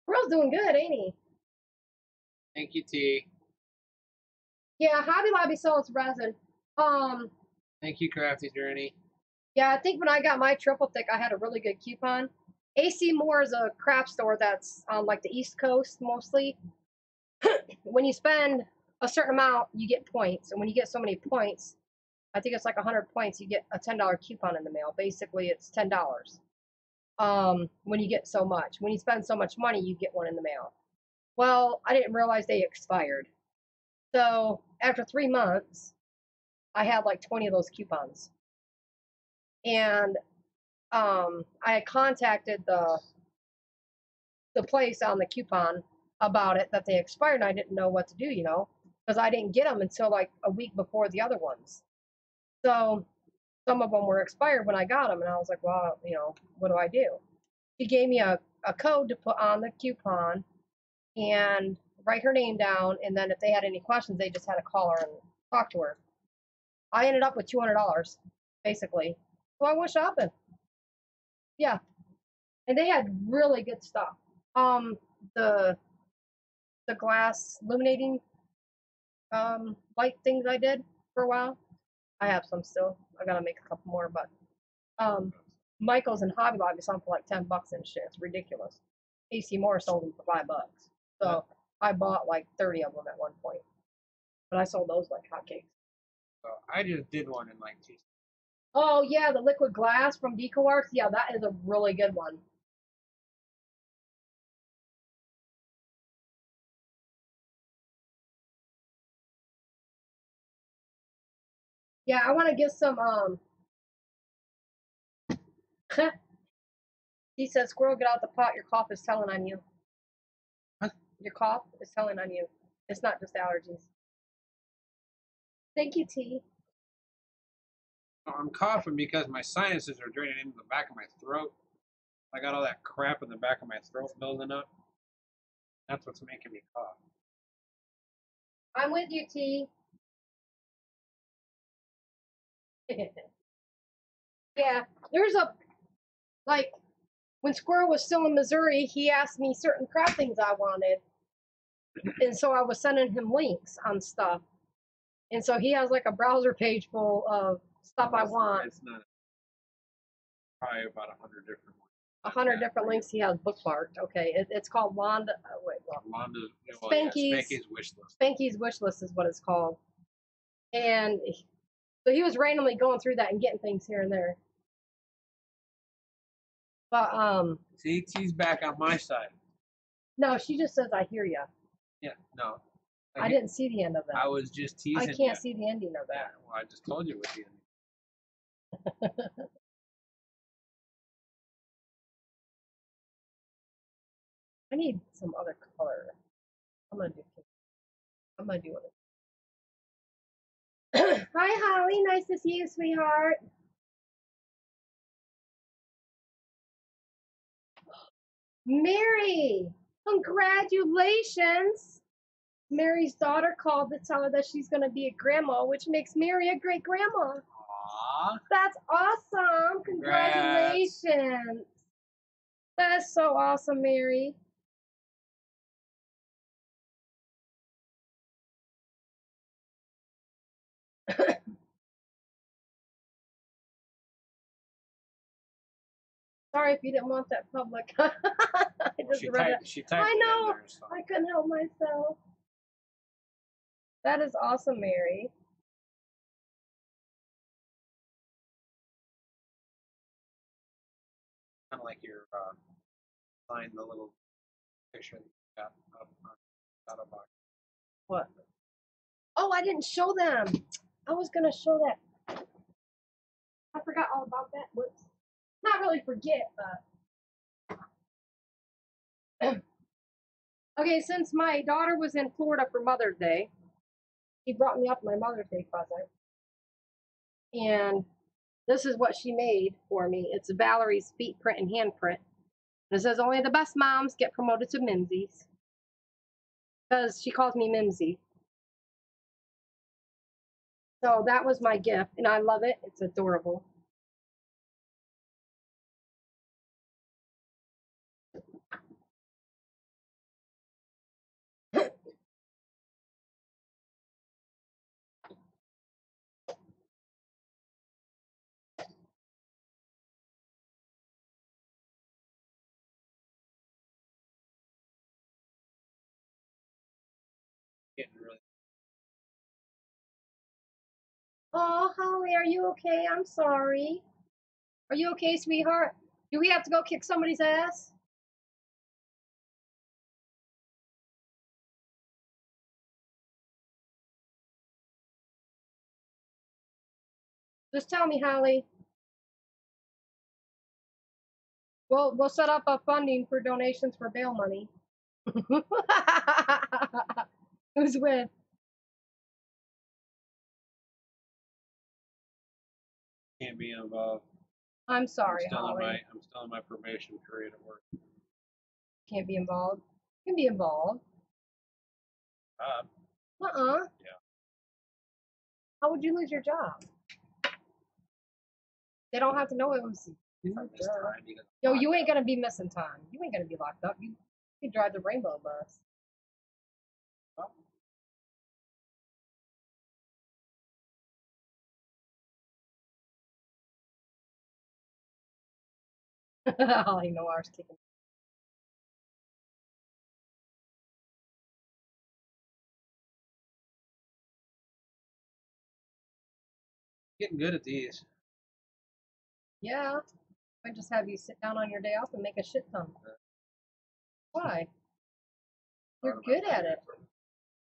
Squirrel's doing good, ain't he? Thank you, T. Yeah, Hobby Lobby sells resin. Thank you, Crafty Journey. Yeah, I think when I got my triple thick, I had a really good coupon. AC Moore is a craft store that's on like the East Coast mostly. When you spend a certain amount, you get points, and when you get so many points, I think it's like 100 points, you get a $10 coupon in the mail. Basically, it's $10. When you get so much. When you spend so much money, you get one in the mail. Well, I didn't realize they expired. So after 3 months, I had like 20 of those coupons. And I had contacted the place on the coupon about it, that they expired, and I didn't know what to do, because I didn't get them until like a week before the other ones. So some of them were expired when I got them, and I was like, well, what do I do? She gave me a code to put on the coupon and write her name down, and then if they had any questions, they just had to call her and talk to her. I ended up with $200, basically. So I went shopping. Yeah. And they had really good stuff. The glass illuminating light things I did for a while. I have some still. I gotta make a couple more, but Michael's and Hobby Lobby sold for like $10 and shit. It's ridiculous. AC Moore sold them for $5. So I bought like 30 of them at one point. But I sold those like hotcakes. So I just did one in like 2. Oh yeah, the liquid glass from Deco Arts. Yeah, that is a really good one. Yeah, I want to get some. He said, "Squirrel, get out the pot. Your cough is telling on you. What? Your cough is telling on you. It's not just allergies." Thank you, T. I'm coughing because my sinuses are draining into the back of my throat. I got all that crap in the back of my throat building up. That's what's making me cough. I'm with you, T. Yeah, there's when Squirrel was still in Missouri, he asked me certain crap things I wanted. And so I was sending him links on stuff. And so he has like a browser page full of stuff I want. It's not probably about 100 different ones. 100 different links he has bookmarked. Okay, it's called Londa's Spankie's wish list. Spankie's wish list is what it's called. And so he was randomly going through that and getting things here and there. But See, T's back on my side. no, she just says I hear ya. Yeah, no. I didn't see the end of that. I was just teasing. I can't see the ending of Yeah, that. well, I just told you what the ending. I need some other color. I'm gonna do it. Hi, Holly. Nice to see you, sweetheart. Mary, congratulations. Mary's daughter called to tell her that she's going to be a grandma, which makes Mary a great grandma. Aww. That's awesome. Congratulations. That's so awesome, Mary. Sorry if you didn't want that public. I just read it. She typed I it know. in there, so. I couldn't help myself. That is awesome, Mary. Kind of like your sign the little picture that you got up on the shadow box. What? Oh, I didn't show them. I was going to show that. I forgot all about that. Whoops. Not really forget, but. Okay, since my daughter was in Florida for Mother's Day, she brought me up my Mother's Day present. And this is what she made for me. It's Valerie's feet print and hand print. And it says, only the best moms get promoted to Mimsies. Because she calls me Mimsy. So that was my gift, and I love it. It's adorable. Getting really. Oh, Holly, are you okay? I'm sorry. Are you okay, sweetheart? Do we have to go kick somebody's ass? Just tell me, Holly. We'll set up a funding for donations for bail money. Who's with? Can't be involved. I'm sorry, Holly. I'm still in my probation period at work. Can't be involved. You can be involved. Yeah. How would you lose your job? They don't have to know it was you. Yo, you ain't gonna be missing time. You ain't gonna be locked up. You drive the rainbow bus. Holly Noir's kicking. Getting good at these. Yeah. I just have you sit down on your day off and make a shit ton. Why? You're good at it.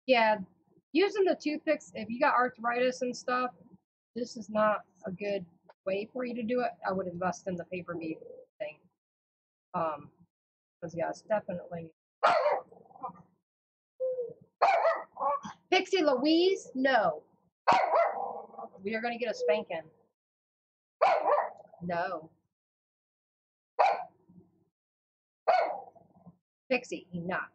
Yeah. Using the toothpicks, if you got arthritis and stuff, this is not a good way for you to do it. I would invest in the paper bead thing. Because yeah, it's definitely. Pixie Louise, no. We are gonna get a spanking. No. Pixie, enough.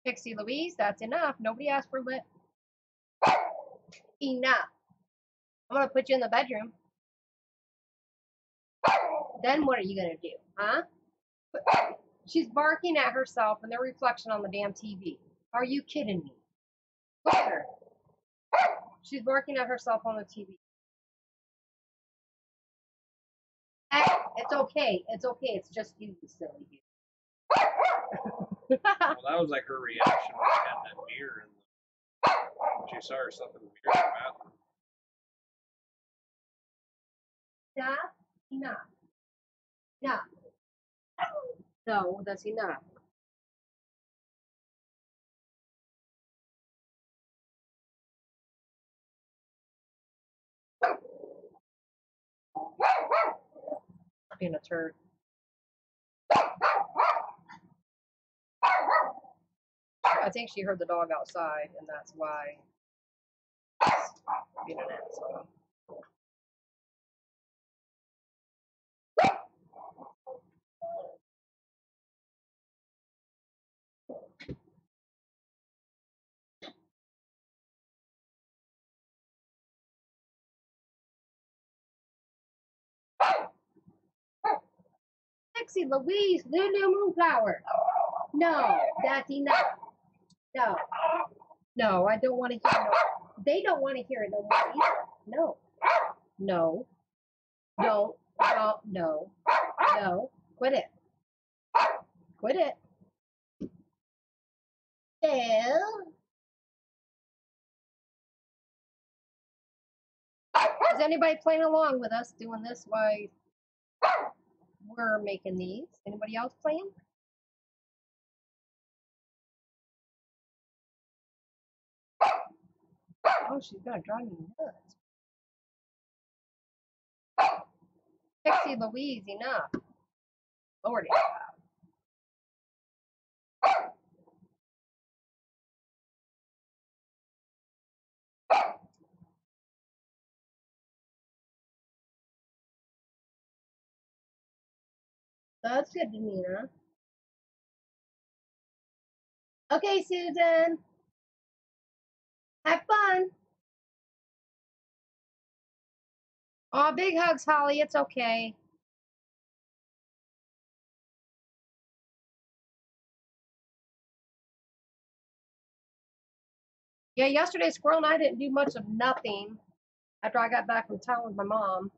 Pixie Louise, that's enough. Nobody asked for lip. Enough. I'm gonna put you in the bedroom. Then what are you gonna do, huh? She's barking at herself and their reflection on the damn TV. Are you kidding me? Look at her. She's barking at herself on the TV. Hey, it's okay. It's okay. It's just you, silly you. Well, that was like her reaction when she had that mirror when she saw herself in the mirror in the bathroom. Stop. Enough. No. No, that's enough. Being a turd. I think she heard the dog outside, and that's why being an asshole. Sexy Louise, Lulu Moonflower. No, that's enough. No. No, I don't want to hear no. They don't want to hear it no more either. No. No. No. No. No. No. Quit it. Quit it. Bill. Is anybody playing along with us doing this while we're making these? Anybody else playing? Oh, she's gonna drive me nuts. Pixie Louise, enough. Lordy. That's good, Nina. Okay, Susan. Have fun. Aw, big hugs, Holly. It's okay. Yeah, yesterday, Squirrel and I didn't do much of nothing after I got back from town with my mom.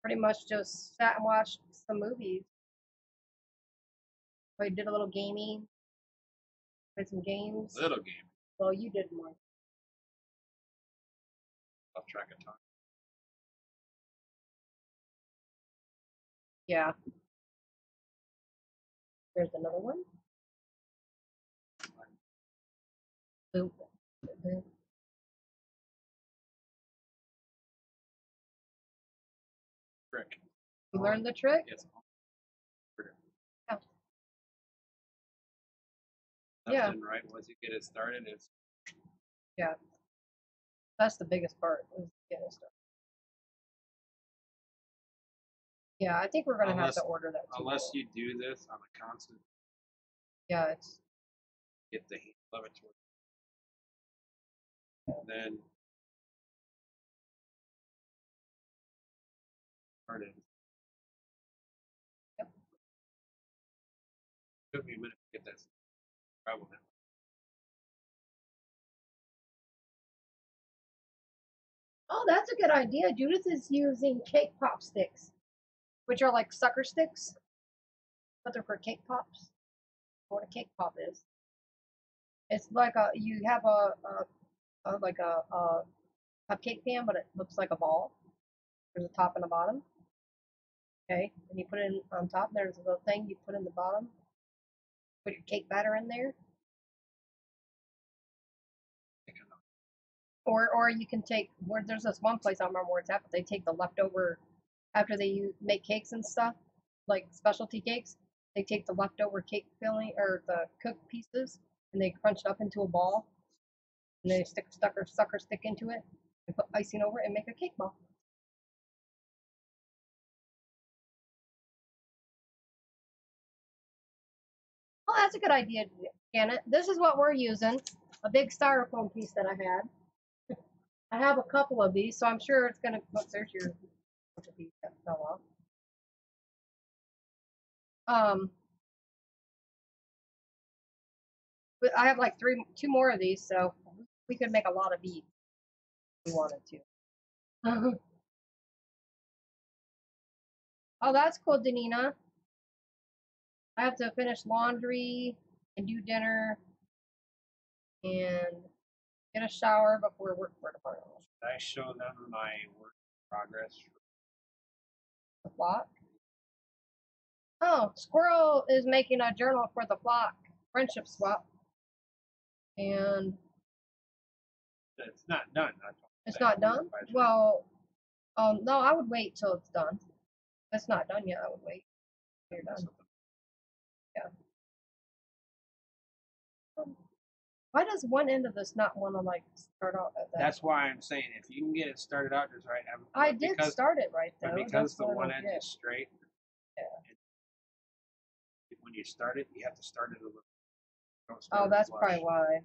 Pretty much just sat and watched some movies. We did a little gaming. Played some games. Little game. Well, you did more. Lost track of time. Yeah. There's another one. Boop. Boop. Trick. You learned the trick? Yes. Yeah. Nothing, right? Once you get it started, it's Yeah. That's the biggest part, is getting started. Yeah, I think we're going to have to order that too. unless you do this on a constant, Yeah, it's get the handle of it to it. Then start it. Yep. Took me a minute to get that travel now. Oh, that's a good idea. Judith is using cake pop sticks, which are like sucker sticks, but they're for cake pops. What a cake pop is. It's like you have like a cupcake pan, but it looks like a ball. There's a top and a bottom. Okay, and you put it in on top. There's a little thing you put in the bottom. Put your cake batter in there. Or you can take, where there's this one place I don't remember where it's at, but they take the leftover after they make cakes and stuff, like specialty cakes. They take the leftover cake filling or the cooked pieces and they crunch it up into a ball, and they stick a sucker stick into it and put icing over it and make a cake ball. Oh, that's a good idea, Janet. This is what we're using, a big styrofoam piece that I had. I have a couple of these, so I'm sure it's gonna. Oh, there's your piece that fell off. But I have like two more of these, so we could make a lot of these if we wanted to. Oh, that's cool, Danina. I have to finish laundry and do dinner and get a shower before work for tomorrow. Should I show them my work progress? flock. Oh, Squirrel is making a journal for the flock friendship swap. And It's not done. it's not done? Well, no, I would wait till it's done. If it's not done yet, I would wait till you're done. Yeah. Why does one end of this not want to like start out at that? That's why I'm saying if you can get it started out just right. I did start it right though. But because the one end is straight. Yeah. When you start it, you have to start it a little. Oh, that's probably why.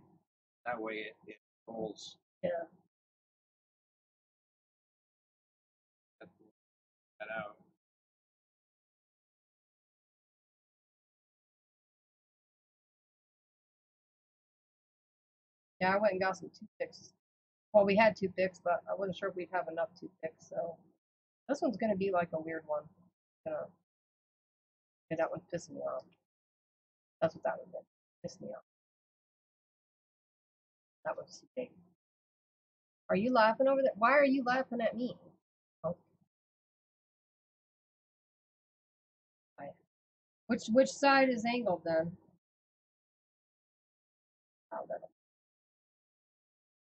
That way it rolls. Yeah. That out. Yeah, I went and got some toothpicks. Well, we had toothpicks, but I wasn't sure if we'd have enough toothpicks, so this one's gonna be like a weird one. Yeah, that one's pissing me off. That's what that one did. Pissed me off. That was too big. Are you laughing over there? Why are you laughing at me? Oh. Which side is angled then? Oh, that.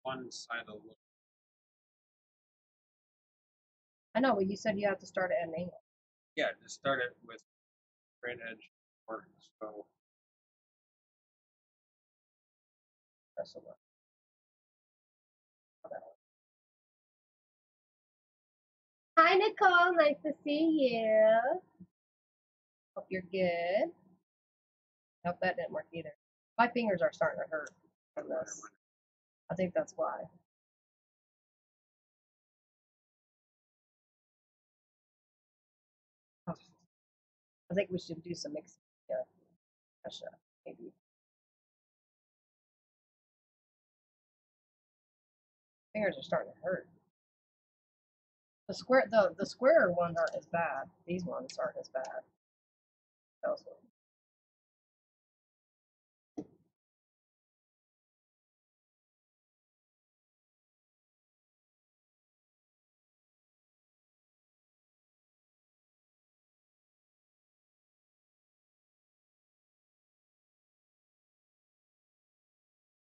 One side of the. I know, but you said you have to start it at an angle. Yeah, just start it with straight edge or so. That's the one. Hi, Nicole. Nice to see you. Hope you're good. Nope, that didn't work either. My fingers are starting to hurt from this. I think that's why. Oh. I think we should do some mixing. Yeah, I should maybe. Fingers are starting to hurt. The square ones aren't as bad. These ones aren't as bad. Those ones.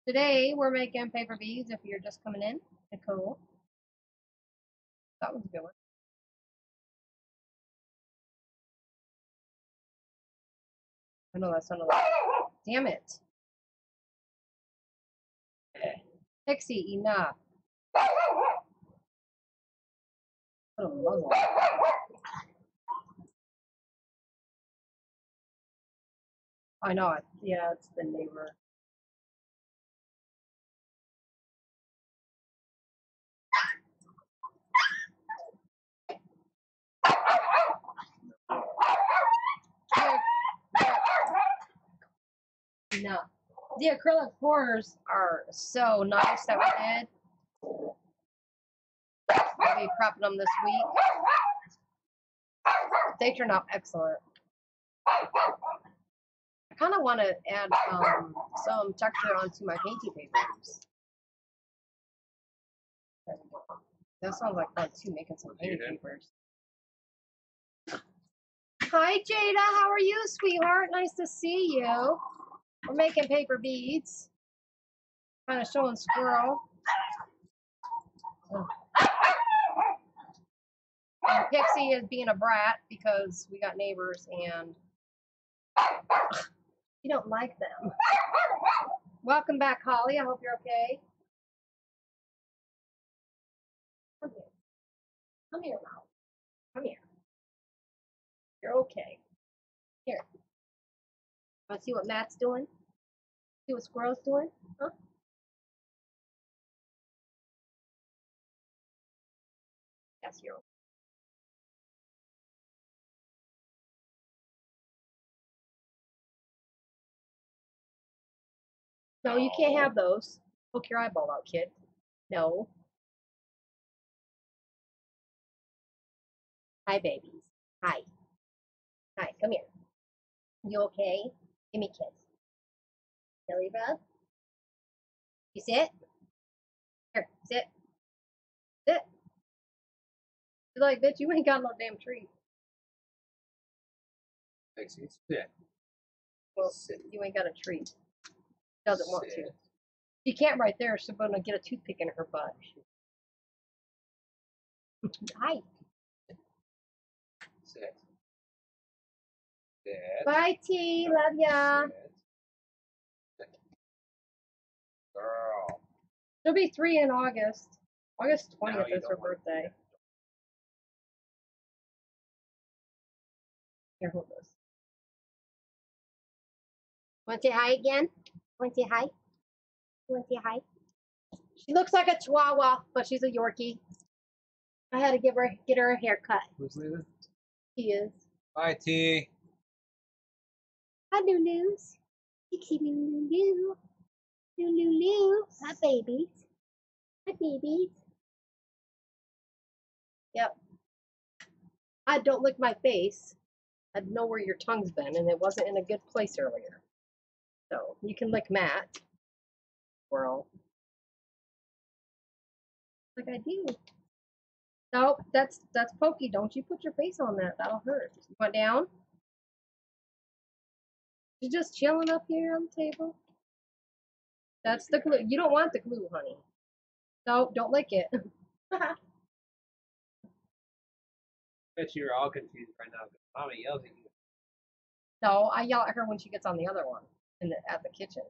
Today we're making paper beads. If you're just coming in, Nicole. That was a good one. I know that sounded like. Damn it. Pixie, enough. Put a muzzle. I know it. Yeah, it's the neighbor. No. The acrylic pours are so nice that we did. I'll be prepping them this week. They turned out excellent. I kind of want to add some texture onto my painting papers. That sounds like fun too, making some painting papers. Hi Jada, how are you, sweetheart? Nice to see you. We're making paper beads. Kind of showing Squirrel. And Pixie is being a brat because we got neighbors and you don't like them. Welcome back, Holly. I hope you're okay. Come here. Come here, Molly. Come here. You're okay. Here. Want to see what Matt's doing? See what Squirrel's doing? Huh? Yes, you're okay. No, you can't have those. Poke your eyeball out, kid. No. Hi, babies. Hi. Hi, come here. You okay? Give me a kiss. Belly rub. You sit? Here, sit. Sit. You're like, bitch, you ain't got no damn treat. Lexi, sit. Well, Sit. you ain't got a treat. Doesn't want to. Sit. She can't right there. She's gonna get a toothpick in her butt. Hi. Sit. Sit. Bye, T. Love ya. Sit. Girl. She'll be 3 in August. August Now 20th you is her don't wanna do birthday. that. Here, hold this. Want to say hi again? Want to say hi? Want to say hi? She looks like a Chihuahua, but she's a Yorkie. I had to get her a haircut. Who's leaving? She is. Bye, T. Hi, Lulu's. Dixie Lulu. Lulu. Hi, babies. Hi, babies. Yep. I don't lick my face. I know where your tongue's been, and it wasn't in a good place earlier. So you can lick Matt. Squirrel. Like I do. Nope, that's pokey. Don't you put your face on that. That'll hurt. You want down? You're just chilling up here on the table. That's the glue. You don't want the glue, honey. No, don't lick it. Bet you're all confused right now because Mama yells at you. No, I yell at her when she gets on the other one at the kitchen.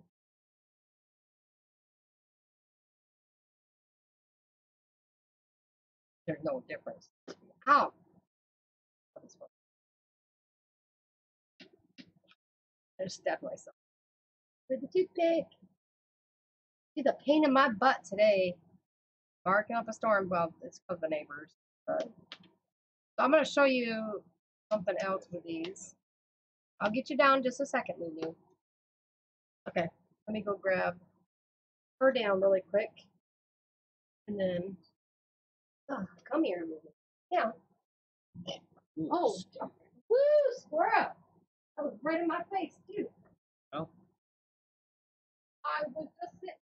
There's no difference. Ow! I just stabbed myself with the toothpick. She's a pain in my butt today. Barking up a storm. Well, it's because of the neighbors. But. So I'm going to show you something else with these. I'll get you down just a second, Lulu. Okay, let me go grab her down really quick. And then, come here, Lulu. Yeah. Oh, woo, squirrel. That was right in my face, too. Oh. I was just sitting.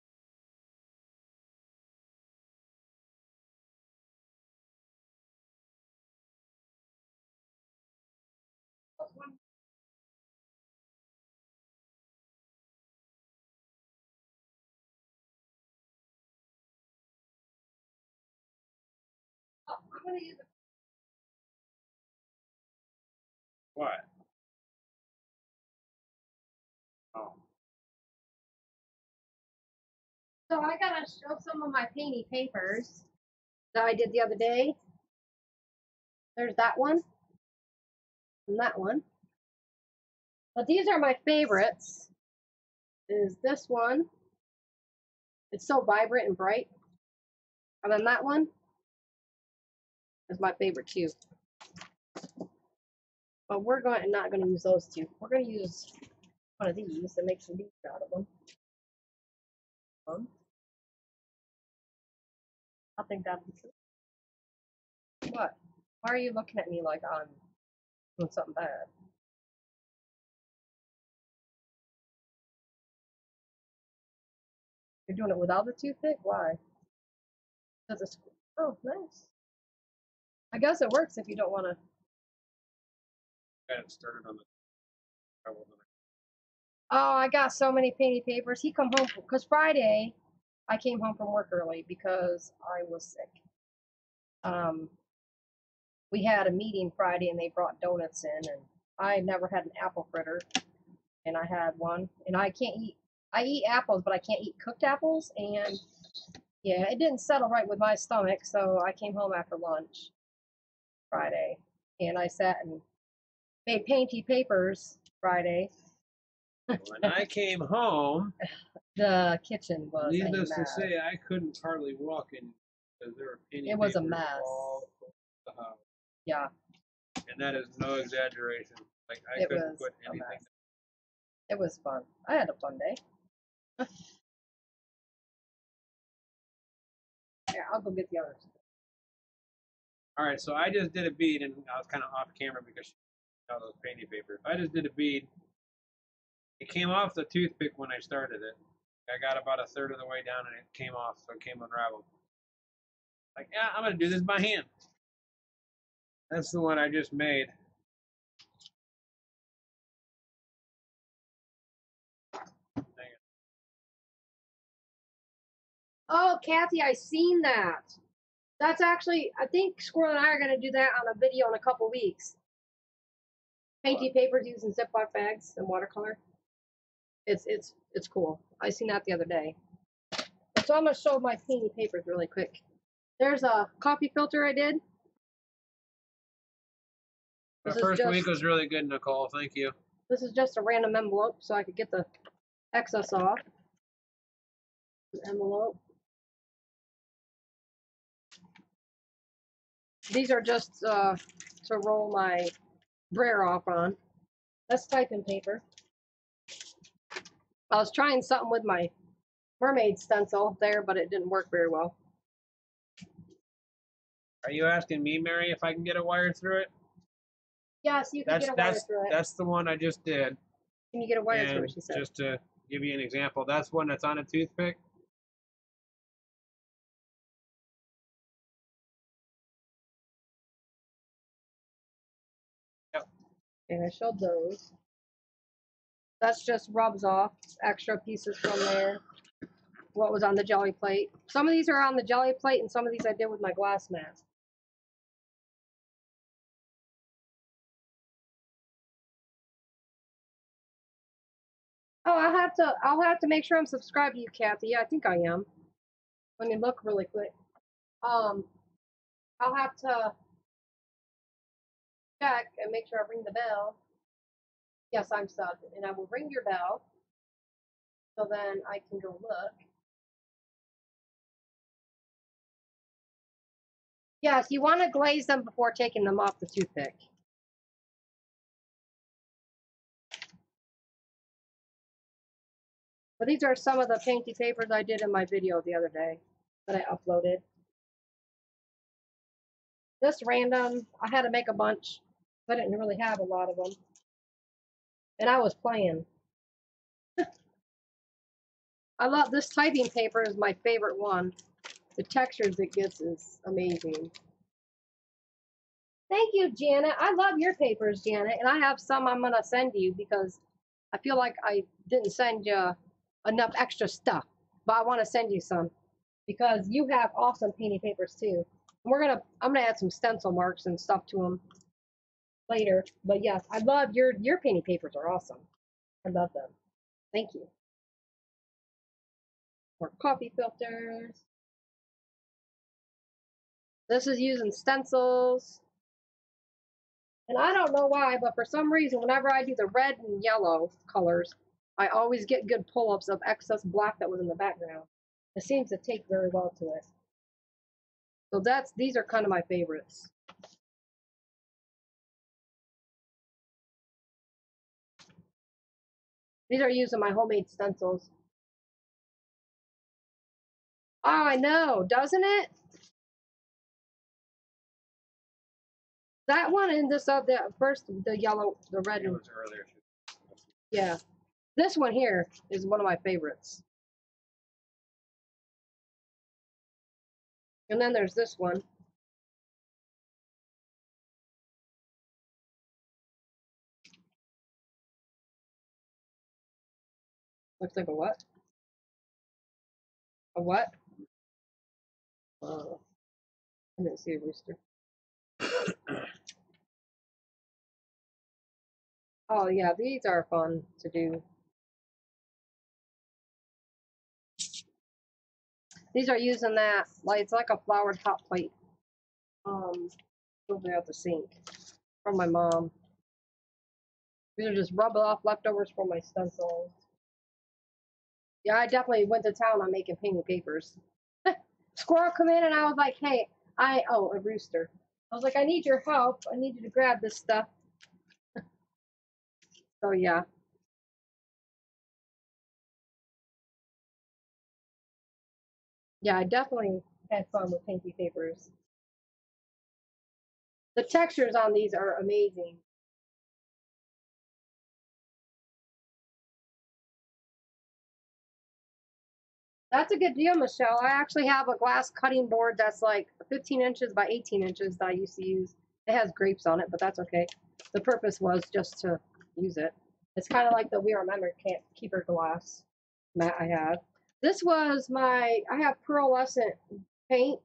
Oh, I'm going to use it. What? Oh. So I got to show some of my painty papers that I did the other day. There's that one. And that one. But these are my favorites. Is this one. It's so vibrant and bright. And then that one is my favorite too. But we're not going to use those two. We're going to use one of these and make some beads out of them. I think that'd be cool. What? Why are you looking at me like I'm doing something bad? You're doing it without the toothpick? Why? Because it's, oh, nice. I guess it works if you don't want to. Got it started on the travel. Oh, I got so many painty papers. He come home because Friday I came home from work early because I was sick. We had a meeting Friday and they brought donuts in, and I never had an apple fritter, and I had one. And I eat apples, but I can't eat cooked apples, and yeah, it didn't settle right with my stomach, so I came home after lunch Friday, and I sat and made painty papers Friday. When I came home, the kitchen was needless a to mess. say, I couldn't hardly walk in because there were painting It was a papers mess. all over the house. Yeah. And that is no exaggeration. Like I It couldn't was put a anything. mess. It was fun. I had a fun day. Here, I'll go get the others. All right, so I just did a bead, and I was kind of off camera because she had all those painting papers. I just did a bead. It came off the toothpick when I started it. I got about a third of the way down, and it came off, so it came unraveled. Like, yeah, I'm gonna do this by hand. That's the one I just made. Oh, Kathy, I seen that. That's actually, I think Squirrel and I are gonna do that on a video in a couple weeks. Painty papers using Ziploc bags and watercolor. It's cool. I seen that the other day. So I'm gonna show my painty papers really quick. There's a coffee filter I did. The first week was really good, Nicole. Thank you. This is just a random envelope so I could get the excess off. An envelope. These are just to roll my brayer off on. That's typing paper. I was trying something with my mermaid stencil there, but it didn't work very well. Are you asking me, Mary, if I can get a wire through it? Yes, you can get a wire through it. That's the one I just did. Can you get a wire through it, she said. Just to give you an example, that's one that's on a toothpick. Yep. And I showed those. That's just rubs off extra pieces from there. What was on the jelly plate. Some of these are on the jelly plate and some of these I did with my glass mask. Oh, I'll have to make sure I'm subscribed to you, Kathy. Yeah, I think I am. Let me look really quick. I'll have to check and make sure I ring the bell. Yes, I'm subbed, and I will ring your bell. So then I can go look. Yes, you want to glaze them before taking them off the toothpick. But these are some of the painty papers I did in my video the other day that I uploaded. This random, I had to make a bunch. I didn't really have a lot of them. And I was playing. I love this typing paper is my favorite one. The textures it gets is amazing. Thank you, Janet. I love your papers, Janet. And I have some I'm going to send you because I feel like I didn't send you enough extra stuff. But I want to send you some because you have awesome painting papers too. And I'm gonna add some stencil marks and stuff to them later. But yes, I love your painting papers are awesome. I love them. Thank you. More coffee filters. This is using stencils. And I don't know why, but for some reason, whenever I do the red and yellow colors, I always get good pull-ups of excess black that was in the background. It seems to take very well to it. So these are kind of my favorites. These are using my homemade stencils. Oh, I know, doesn't it? That one and this other, first the yellow, the red. It was earlier. Yeah. This one here is one of my favorites. And then there's this one. Looks like a what? A what? Oh, I didn't see a rooster. Oh yeah, these are fun to do. These are using that, like it's like a floured hot plate. Over at the sink from my mom. These are just rub off leftovers from my stencils. Yeah, I definitely went to town on making painting papers. Squirrel come in and I was like, hey, a rooster. I was like, I need your help. I need you to grab this stuff. So yeah. Yeah, I definitely had fun with painting papers. The textures on these are amazing. That's a good deal, Michelle. I actually have a glass cutting board that's like 15 inches by 18 inches that I used to use. It has grapes on it, but that's okay. The purpose was just to use it. It's kind of like the We Are Memory Keeper glass mat I have. This was I have pearlescent paint,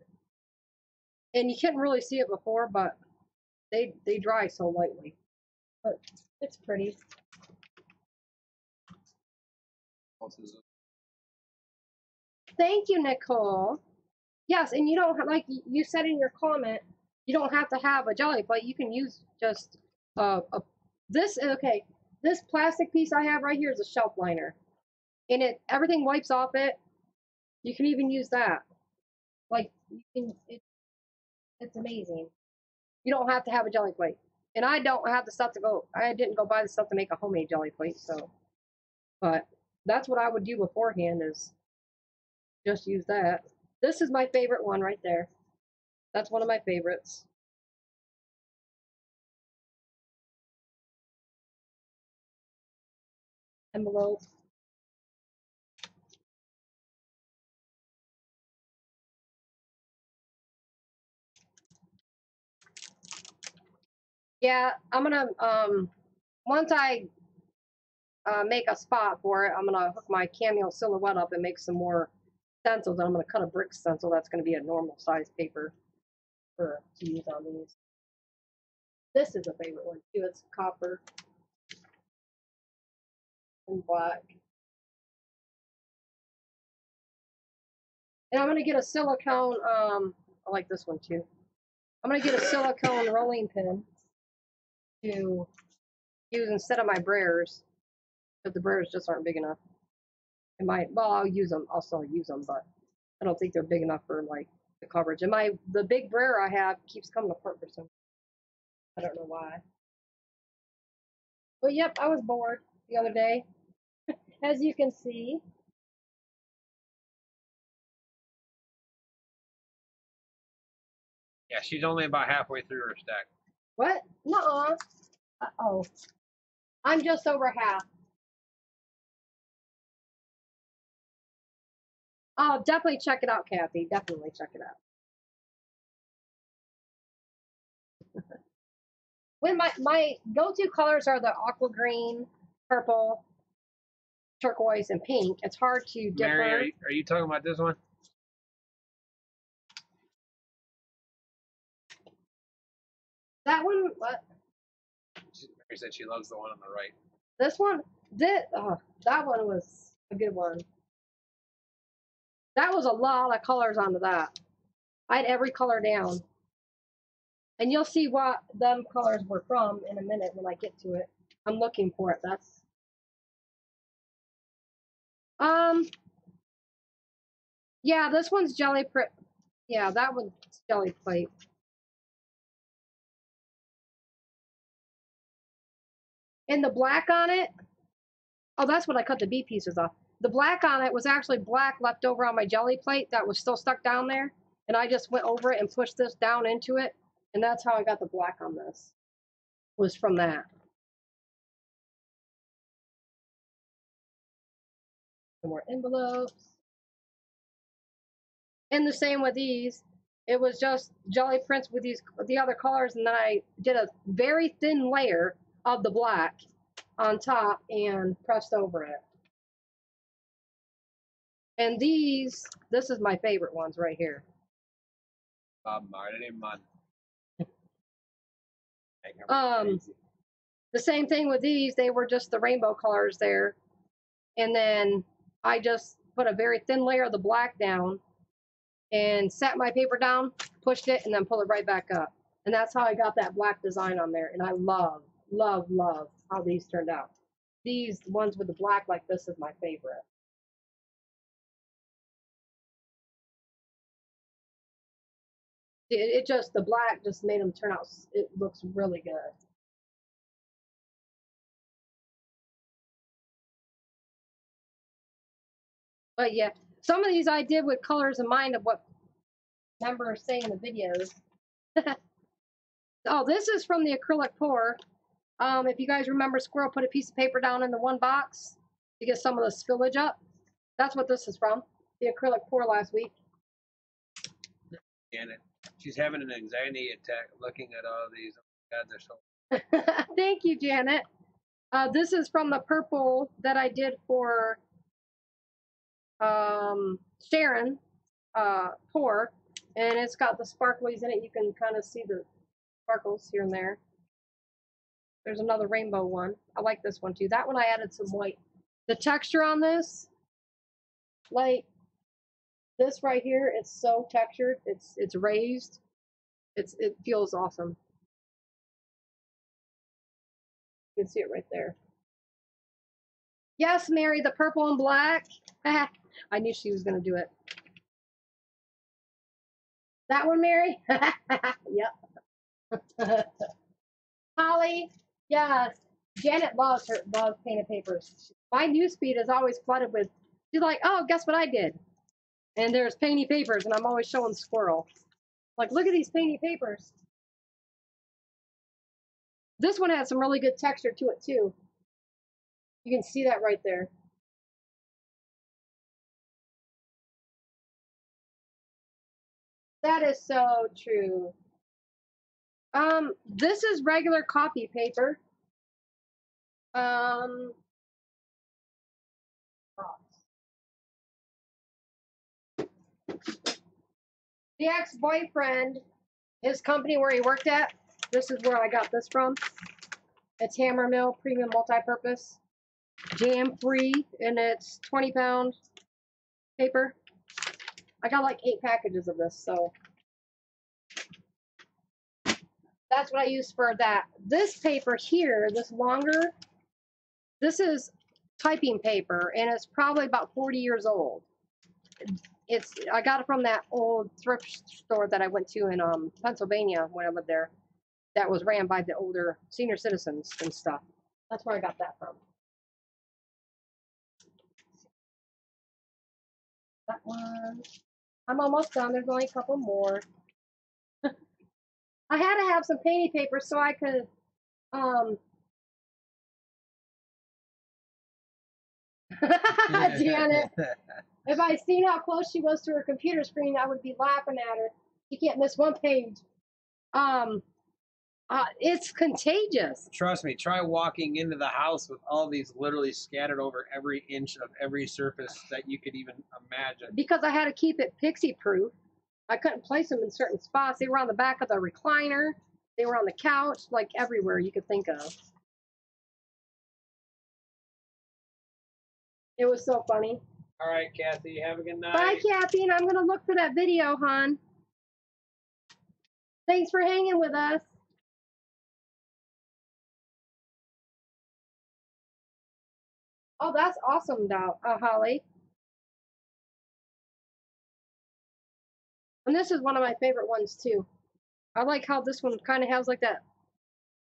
and you couldn't really see it before, but they dry so lightly. But it's pretty. Thank you, Nicole. Yes, and you don't have, like you said in your comment, you don't have to have a jelly plate. You can use just this. Okay, this plastic piece I have right here is a shelf liner, and everything wipes off it. You can even use that. Like you can, it's amazing. You don't have to have a jelly plate, and I don't have the stuff to go. I didn't go buy the stuff to make a homemade jelly plate, so. But that's what I would do beforehand is just use that. This is my favorite one right there. That's one of my favorites. Envelope. Yeah, I'm gonna once I make a spot for it, I'm gonna hook my cameo silhouette up and make some more stencils. And I'm gonna cut a brick stencil that's gonna be a normal size paper to use on these. This is a favorite one too. It's copper and black. And I'm gonna get a silicone. I like this one too. I'm gonna get a silicone rolling pin to use instead of my brayers, but the brayers just aren't big enough. Well, I'll use them. I'll still use them, but I don't think they're big enough for like the coverage. And the big brayer I have keeps coming apart for some reason. I don't know why. But yep, I was bored the other day, as you can see. Yeah, she's only about halfway through her stack. What? Nuh-uh. Oh, I'm just over half. Oh, definitely check it out, Kathy. Definitely check it out. When my go-to colors are the aqua green, purple, turquoise, and pink. It's hard to differ. Mary, are you talking about this one? That one, what? Mary said she loves the one on the right. This one, that one was a good one. That was a lot of colors onto that. I had every color down. And you'll see what them colors were from in a minute when I get to it. I'm looking for it. That's yeah, this one's jelly print. Yeah, that one's jelly plate. And the black on it, oh, that's what I cut the B pieces off. The black on it was actually black left over on my jelly plate that was still stuck down there. And I just went over it and pushed this down into it. And that's how I got the black on this, was from that. Some more envelopes. And the same with these. It was just jelly prints with the other colors, and then I did a very thin layer of the black on top and pressed over it. And this is my favorite ones right here. The same thing with these, they were just the rainbow colors there. And then I just put a very thin layer of the black down and sat my paper down, pushed it, and then pulled it right back up. And that's how I got that black design on there. And I love, love, love how these turned out. These ones with the black like this is my favorite. The black just made them turn out, it looks really good. But yeah, some of these I did with colors in mind of what members say in the videos. Oh, this is from the acrylic pour. If you guys remember, Squirrel put a piece of paper down in the one box to get some of the spillage up. That's what this is from, the acrylic pour last week. Janet, she's having an anxiety attack looking at all these. Oh God, they're so. Thank you, Janet. This is from the purple that I did for Sharon pour, and it's got the sparklies in it. You can kind of see the sparkles here and there. There's another rainbow one. I like this one too. That one I added some white. The texture on this, like this right here, it's so textured. It's raised. It feels awesome. You can see it right there. Yes, Mary, the purple and black. I knew she was gonna do it. That one, Mary? Yep. Holly, yes. Janet loves painted papers. My newsfeed is always flooded with. She's like, oh, guess what I did? And there's painted papers, and I'm always showing Squirrel. Like, look at these painted papers. This one has some really good texture to it too. You can see that right there. That is so true. This is regular copy paper. The ex-boyfriend, his company where he worked at, this is where I got this from. It's Hammer Mill Premium Multi-Purpose. Jam-free, and it's 20-pound paper. I got like 8 packages of this, so that's what I use for that. This paper here, this longer, this is typing paper, and it's probably about 40 years old. I got it from that old thrift store that I went to in Pennsylvania when I lived there. That was ran by the older senior citizens and stuff. That's where I got that from. That one. I'm almost done. There's only a couple more. I had to have some painting paper so I could Janet. If I seen how close she was to her computer screen, I would be laughing at her. She can't miss one page. It's contagious. Trust me, try walking into the house with all these literally scattered over every inch of every surface that you could even imagine. Because I had to keep it pixie proof. I couldn't place them in certain spots. They were on the back of the recliner. They were on the couch, like everywhere you could think of. It was so funny. All right, Kathy, have a good night. Bye, Kathy, and I'm going to look for that video, hon. Thanks for hanging with us. Oh, that's awesome, Holly. And this is one of my favorite ones, too. I like how this one kind of has like that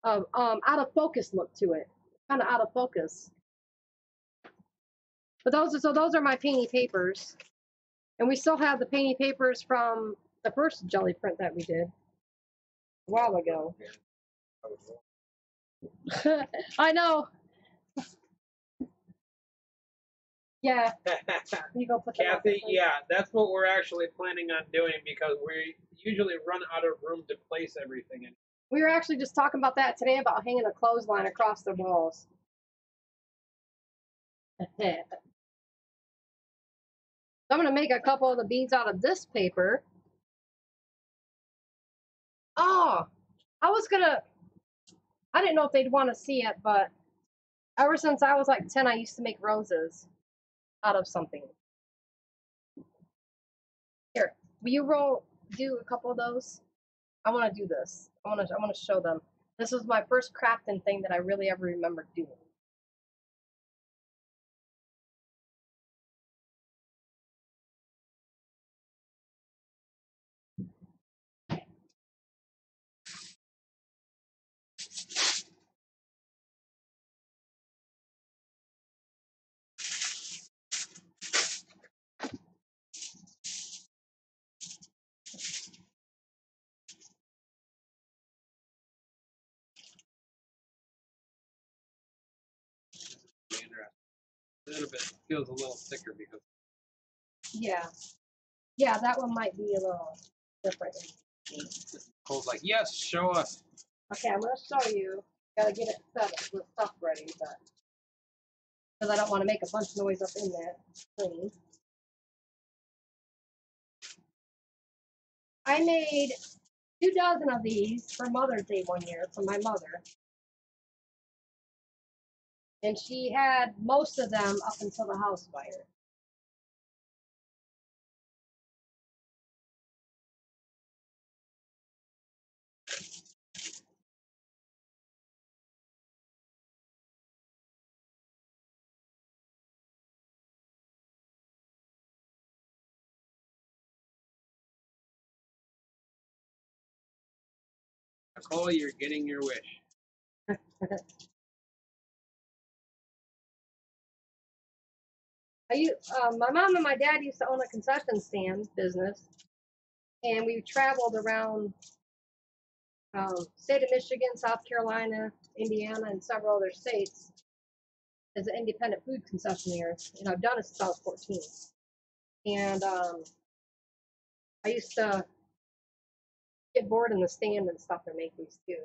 out of focus look to it. Kind of out of focus. But those are my painty papers. And we still have the painty papers from the first jelly print that we did a while ago. I know. Yeah. You go put Kathy, yeah, that's what we're actually planning on doing because we usually run out of room to place everything in. We were actually just talking about that today, about hanging a clothesline across the walls. I'm going to make a couple of the beads out of this paper. Oh, I didn't know if they'd want to see it, but ever since I was like 10, I used to make roses out of something. Here, will you do a couple of those? I want to do this. I want to show them. This was my first crafting thing that I really ever remember doing. A little bit feels a little thicker because. Yeah, that one might be a little different. Cole's like, yes, show us. Okay, I'm gonna show you. Gotta get it set with stuff ready, but because I don't want to make a bunch of noise up in there. Clean. I made 2 dozen of these for Mother's Day one year for my mother. And she had most of them up until the house fire. Nicole, you're getting your wish. My mom and my dad used to own a concession stand business, and we traveled around state of Michigan, South Carolina, Indiana, and several other states as an independent food concessionaire. And I've done it since I was 14. And I used to get bored in the stand and stuff and make these too.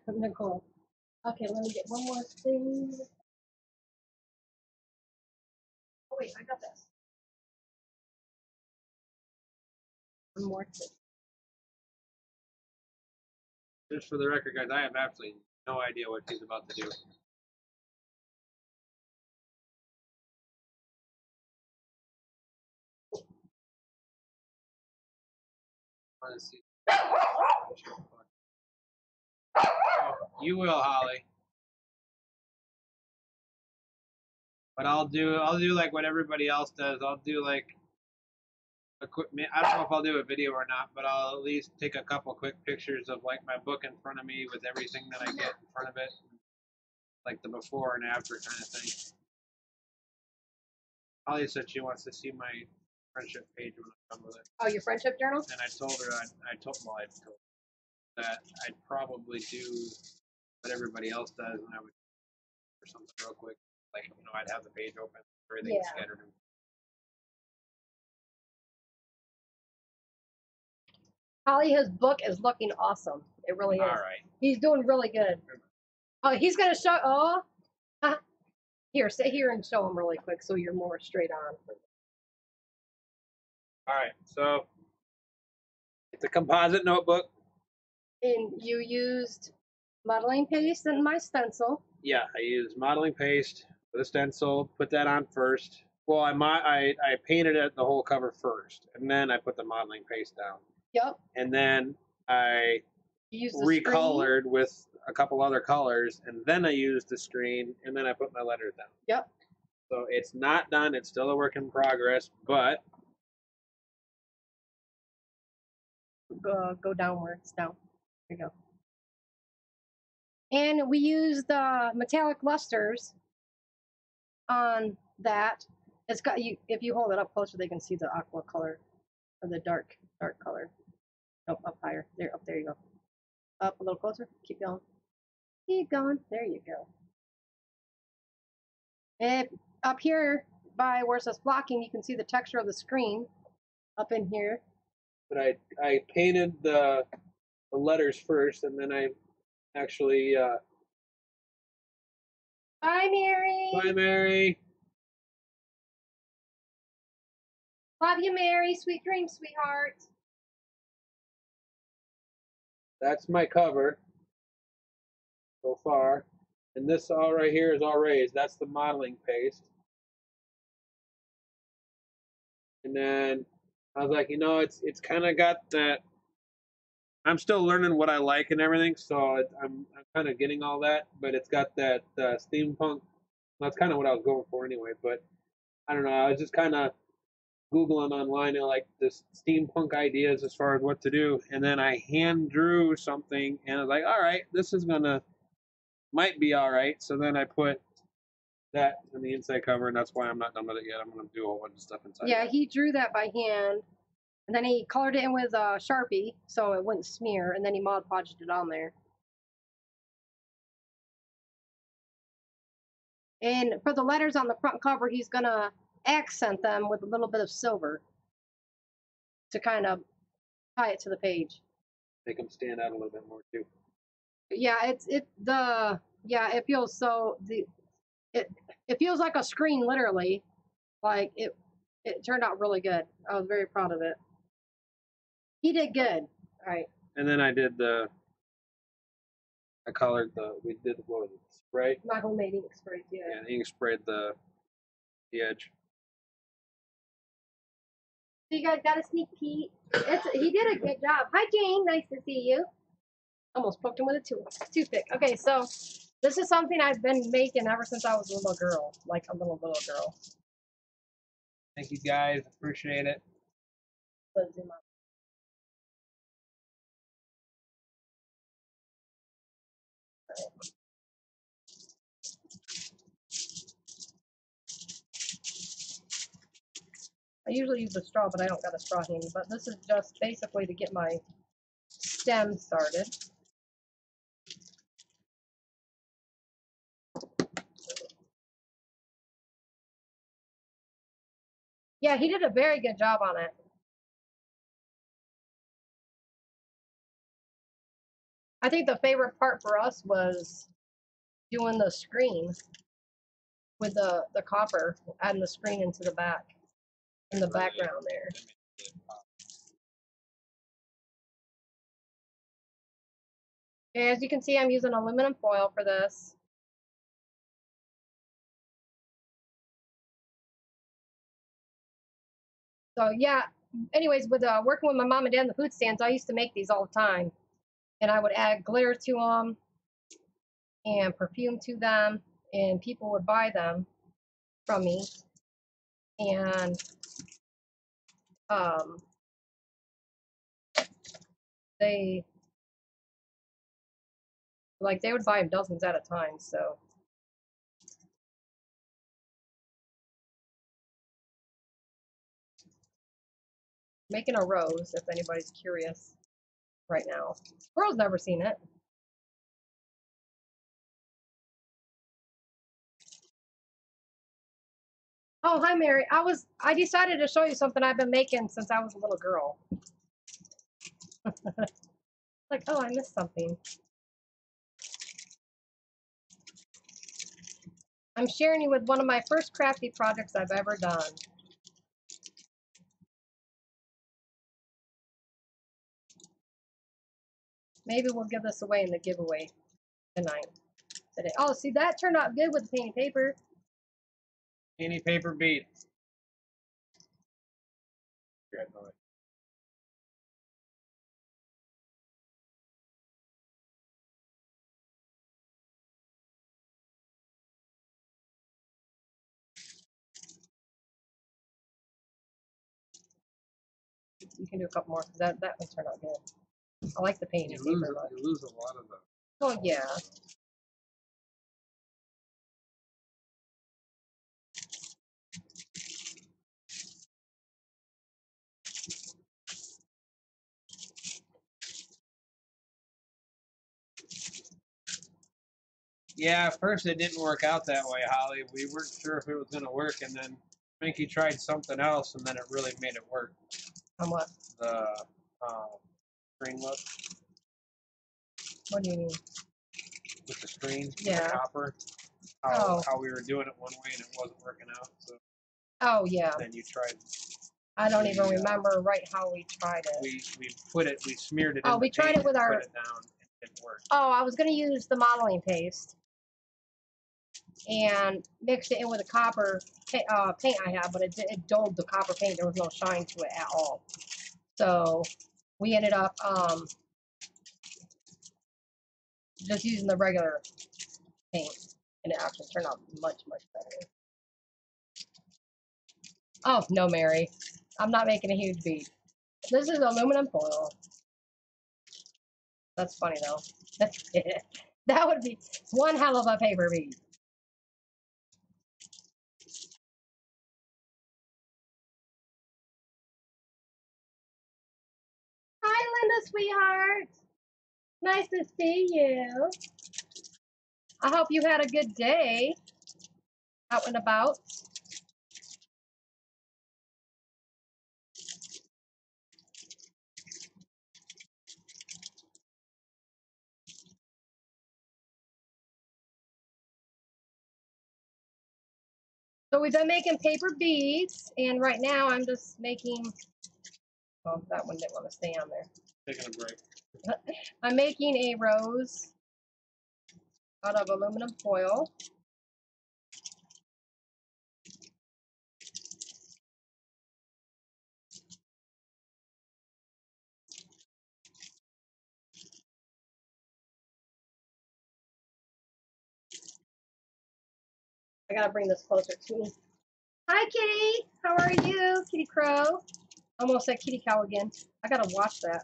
Nicole. Okay, let me get one more thing. Oh wait, I got this. One more thing. Just for the record, guys, I have absolutely no idea what she's about to do. Want to see? Oh, you will, Holly. But I'll do like what everybody else does. I'll do like a quick. I don't know if I'll do a video or not, but I'll at least take a couple quick pictures of like my book in front of me with everything that I get in front of it, like the before and after kind of thing. Holly said she wants to see my friendship page when I come with it. Oh, your friendship journal? And I told her I told her that I'd probably do what everybody else does, and I would for something real quick, like I'd have the page open, everything scattered. Holly, his book is looking awesome. It really is. All right. He's doing really good. Oh, he's gonna show. Oh, here, sit here and show him really quick so you're more straight on. All right, so it's a composite notebook. And you used modeling paste and my stencil. Yeah, I used modeling paste with a stencil. Put that on first. Well, I painted it the whole cover first, and then I put the modeling paste down. Yep. And then I recolored with a couple other colors, and then I used the screen, and then I put my letters down. Yep. So it's not done. It's still a work in progress, but go downwards. Down. There you go. And we used metallic lusters on that. It's got you. If you hold it up closer, they can see the aqua color or the dark color. Oh, up higher. There, up there you go. Up a little closer. Keep going. Keep going. There you go. And up here by where it says blocking, you can see the texture of the screen up in here. But I painted the letters first, and then I actually. Bye, Mary. Bye, Mary. Love you, Mary. Sweet dreams, sweetheart. That's my cover so far. And this all right here is all raised. That's the modeling paste. And then I was like, it's kind of got that. I'm still learning what I like and everything, so I'm kind of getting all that. But it's got that steampunk. That's kind of what I was going for anyway. But I don't know. I was just kind of Googling online and like this steampunk ideas as far as what to do, and then I hand drew something, and I was like, all right, this is might be all right. So then I put that on the inside cover, and that's why I'm not done with it yet. I'm gonna do a whole bunch of stuff inside. Yeah, he drew that by hand, and then he colored it in with a Sharpie so it wouldn't smear, and then he Mod Podged it on there. And for the letters on the front cover, he's going to accent them with a little bit of silver to kind of tie it to the page. Make them stand out a little bit more too. Yeah, it feels so it feels like a screen, literally. Like it turned out really good. I was very proud of it. He did good. All right. And then I did we did what was it, spray? My homemade ink spray, yeah. Yeah, ink sprayed the edge. So you guys got a sneak peek. He did a good job. Hi Jane, nice to see you. Almost poked him with a toothpick. Okay, so this is something I've been making ever since I was a little girl, like a little girl. Thank you guys, appreciate it. Let's zoom out. I usually use a straw, but I don't got a straw handy. But this is just basically to get my stem started. Yeah, he did a very good job on it. I think the favorite part for us was doing the screen with the copper, adding the screen into the back, in the background there. As you can see, I'm using aluminum foil for this. So yeah, anyways, with working with my mom and dad in the food stands, I used to make these all the time. And I would add glitter to them and perfume to them, and people would buy them from me. And they would buy them dozens at a time. So making a rose, if anybody's curious right now. Squirrel's never seen it. Oh, hi Mary. I decided to show you something I've been making since I was a little girl. Like, oh, I missed something. I'm sharing you with one of my first crafty projects I've ever done. Maybe we'll give this away in the giveaway tonight. Today. Oh, see, that turned out good with the painted paper. Any paper beads. You can do a couple more because that one turned out good. I like the painted You paper. lose a lot of them. Oh yeah. Yeah, at first it didn't work out that way, Holly. We weren't sure if it was going to work, and then Spankie tried something else, and then it really made it work. On what? The screen look. What do you mean? With the screen, Yeah. the copper. How we were doing it one way and it wasn't working out. So. Oh yeah. Then you tried. I don't even remember right how we tried it. We smeared it. Oh, we tried it with our. Put it down. And it worked. Oh, I was gonna use the modeling paste and mixed it in with the copper paint I have, but it dulled the copper paint. There was no shine to it at all. So we ended up just using the regular paint, and it actually turned out much better. Oh no, Mary, I'm not making a huge bead. This is aluminum foil. That's funny though. That would be one hell of a paper bead. Hi, Linda, sweetheart. Nice to see you. I hope you had a good day. out and about. So we've been making paper beads, and right now I'm just making, well, that one didn't want to stay on there. Taking a break. I'm making a rose out of aluminum foil. I gotta bring this closer to me. Hi, Kitty. How are you, Kitty Crow? Almost said Kitty Cow again. I gotta watch that.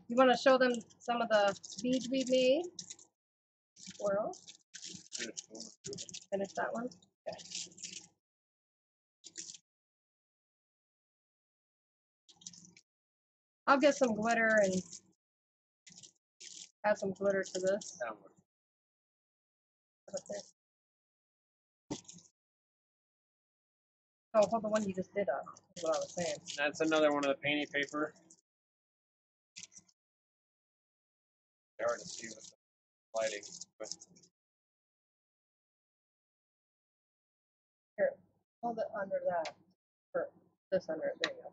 You want to show them some of the beads we made? Squirrel. Finish that one. Okay. I'll get some glitter and add some glitter to this. Oh, hold the one you just did up. That's what I was saying. That's another one of the painting paper. It's hard to see with the lighting. But Here, hold it under that. Or this under it. There you go.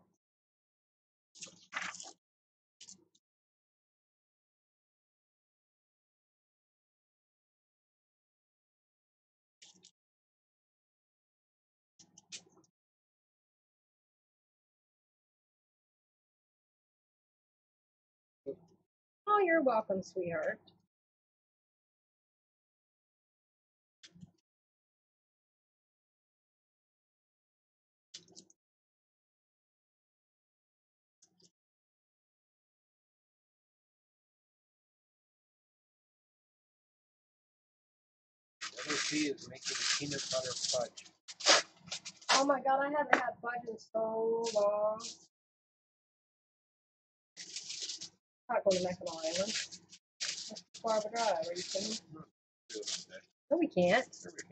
Oh, you're welcome, sweetheart. she is making peanut butter fudge. Oh my god, I haven't had fudge in so long. Not going to Mackinac Island. That's too far of a drive. Are you kidding? No, we can't. Sure we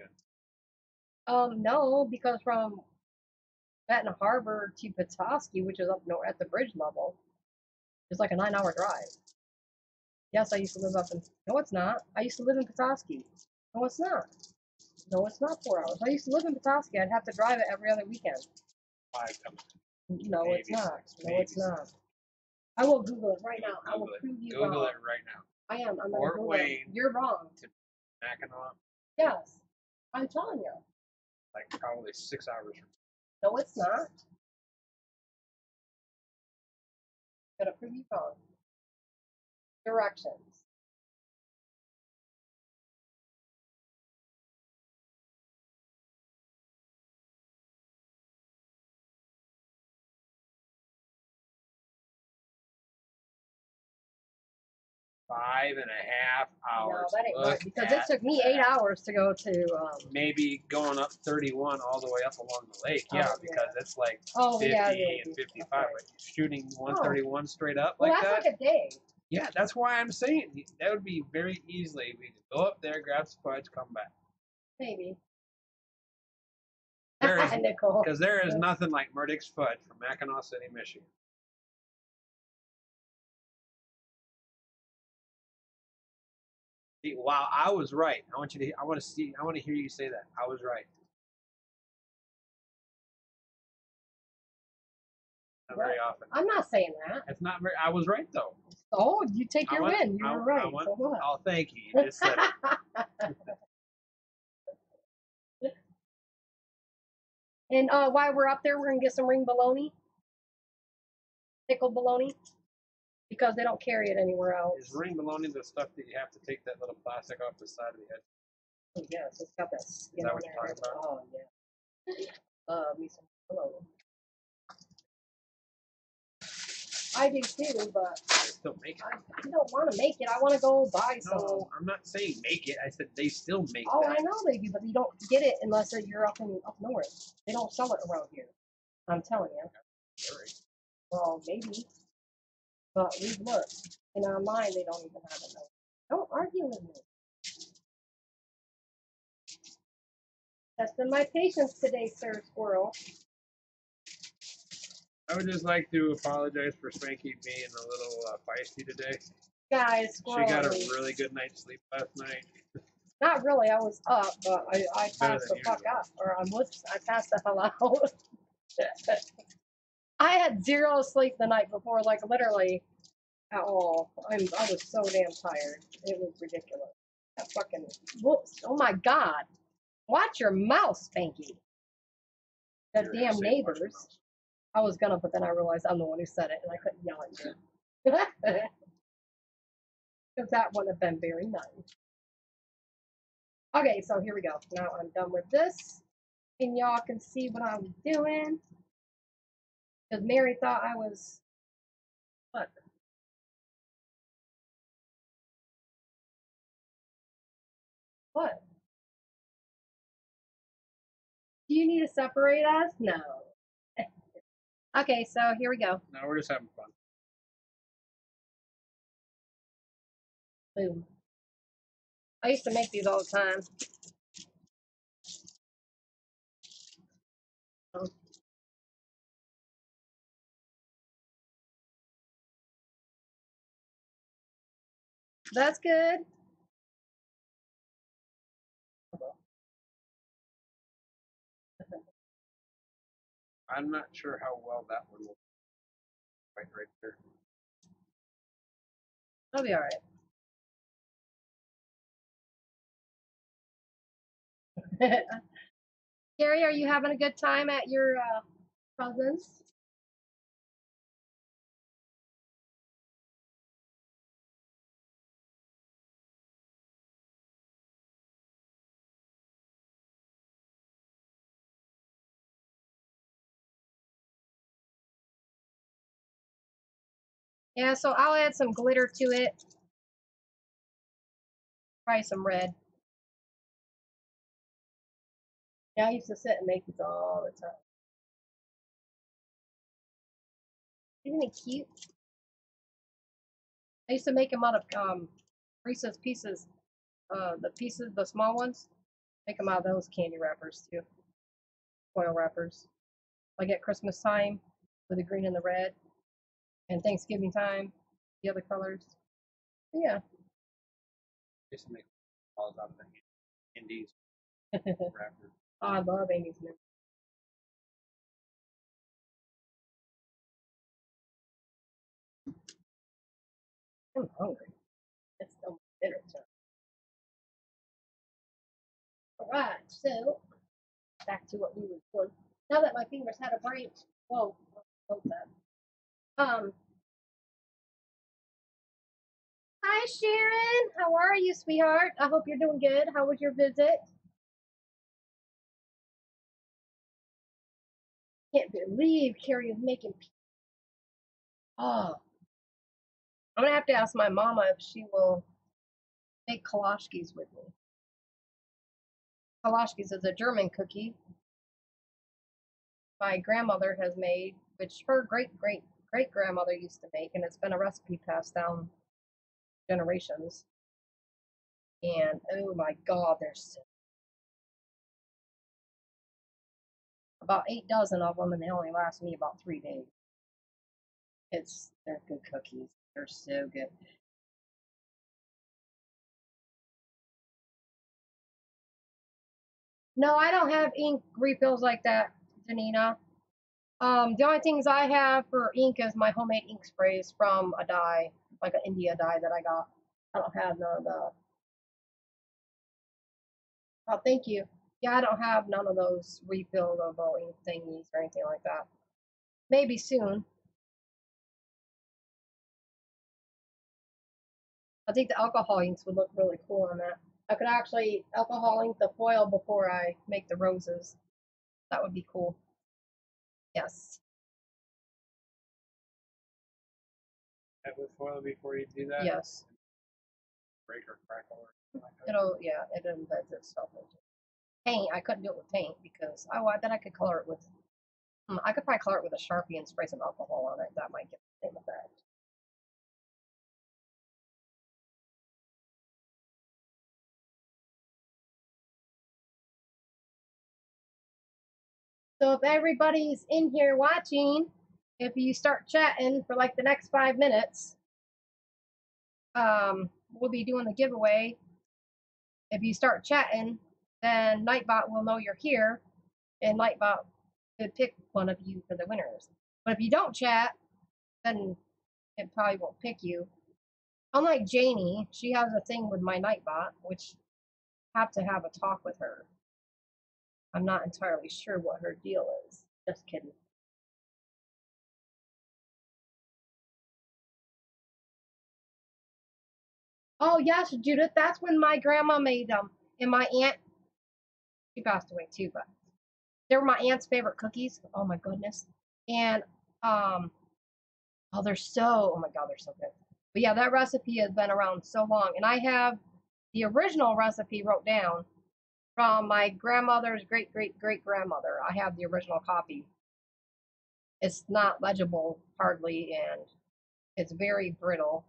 can. No, because from Baton Harbor to Petoskey, which is up north at the bridge level, it's like a 9-hour drive. Yes, I used to live up in. No, it's not. I used to live in Petoskey. No, it's not. No, it's not 4 hours. I used to live in Petoskey. I'd have to drive it every other weekend. 5 times. No, Maybe it's not. six, No, maybe it's not. I will Google it right now. I will Google it. prove you Google wrong. it right now. I am. I'm going to Fort Google Wayne. it. You're wrong. Mackinac, Yes. I'm telling you. like probably 6 hours from. No, it's not. I'm going to prove you wrong. Directions. Five and a half hours. No, that ain't Look right. Because it at took me 8 that. hours to go to. Maybe going up 31 all the way up along the lake. Yeah, Oh, because it's like Oh, 50 yeah. and 55. Okay. But shooting 131 straight up Well, like that's that. like a day. Yeah, that's why I'm saying that would be very easily. We could go up there, grab some fudge, come back. Maybe. There is, Nicole. because there is nothing like Murdick's fudge from Mackinac City, Michigan. Wow, I was right. I want to hear you say that. I was right. Not very often. I'm not saying that. It's not very. I was right though. Oh, you take your win. You were right. So what? Oh, thank you. You just said it. And while we're up there, we're gonna get some ring bologna, pickled bologna, because they don't carry it anywhere else. Is ring bologna the stuff that you have to take that little plastic off the side of the edge? Oh, yes, it's got that skin. Is that what you're talking about? Oh yeah. Me some bologna. I do too, but They still make it. I don't want to make it. I want to go buy some. No, I'm not saying make it. I said they still make Oh, that. I know they do, but you don't get it unless you're up north. They don't sell it around here. I'm telling you. Sorry. Well, maybe. But we've looked, and online they don't even have it. Don't argue with me. Testing my patience today, Sir Squirrel. I would just like to apologize for Spankie being a little feisty today. Guys, Squirrel. She got a really good night's sleep last night. Not really. I was up, but I passed the fuck usual. up, or I passed the hell out. I had zero sleep the night before, like literally at all. I was so damn tired. It was ridiculous. That fucking whoops! Oh my god! Watch your mouth, Spankie. The damn neighbors. I was gonna, but then I realized I'm the one who said it, and I couldn't yell at you. Because that would have been very nice. Okay, so here we go. Now I'm done with this. And y'all can see what I'm doing. Because Mary thought I was... What? What? Do you need to separate us? No. Okay, so here we go. No, we're just having fun. Boom. I used to make these all the time. Oh. That's good. I'm not sure how well that one will fight right there. I'll be alright. Gary, are you having a good time at your cousin's? Yeah, so I'll add some glitter to it. Probably some red. Yeah, I used to sit and make these all the time. Isn't it cute? I used to make them out of Reese's Pieces, the small ones. Make them out of those candy wrappers too, foil wrappers. Like at Christmas time with the green and the red, and Thanksgiving time, the other colors. Yeah. Just to make balls out of the Indies wrapper. Oh, I love Amy's mint. I'm hungry. It's so bitter time. Alright, so back to what we were doing. Now that my fingers had a break. Whoa, hold that. Hi Sharon, how are you, sweetheart? I hope you're doing good. How was your visit? Can't believe Carrie is making. Oh, I'm gonna have to ask my mama if she will make kolaschis with me. Kolaschis is a German cookie my grandmother has made, which her great grandmother used to make, and it's been a recipe passed down generations. And oh my god, there's about 8 dozen of them, and they only last me about 3 days. They're good cookies. They're so good. No, I don't have ink refills like that, Janina. The only things I have for ink is my homemade ink sprays from a dye, like an India dye that I got. I don't have none of the. Oh, thank you. Yeah, I don't have none of those refillable ink thingies or anything like that. Maybe soon. I think the alcohol inks would look really cool on that. I could actually alcohol ink the foil before I make the roses. That would be cool. Yes. That with foil before you do that? Yes. Break or crackle or something like that? It embeds itself into paint. I couldn't do it with paint because, I bet I could color it with, I could probably color it with a Sharpie and spray some alcohol on it. That might get the same effect. So if everybody's in here watching, if you start chatting for like the next 5 minutes, we'll be doing the giveaway. If you start chatting, then Nightbot will know you're here, and Nightbot could pick one of you for the winners. But if you don't chat, then it probably won't pick you. Unlike Janie, she has a thing with my Nightbot, which I have to have a talk with her. I'm not entirely sure what her deal is. Just kidding. Oh yes, Judith, that's when my grandma made them. And my aunt, she passed away too, but they were my aunt's favorite cookies. Oh my goodness. And oh they're so, oh my god, they're so good. But yeah, that recipe has been around so long. And I have the original recipe wrote down from my grandmother's great grandmother. I have the original copy. It's not legible hardly, and it's very brittle.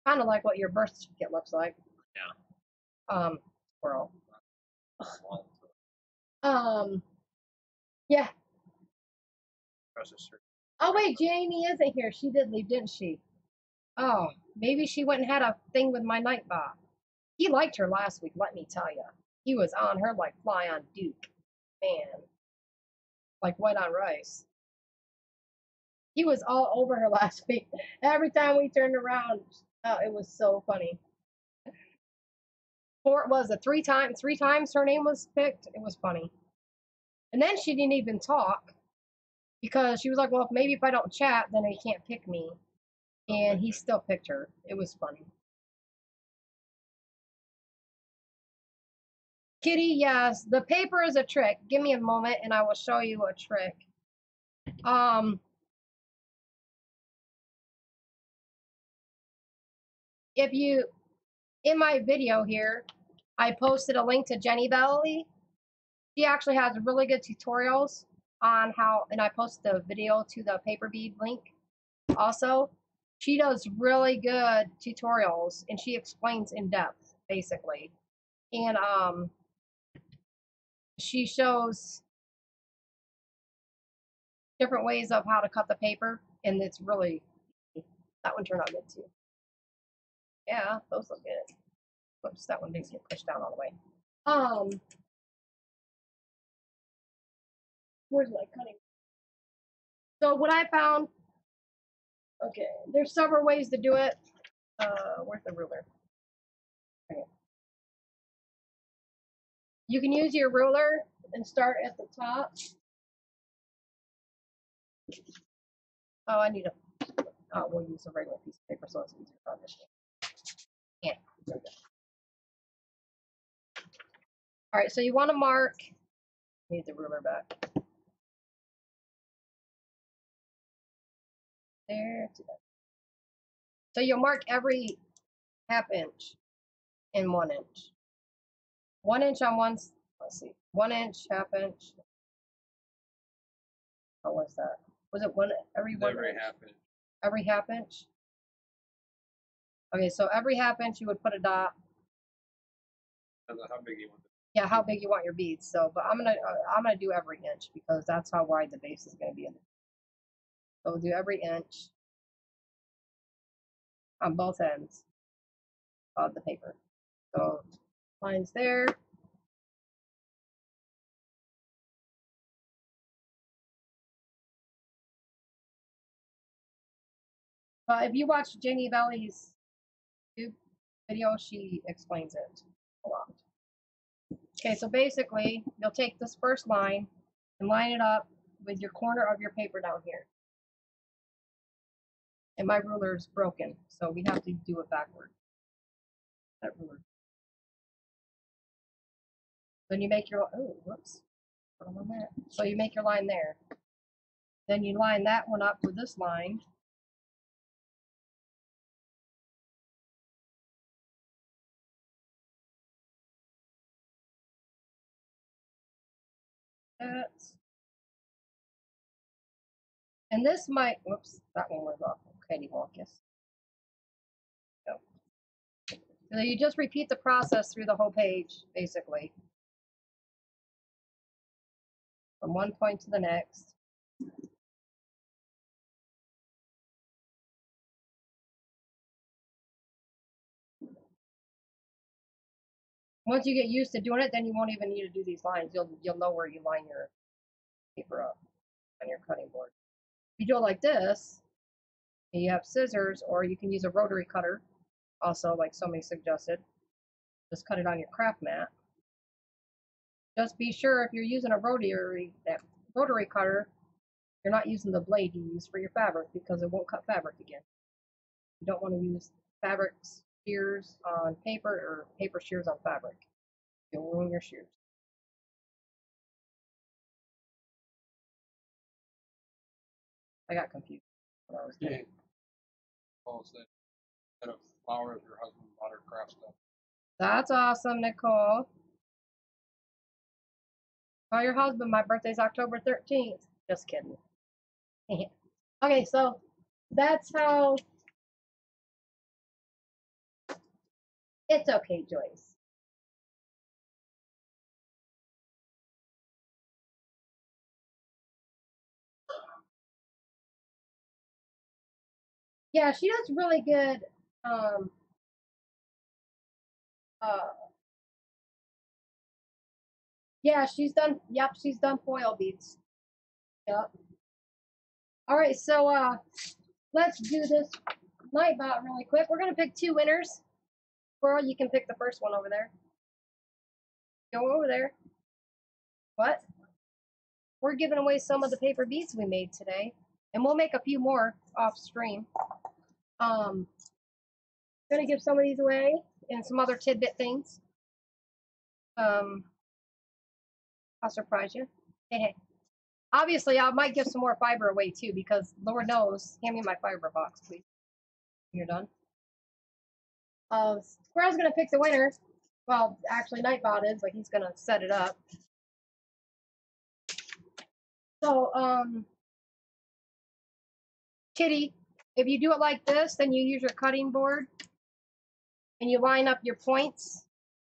Kind of like what your birth certificate looks like. Yeah. Squirrel. Yeah. Oh wait, Janie isn't here. She did leave, didn't she? Oh, maybe she went and had a thing with my Nightbot. He liked her last week, let me tell you. He was on her like fly on Duke. Man. Like white on rice. He was all over her last week. Every time we turned around, it was so funny. Was it three times her name was picked? It was funny. And then she didn't even talk because she was like, well, maybe if I don't chat, then he can't pick me. And he still picked her. It was funny. Kitty, yes, the paper is a trick. Give me a moment and I will show you a trick. If you, in my video here, I posted a link to Jennibellie. She actually has really good tutorials on how, and I posted a video to the paper bead link also. She does really good tutorials and she explains in depth, basically. And she shows different ways of how to cut the paper, and it's really, that one turned out good too. Yeah, those look good. Whoops, that one didn't get pushed down all the way. Where's my cutting? So what I found, okay, there's several ways to do it. Where's the ruler? Okay. You can use your ruler and start at the top. Oh, I need a, we'll use a regular piece of paper so it's easier to understand. Yeah, there we go. All right, so you want to mark, need the ruler back. There, so you'll mark every half inch and 1 inch. 1 inch on one, let's see, 1 inch, half inch. Oh, what's that? Was it one every one Every inch? half inch. Every half inch? Okay, so every half inch you would put a dot. Depends on how big you want it. Yeah, how big you want your beads. So, but I'm gonna do every inch because that's how wide the base is gonna be. So we'll do every inch on both ends of the paper. So lines there. But if you watch Jennibellie's YouTube video, she explains it a lot. Okay, so basically, you'll take this first line and line it up with your corner of your paper down here. And my ruler is broken, so we have to do it backward. That ruler. Then you make your, oh, whoops. Put them on that. So you make your line there. Then you line that one up with this line. That's, and this might, whoops, that one was off. Okay, Wonkus. Go. So you just repeat the process through the whole page, basically. from one point to the next. Once you get used to doing it, then you won't even need to do these lines. You'll know where you line your paper up on your cutting board. If you do it like this, you have scissors, or you can use a rotary cutter, also like somebody suggested. Just cut it on your craft mat. Just be sure if you're using a rotary cutter, you're not using the blade you use for your fabric because it won't cut fabric again. You don't want to use fabric shears on paper or paper shears on fabric. You'll ruin your shears. I got confused when I was doing it. Paul said, instead of flowers, your husband bought her craft stuff. That's awesome, Nicole. Tell your husband my birthday's October 13th. Just kidding. Okay, so that's how. It's okay, Joyce. Yeah, she does really good. Yeah, she's done. Yep, she's done foil beads. Yep. All right, so let's do this Nightbot really quick. We're gonna pick 2 winners. Squirrel, you can pick the first one over there. Go over there. What? We're giving away some of the paper beads we made today, and we'll make a few more off stream. Gonna give some of these away and some other tidbit things. I'll surprise you. Hey. Obviously, I might give some more fiber away too, because Lord knows, hand me my fiber box, please. You're done. Squirrel's gonna pick the winner. Well, actually, Nightbot is, but he's gonna set it up. So, Kitty, if you do it like this, then you use your cutting board and you line up your points.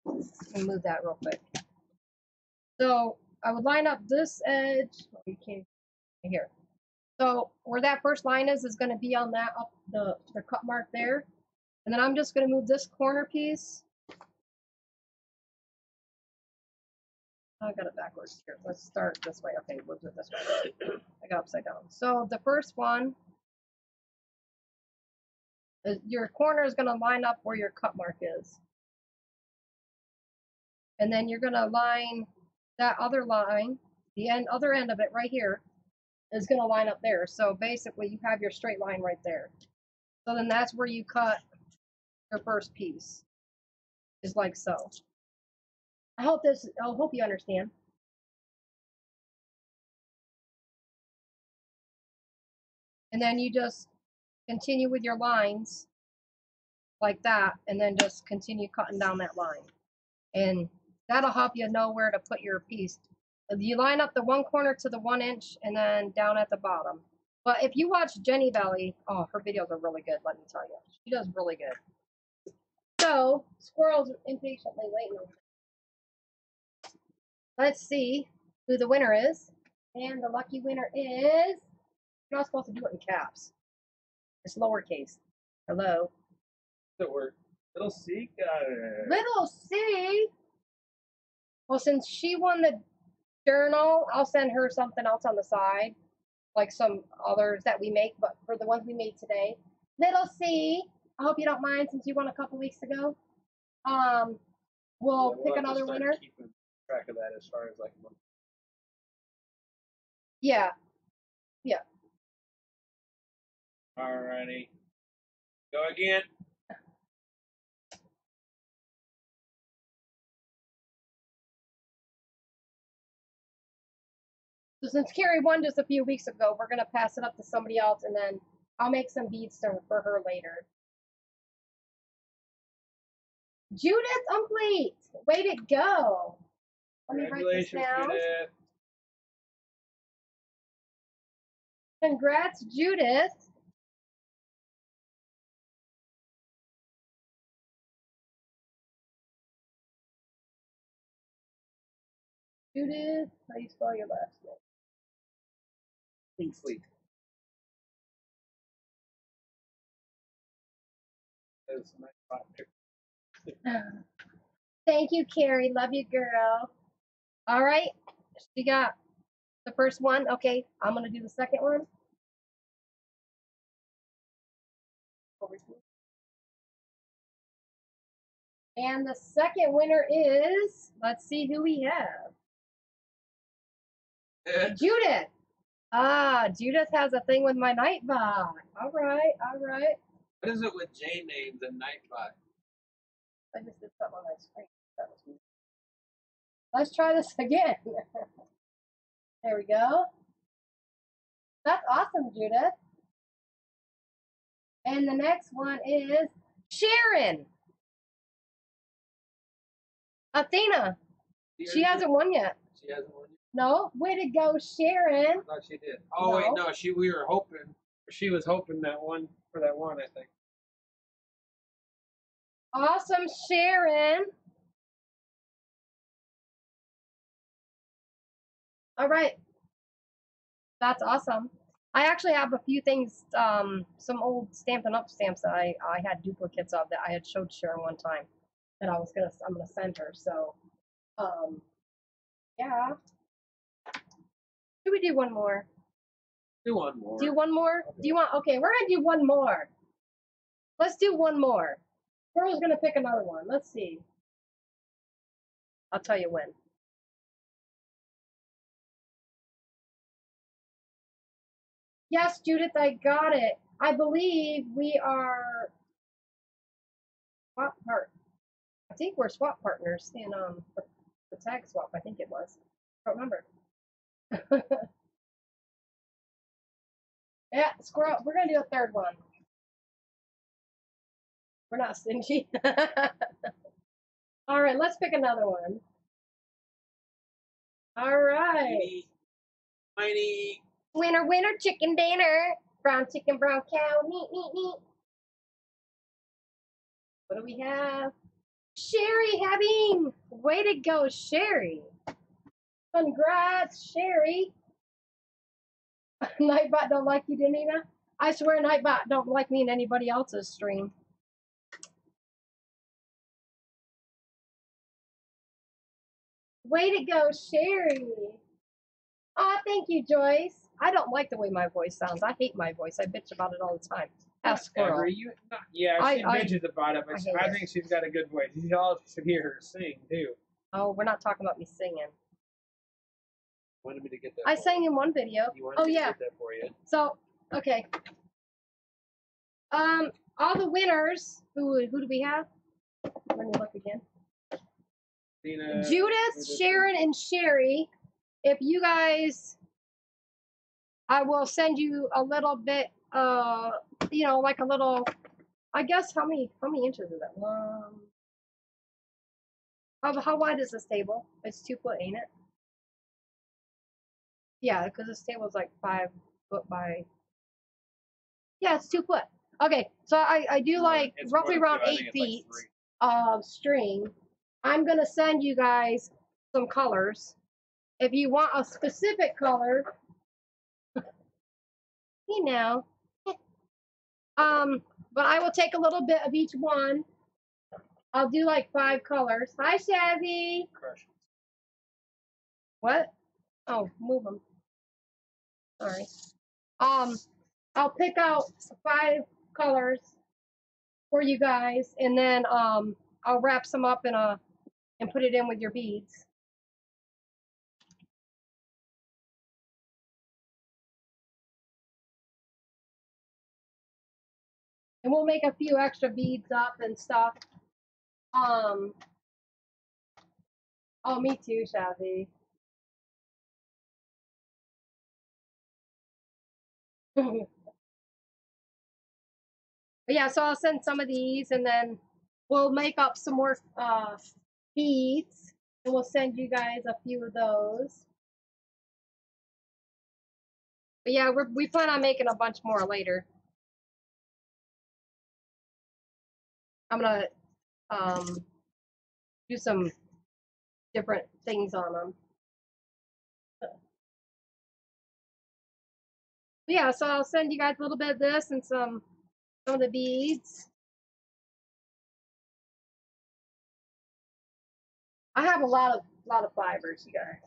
Let me move that real quick. So I would line up this edge. Here. So where that first line is going to be on that up the cut mark there. And then I'm just going to move this corner piece. I got it backwards here. Let's start this way. Okay, we'll do it this way. I got upside down. So the first one is your corner is going to line up where your cut mark is. And then you're going to line that other line, the other end of it right here is going to line up there. So basically you have your straight line right there. So then that's where you cut your first piece, is like so. I hope you understand. And then you just continue with your lines like that, and then just continue cutting down that line. And that'll help you know where to put your piece. You line up the one corner to the 1 inch and then down at the bottom. But if you watch Jennibellie, oh, her videos are really good, let me tell you. She does really good. So, Squirrel's impatiently waiting. Let's see who the winner is. And the lucky winner is... You're not supposed to do it in caps. It's lowercase. Hello. That worked. Little C got it. Little C? Well, since she won the journal, I'll send her something else on the side. Like some others that we make, but for the ones we made today. Little C, I hope you don't mind since you won a couple weeks ago. We'll pick another winner. Keeping track of that as far as like. Yeah. Yeah. Alrighty. Go again. So since Carrie won just a few weeks ago, we're going to pass it up to somebody else, and then I'll make some beads for her later. Judith Umplete! Way to go! Let me write this down. Judith. Congrats, Judith. Judith, how do you spell your last Clean sleep. That's a nice spot there. name? Thank you, Carrie. Love you, girl. All right. She got the first one. Okay, I'm going to do the second one. Over here. And the second winner is, let's see who we have. Judith. Ah, Judith has a thing with my Nightbot. All right, all right. What is it with J names and Nightbot? I just did something on my screen. That was weird. Let's try this again. There we go. That's awesome, Judith. And the next one is Sharon. Athena. She hasn't won yet. She hasn't won yet? No? Way to go, Sharon. I thought she did. Oh, No. wait, no. We were hoping. She was hoping that one for that one, I think. Awesome, Sharon. All right. That's awesome. I actually have a few things, some old Stampin' Up! Stamps that I had duplicates of that I had showed Sharon one time that I'm gonna send her. So, yeah. Should we do one more? Do one more. Do one more? Okay. Do you want? Okay, we're gonna do one more. Let's do one more. Squirrel's gonna pick another one. Let's see. I'll tell you when. Yes, Judith, I got it. I believe we are swap part. I think we're swap partners in the tag swap. I think it was. I don't remember. Yeah, Squirrel. We're gonna do a third one. We're not stingy. All right, let's pick another one. All right. Tiny. Winner, winner, chicken dinner. Brown chicken, brown cow. Neat, neat, neat. What do we have? Sherry having. Way to go, Sherry. Congrats, Sherry. Nightbot don't like you, Danita? I swear Nightbot don't like me in anybody else's stream. Way to go, Sherry. Oh, thank you, Joyce. I don't like the way my voice sounds. I hate my voice. I bitch about it all the time. Ask Squirrel. Yeah, she bitches about it, but I I think she's got a good voice. You all should hear her sing, too. Oh, we're not talking about me singing. Wanted me to get that. I sang in one video. Oh, yeah. To get that for you. So, okay. All the winners. Who do we have? Let me look again. Judith, Sharon, and Sherry. If you guys, I will send you a little bit. You know, like a little. I guess how many inches is that? How wide is this table? It's 2 foot, ain't it? Yeah, because this table is like 5 foot by. Yeah, it's 2 foot. Okay, so I do like roughly around 8 feet of string. I'm gonna send you guys some colors. If you want a specific color, you know. But I will take a little bit of each one. I'll do like 5 colors. Hi, Shabby. What? Oh, move them. Sorry. I'll pick out 5 colors for you guys, and then I'll wrap some up and put it in with your beads. And we'll make a few extra beads up and stuff. Oh, me too, Shabby. But yeah, so I'll send some of these, and then we'll make up some more beads, and we'll send you guys a few of those. But yeah, we plan on making a bunch more later. I'm gonna do some different things on them. Yeah, so I'll send you guys a little bit of this and some of the beads. I have a lot of fibers, you guys.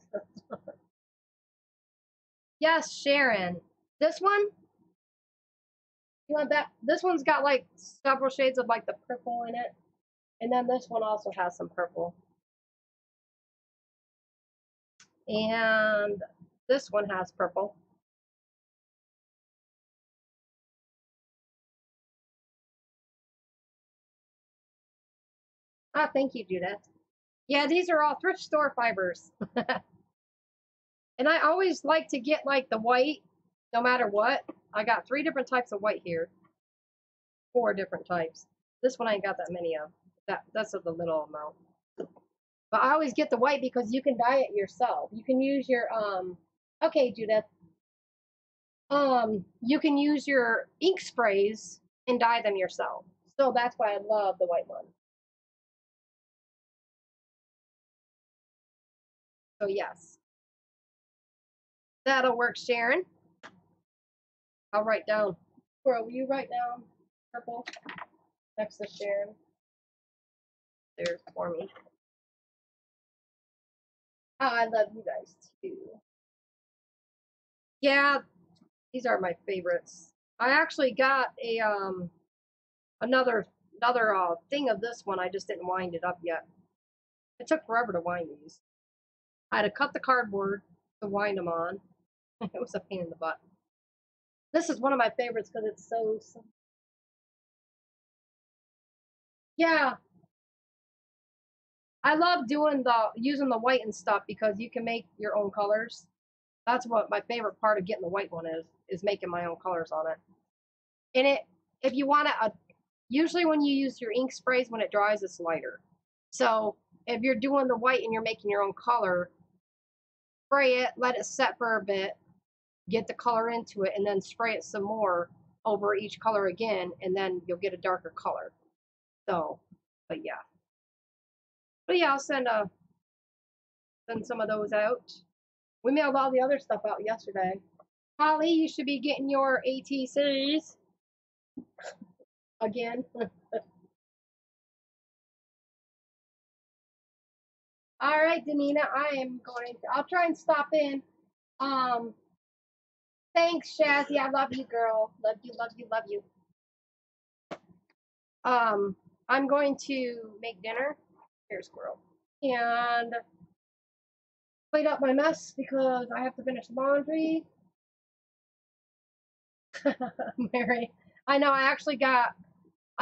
Yes, Sharon. This one? You want that? This one's got like several shades of like the purple in it. And then this one also has some purple. And this one has purple. Ah, thank you, Judith. Yeah, these are all thrift store fibers. And I always like to get like the white, no matter what. I got 3 different types of white here. 4 different types. This one I ain't got that many of. That's of the little amount. But I always get the white because you can dye it yourself. You can use your okay, Judith. You can use your ink sprays and dye them yourself. So that's why I love the white one. So yes. That'll work, Sharon. I'll write down. Squirrel, will you write down purple next to Sharon? There's for me. Oh, I love you guys too. Yeah, these are my favorites. I actually got a another thing of this one. I just didn't wind it up yet. It took forever to wind these. I had to cut the cardboard to wind them on. It was a pain in the butt. This is one of my favorites because it's so simple. Yeah, I love using the white and stuff because you can make your own colors. That's what my favorite part of getting the white one is making my own colors on it. And if you want to, usually when you use your ink sprays, when it dries, it's lighter. So if you're doing the white and you're making your own color, spray it, let it set for a bit, get the color into it, and then spray it some more over each color again, and then you'll get a darker color. So, but yeah. But yeah, I'll send some of those out. We mailed all the other stuff out yesterday. Holly, you should be getting your ATCs again. All right, Danina, I'll try and stop in. Thanks, Shazzy. I love you, girl. Love you, love you, love you. I'm going to make dinner. Here's Squirrel. And clean up my mess because I have to finish laundry. Mary, I know. I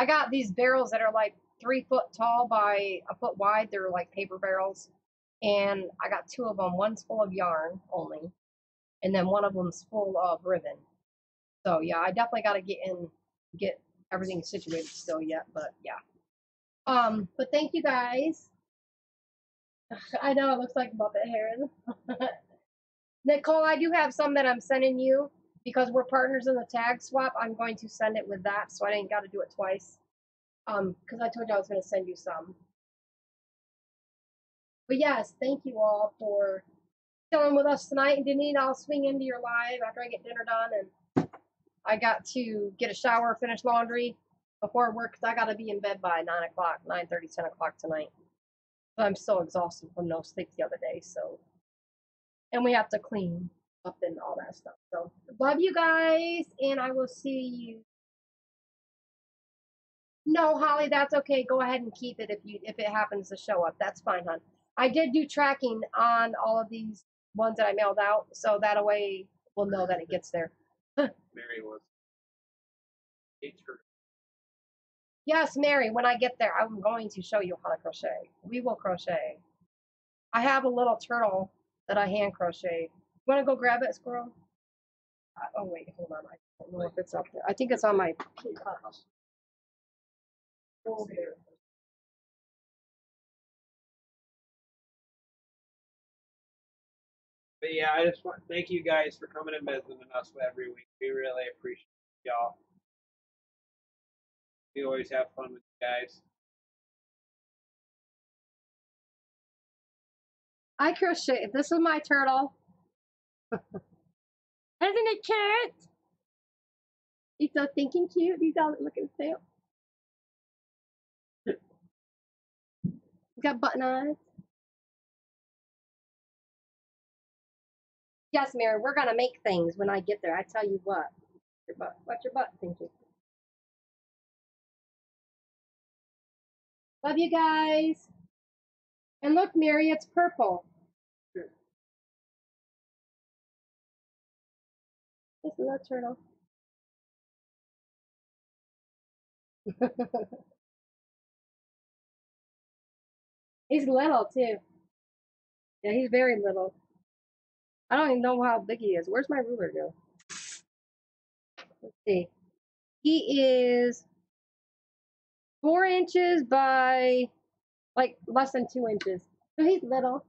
got these barrels that are like 3 foot tall by a foot wide. They're like paper barrels, and I got 2 of them. One's full of yarn only, and then one of them's full of ribbon. So yeah, I definitely got to get everything situated still yet. But yeah. But thank you guys. I know it looks like Muppet Heron. Nicole, I do have some that I'm sending you because we're partners in the tag swap. I'm going to send it with that, so I ain't got to do it twice. Because I told you I was going to send you some. But yes, thank you all for chilling with us tonight. And Denise, I'll swing into your live after I get dinner done. And I got to get a shower, finish laundry before work because I got to be in bed by 9 o'clock, 9:30, 10 o'clock tonight. But I'm so exhausted from no sleep the other day. So, and we have to clean up and all that stuff. So, love you guys, and I will see you. No, Holly, that's okay. Go ahead and keep it if it happens to show up. That's fine, hon. I did do tracking on all of these ones that I mailed out, so that way we'll know that it gets there. Mary was. Yes, Mary, when I get there, I'm going to show you how to crochet. We will crochet. I have a little turtle that I hand crocheted. You want to go grab it, Squirrel? Oh, wait, hold on. I don't know if it's up there. I think it's on my pink house. Over there. But yeah, I just want to thank you guys for coming and visiting us every week. We really appreciate y'all. We always have fun with you guys. I crochet. This is my turtle. Isn't it cute? He's so thinking cute. He's all looking at his tail. He's got button eyes. Yes, Mary, we're gonna make things when I get there. I tell you what. What's your butt thinking? Love you guys. And look, Mary, it's purple. This is a turtle. He's little too. Yeah, he's very little. I don't even know how big he is. Where's my ruler go? Let's see. He is 4 inches by like less than 2 inches. So he's little.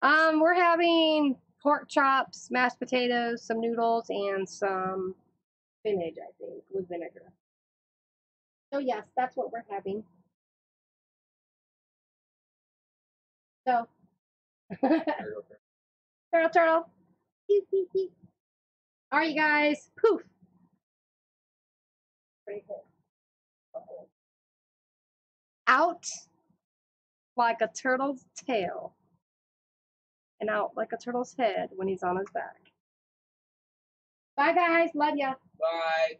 We're having pork chops, mashed potatoes, some noodles, and some spinach, I think, with vinegar. So yes, that's what we're having. So turtle, turtle. All right, you guys. Poof. Right here. Out like a turtle's tail, and out like a turtle's head when he's on his back. Bye, guys. Love ya. Bye.